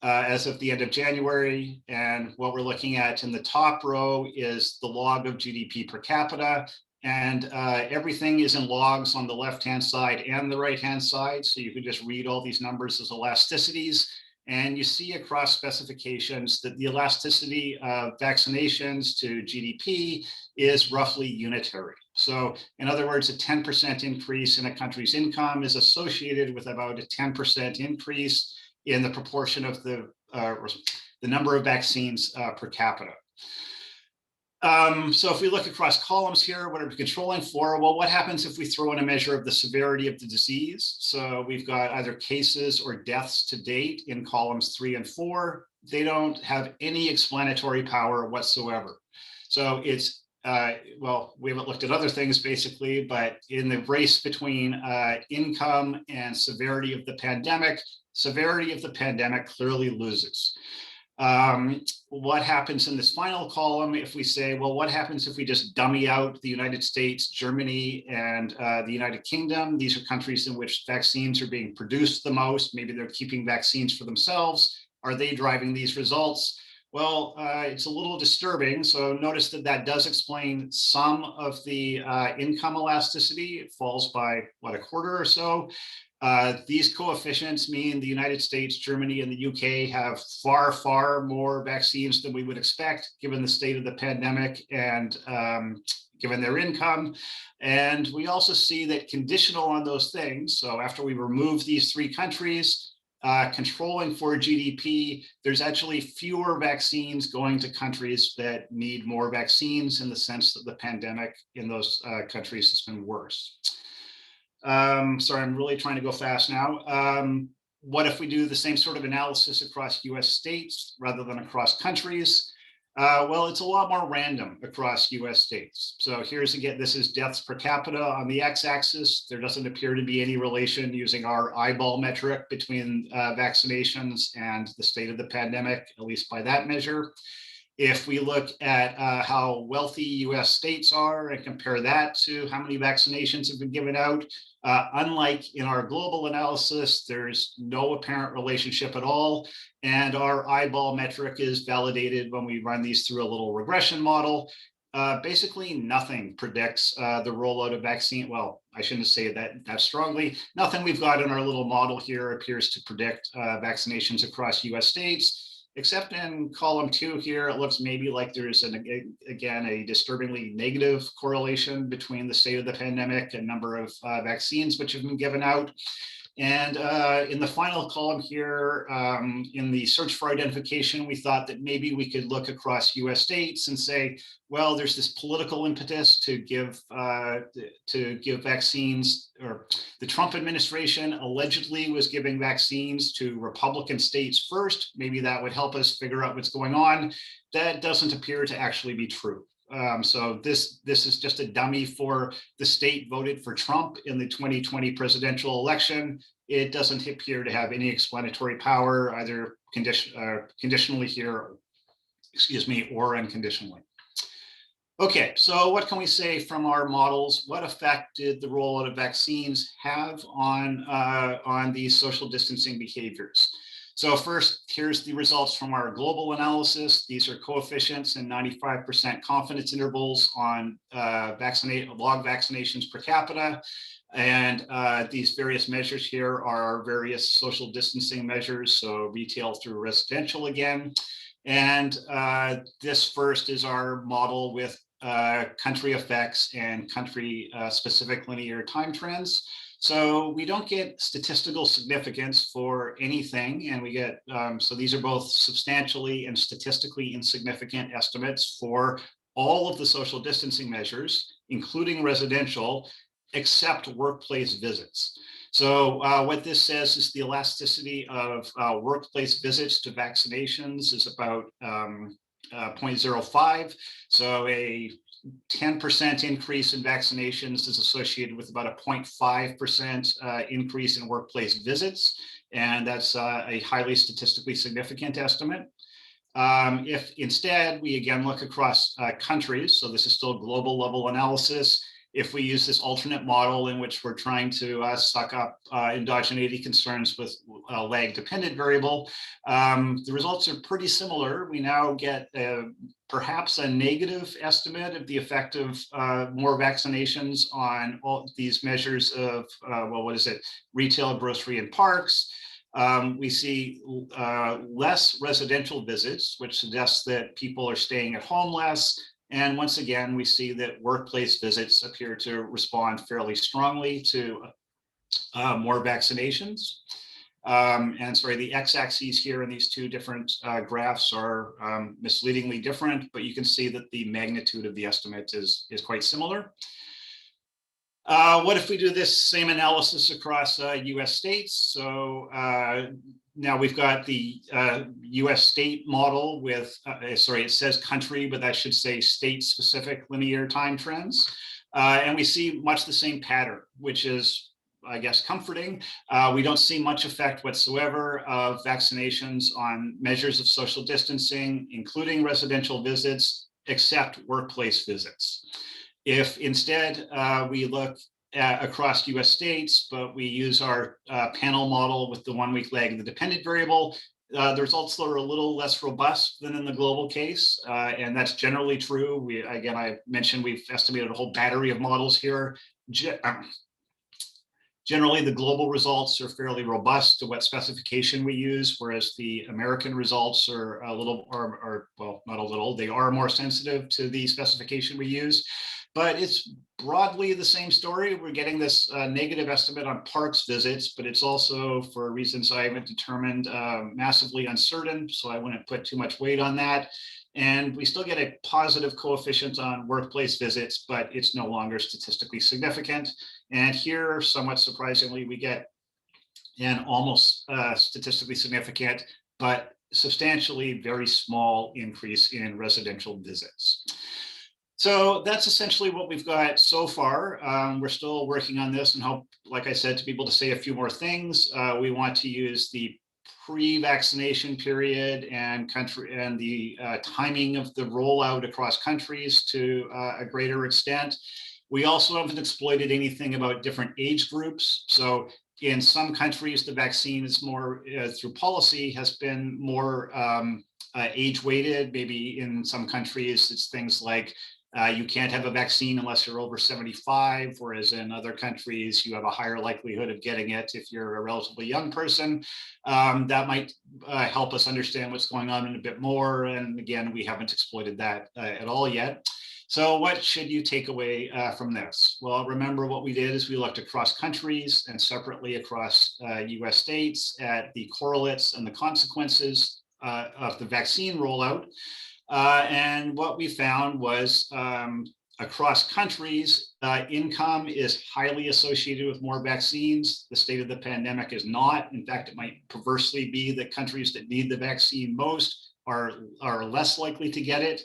as of the end of January. And what we're looking at in the top row is the log of GDP per capita. And everything is in logs on the left-hand side and the right-hand side. So you can just read all these numbers as elasticities. And you see across specifications that the elasticity of vaccinations to GDP is roughly unitary. So in other words, a 10% increase in a country's income is associated with about a 10% increase in the proportion of the number of vaccines per capita. So if we look across columns here, what are we controlling for? Well, what happens if we throw in a measure of the severity of the disease? So we've got either cases or deaths to date in columns 3 and 4. They don't have any explanatory power whatsoever. So it's, well, we haven't looked at other things basically, but in the race between income and severity of the pandemic clearly loses. What happens in this final column if we say, well, what happens if we just dummy out the United States, Germany, and the United Kingdom? These are countries in which vaccines are being produced the most. Maybe they're keeping vaccines for themselves. Are they driving these results? Well, it's a little disturbing. So notice that that does explain some of the income elasticity. It falls by, what, a quarter or so. These coefficients mean the United States, Germany, and the UK have far, far more vaccines than we would expect, given the state of the pandemic and given their income. And we also see that conditional on those things, so after we remove these 3 countries, controlling for GDP, there's actually fewer vaccines going to countries that need more vaccines, in the sense that the pandemic in those countries has been worse. Sorry, I'm really trying to go fast now. What if we do the same sort of analysis across US states rather than across countries? Well, it's a lot more random across US states. So here's again, this is deaths per capita on the x-axis. There doesn't appear to be any relation using our eyeball metric between vaccinations and the state of the pandemic, at least by that measure. If we look at how wealthy US states are and compare that to how many vaccinations have been given out, unlike in our global analysis, there's no apparent relationship at all. And our eyeball metric is validated when we run these through a little regression model. Basically, nothing predicts the rollout of vaccine. Well, I shouldn't say that strongly. Nothing we've got in our little model here appears to predict vaccinations across US states. Except in column 2 here, it looks maybe like there's, again, a disturbingly negative correlation between the state of the pandemic and number of vaccines which have been given out. And in the final column here, in the search for identification, we thought that maybe we could look across US states and say, well, there's this political impetus to give vaccines, or the Trump administration allegedly was giving vaccines to Republican states first. Maybe that would help us figure out what's going on. That doesn't appear to actually be true. So this is just a dummy for the state voted for Trump in the 2020 presidential election. It doesn't appear to have any explanatory power, either conditionally here, excuse me, or unconditionally. Okay, so what can we say from our models? What effect did the rollout of vaccines have on these social distancing behaviors? So first, here's the results from our global analysis. These are coefficients and 95% confidence intervals on log vaccinations per capita. And these various measures here are various social distancing measures, so retail through residential again. And this first is our model with country effects and country specific linear time trends. So we don't get statistical significance for anything, and we get, so these are both substantially and statistically insignificant estimates for all of the social distancing measures, including residential, except workplace visits. So what this says is the elasticity of workplace visits to vaccinations is about 0.05. So a 10% increase in vaccinations is associated with about a 0.5% increase in workplace visits. And that's a highly statistically significant estimate. If instead we again look across countries, so this is still global level analysis, if we use this alternate model in which we're trying to suck up endogeneity concerns with a lag dependent variable, the results are pretty similar. We now get perhaps a negative estimate of the effect of more vaccinations on all these measures of, well, what is it? Retail, grocery, and parks. We see less residential visits, which suggests that people are staying at home less. And once again, we see that workplace visits appear to respond fairly strongly to more vaccinations. And sorry, the x-axes here in these two different graphs are misleadingly different, but you can see that the magnitude of the estimate is quite similar. What if we do this same analysis across US states? So now we've got the US state model with, sorry, it says country, but that should say state-specific linear time trends. And we see much the same pattern, which is, I guess, comforting. We don't see much effect whatsoever of vaccinations on measures of social distancing, including residential visits, except workplace visits. If instead we look across US states, but we use our panel model with the 1 week lag and the dependent variable, the results are a little less robust than in the global case. And that's generally true. Again, I mentioned we've estimated a whole battery of models here. Generally, the global results are fairly robust to what specification we use, whereas the American results are a little, well, not a little, they are more sensitive to the specification we use. But it's broadly the same story. We're getting this negative estimate on parks visits, but it's also, for reasons I haven't determined, massively uncertain, so I wouldn't put too much weight on that. And we still get a positive coefficient on workplace visits, but it's no longer statistically significant. And here, somewhat surprisingly, we get an almost statistically significant, but substantially very small increase in residential visits. So that's essentially what we've got so far. We're still working on this and hope, like I said, to be able to say a few more things. We want to use the pre-vaccination period and the timing of the rollout across countries to a greater extent. We also haven't exploited anything about different age groups. So in some countries, the vaccine is more, through policy, has been more age weighted. Maybe in some countries, it's things like you can't have a vaccine unless you're over 75, whereas in other countries, you have a higher likelihood of getting it if you're a relatively young person. That might help us understand what's going on in a bit more. And again, we haven't exploited that at all yet. So what should you take away from this? Well, remember what we did is we looked across countries and separately across US states at the correlates and the consequences of the vaccine rollout. And what we found was across countries, income is highly associated with more vaccines. The state of the pandemic is not. In fact, it might perversely be that countries that need the vaccine most are less likely to get it.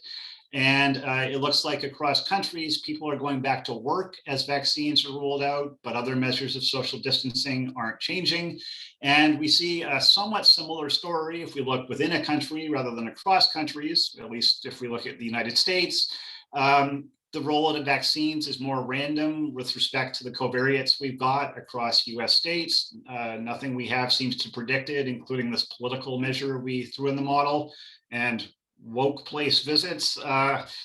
And it looks like across countries, people are going back to work as vaccines are rolled out, but other measures of social distancing aren't changing. And we see a somewhat similar story if we look within a country rather than across countries, at least if we look at the United States. The rollout of vaccines is more random with respect to the covariates we've got across US states. Nothing we have seems to predict it, including this political measure we threw in the model. And woke place visits,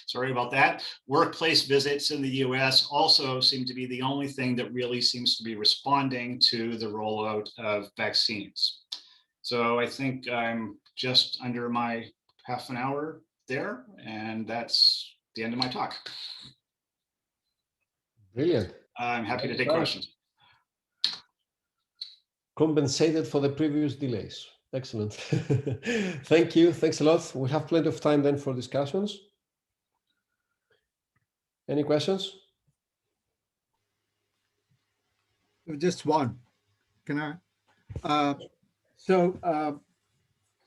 sorry about that. Workplace visits in the US also seem to be the only thing that really seems to be responding to the rollout of vaccines. So I think I'm just under my half an hour there, and that's the end of my talk. Brilliant. I'm happy to take questions. Compensated for the previous delays. Excellent. Thank you. Thanks a lot. We have plenty of time then for discussions. Any questions? Just one. Can I?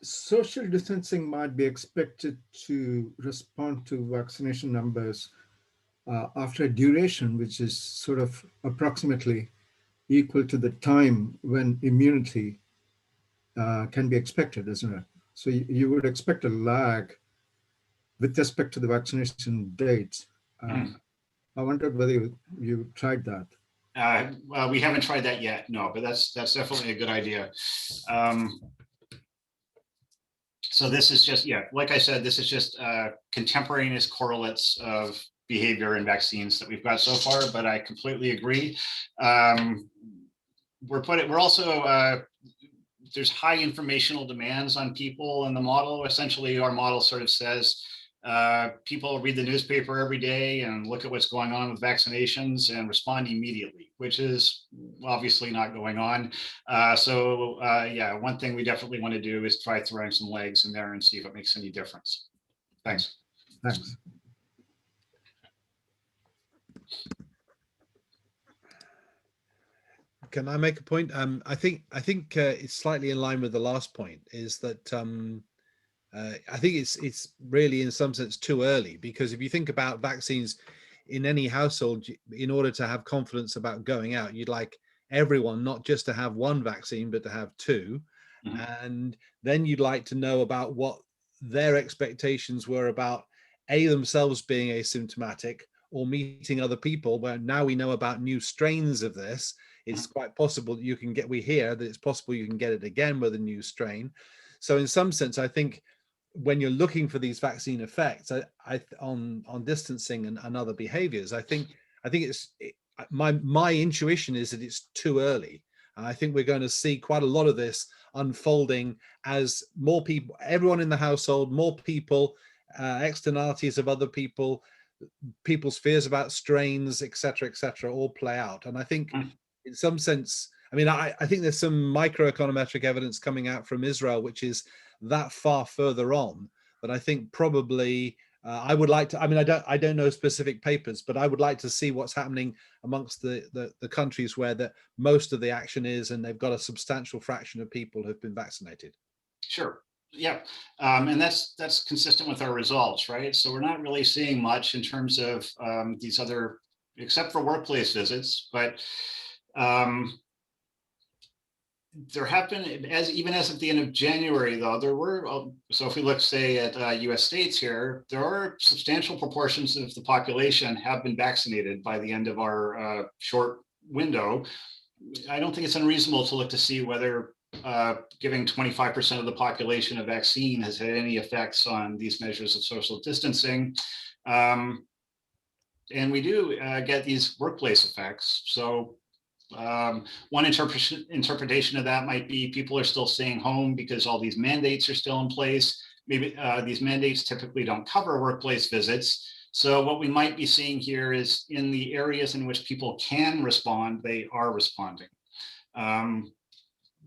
Social distancing might be expected to respond to vaccination numbers after a duration, which is sort of approximately equal to the time when immunity can be expected, isn't it? So you would expect a lag with respect to the vaccination dates. I wondered whether you tried that. Well, we haven't tried that yet, no, but that's definitely a good idea. So this is just, yeah, like I said, this is just contemporaneous correlates of behavior in vaccines that we've got so far, but I completely agree. We're also, there's high informational demands on people in the model. Essentially, our model sort of says, people read the newspaper every day and look at what's going on with vaccinations and respond immediately, which is obviously not going on. Yeah, one thing we definitely want to do is try throwing some legs in there and see if it makes any difference. Thanks. Thanks. Can I make a point? I think it's slightly in line with the last point. Is that I think it's really in some sense too early, because if you think about vaccines in any household, in order to have confidence about going out, you'd like everyone not just to have one vaccine, but to have two. And then you'd like to know about what their expectations were about themselves being asymptomatic or meeting other people. Where now we know about new strains of this, it's quite possible that we hear that it's possible you can get it again with a new strain. So in some sense, I think when you're looking for these vaccine effects on distancing and other behaviors, I think my intuition is that it's too early. And I think we're going to see quite a lot of this unfolding as more people, everyone in the household, more people, externalities of other people, people's fears about strains, etc., all play out. And I think in some sense, I mean, I think there's some microeconometric evidence coming out from Israel, which is that far further on, that I think probably I would like to, I mean, I don't know specific papers, but I would like to see what's happening amongst the countries where most of the action is, and they've got a substantial fraction of people who've been vaccinated. Sure. Yeah. And that's consistent with our results, right? So we're not really seeing much in terms of these other, except for workplace visits, but there have been, even as of the end of January, though, there were, so if we look, say, at US states here, there are substantial proportions of the population have been vaccinated by the end of our short window. I don't think it's unreasonable to look to see whether giving 25% of the population a vaccine has had any effects on these measures of social distancing. And we do get these workplace effects. So one interpretation of that might be people are still staying home because all these mandates are still in place. Maybe these mandates typically don't cover workplace visits. So what we might be seeing here is in the areas in which people can respond, they are responding.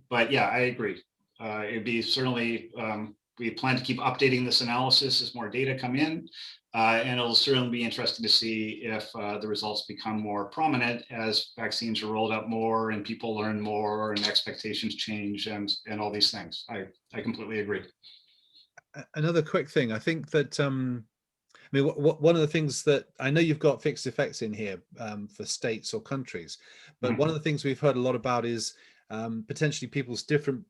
But yeah, I agree. It'd be certainly, we plan to keep updating this analysis as more data come in. And it'll certainly be interesting to see if the results become more prominent as vaccines are rolled out more and people learn more and expectations change and all these things. I completely agree. Another quick thing, I think that, I mean, one of the things that I know you've got fixed effects in here for states or countries, but one of the things we've heard a lot about is potentially people's different,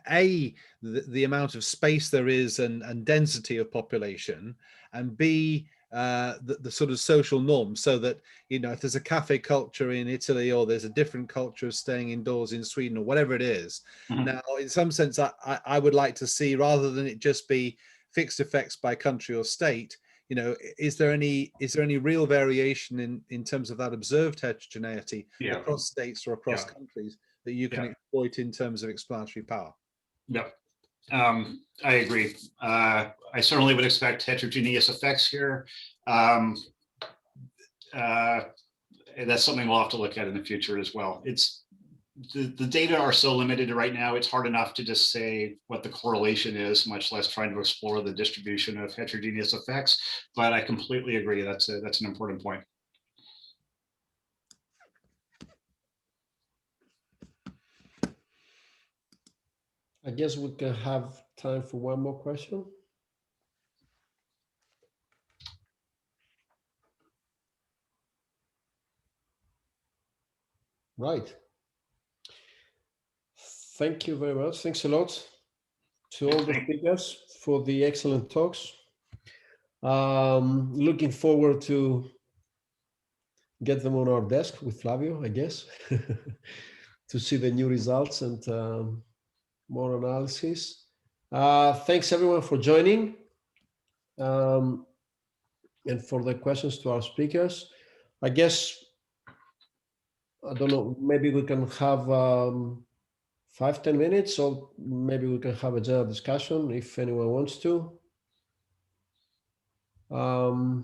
the amount of space there is and density of population, and B, the sort of social norms, so that, you know, if there's a cafe culture in Italy or there's a different culture of staying indoors in Sweden or whatever it is. Now, in some sense, I would like to see, rather than it just be fixed effects by country or state, you know, is there any real variation in terms of that observed heterogeneity across states or across countries that you can exploit in terms of explanatory power? Yep. I agree. I certainly would expect heterogeneous effects here. That's something we'll have to look at in the future as well. It's the data are so limited right now, it's hard enough to just say what the correlation is, much less trying to explore the distribution of heterogeneous effects. But I completely agree. That's an important point. I guess we can have time for one more question. Right. Thank you very much. Thanks a lot to all the speakers for the excellent talks. Looking forward to get them on our desk with Flavio, I guess, to see the new results and more analysis. Thanks everyone for joining and for the questions to our speakers. I guess, I don't know, maybe we can have 5-10 minutes, or maybe we can have a general discussion if anyone wants to. Chloe,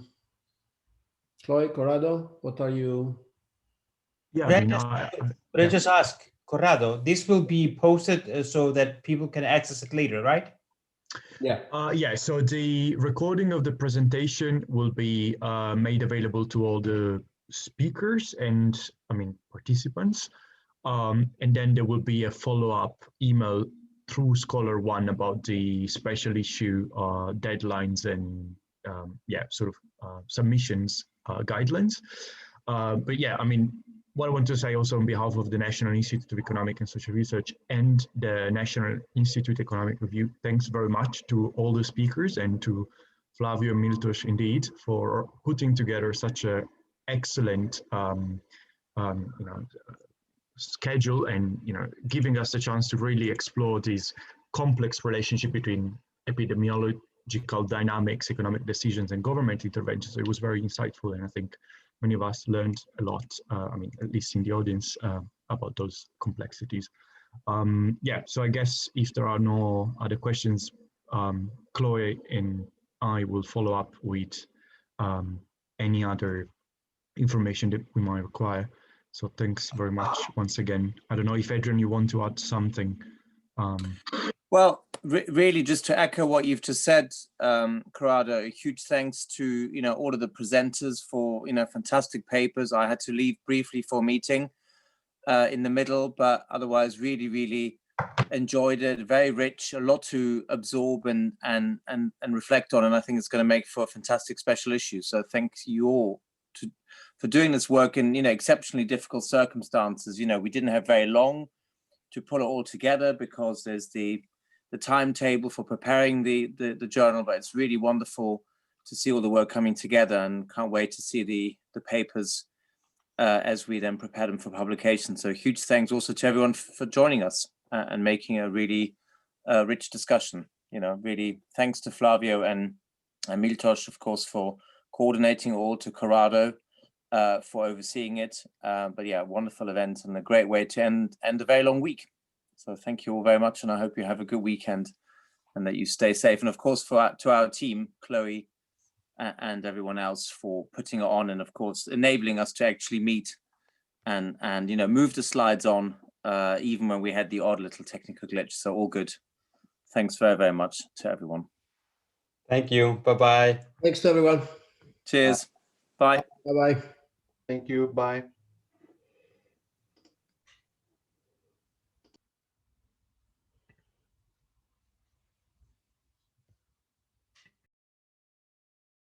Corrado, what are you? Yeah, Could I just ask, Corrado, this will be posted so that people can access it later, right? Yeah. Yeah, so the recording of the presentation will be made available to all the speakers and, participants. And then there will be a follow-up email through Scholar One about the special issue deadlines and submissions guidelines. But yeah, what I want to say also on behalf of the National Institute of Economic and Social Research and the National Institute Economic Review, thanks very much to all the speakers and to Flavio and Miltos indeed for putting together such a excellent schedule and giving us the chance to really explore this complex relationship between epidemiological dynamics, economic decisions, and government interventions. It was very insightful, and I think many of us learned a lot, at least in the audience, about those complexities. Yeah, so I guess if there are no other questions, Chloe and I will follow up with any other information that we might require. So thanks very much once again. I don't know if Adrian, you want to add something. Well, really just to echo what you've just said, Corrado, a huge thanks to all of the presenters for fantastic papers. I had to leave briefly for a meeting in the middle, but otherwise really enjoyed it. Very rich, a lot to absorb and reflect on, and I think it's going to make for a fantastic special issue. So thanks you all for doing this work in exceptionally difficult circumstances. We didn't have very long to put it all together because there's the timetable for preparing the journal, but it's really wonderful to see all the work coming together, and can't wait to see the papers as we then prepare them for publication. So huge thanks also to everyone for joining us and making a really rich discussion. Really thanks to Flavio and Miltos, of course, for coordinating, all to Corrado for overseeing it. But yeah, wonderful event and a great way to end a very long week. So thank you all very much, and I hope you have a good weekend and that you stay safe. And of course, to our team, Chloe and everyone else, for putting it on, and of course enabling us to actually meet and move the slides on even when we had the odd little technical glitch. So all good. Thanks very, very much to everyone. Thank you. Bye-bye. Thanks to everyone. Cheers. Bye. Bye-bye. Thank you. Bye.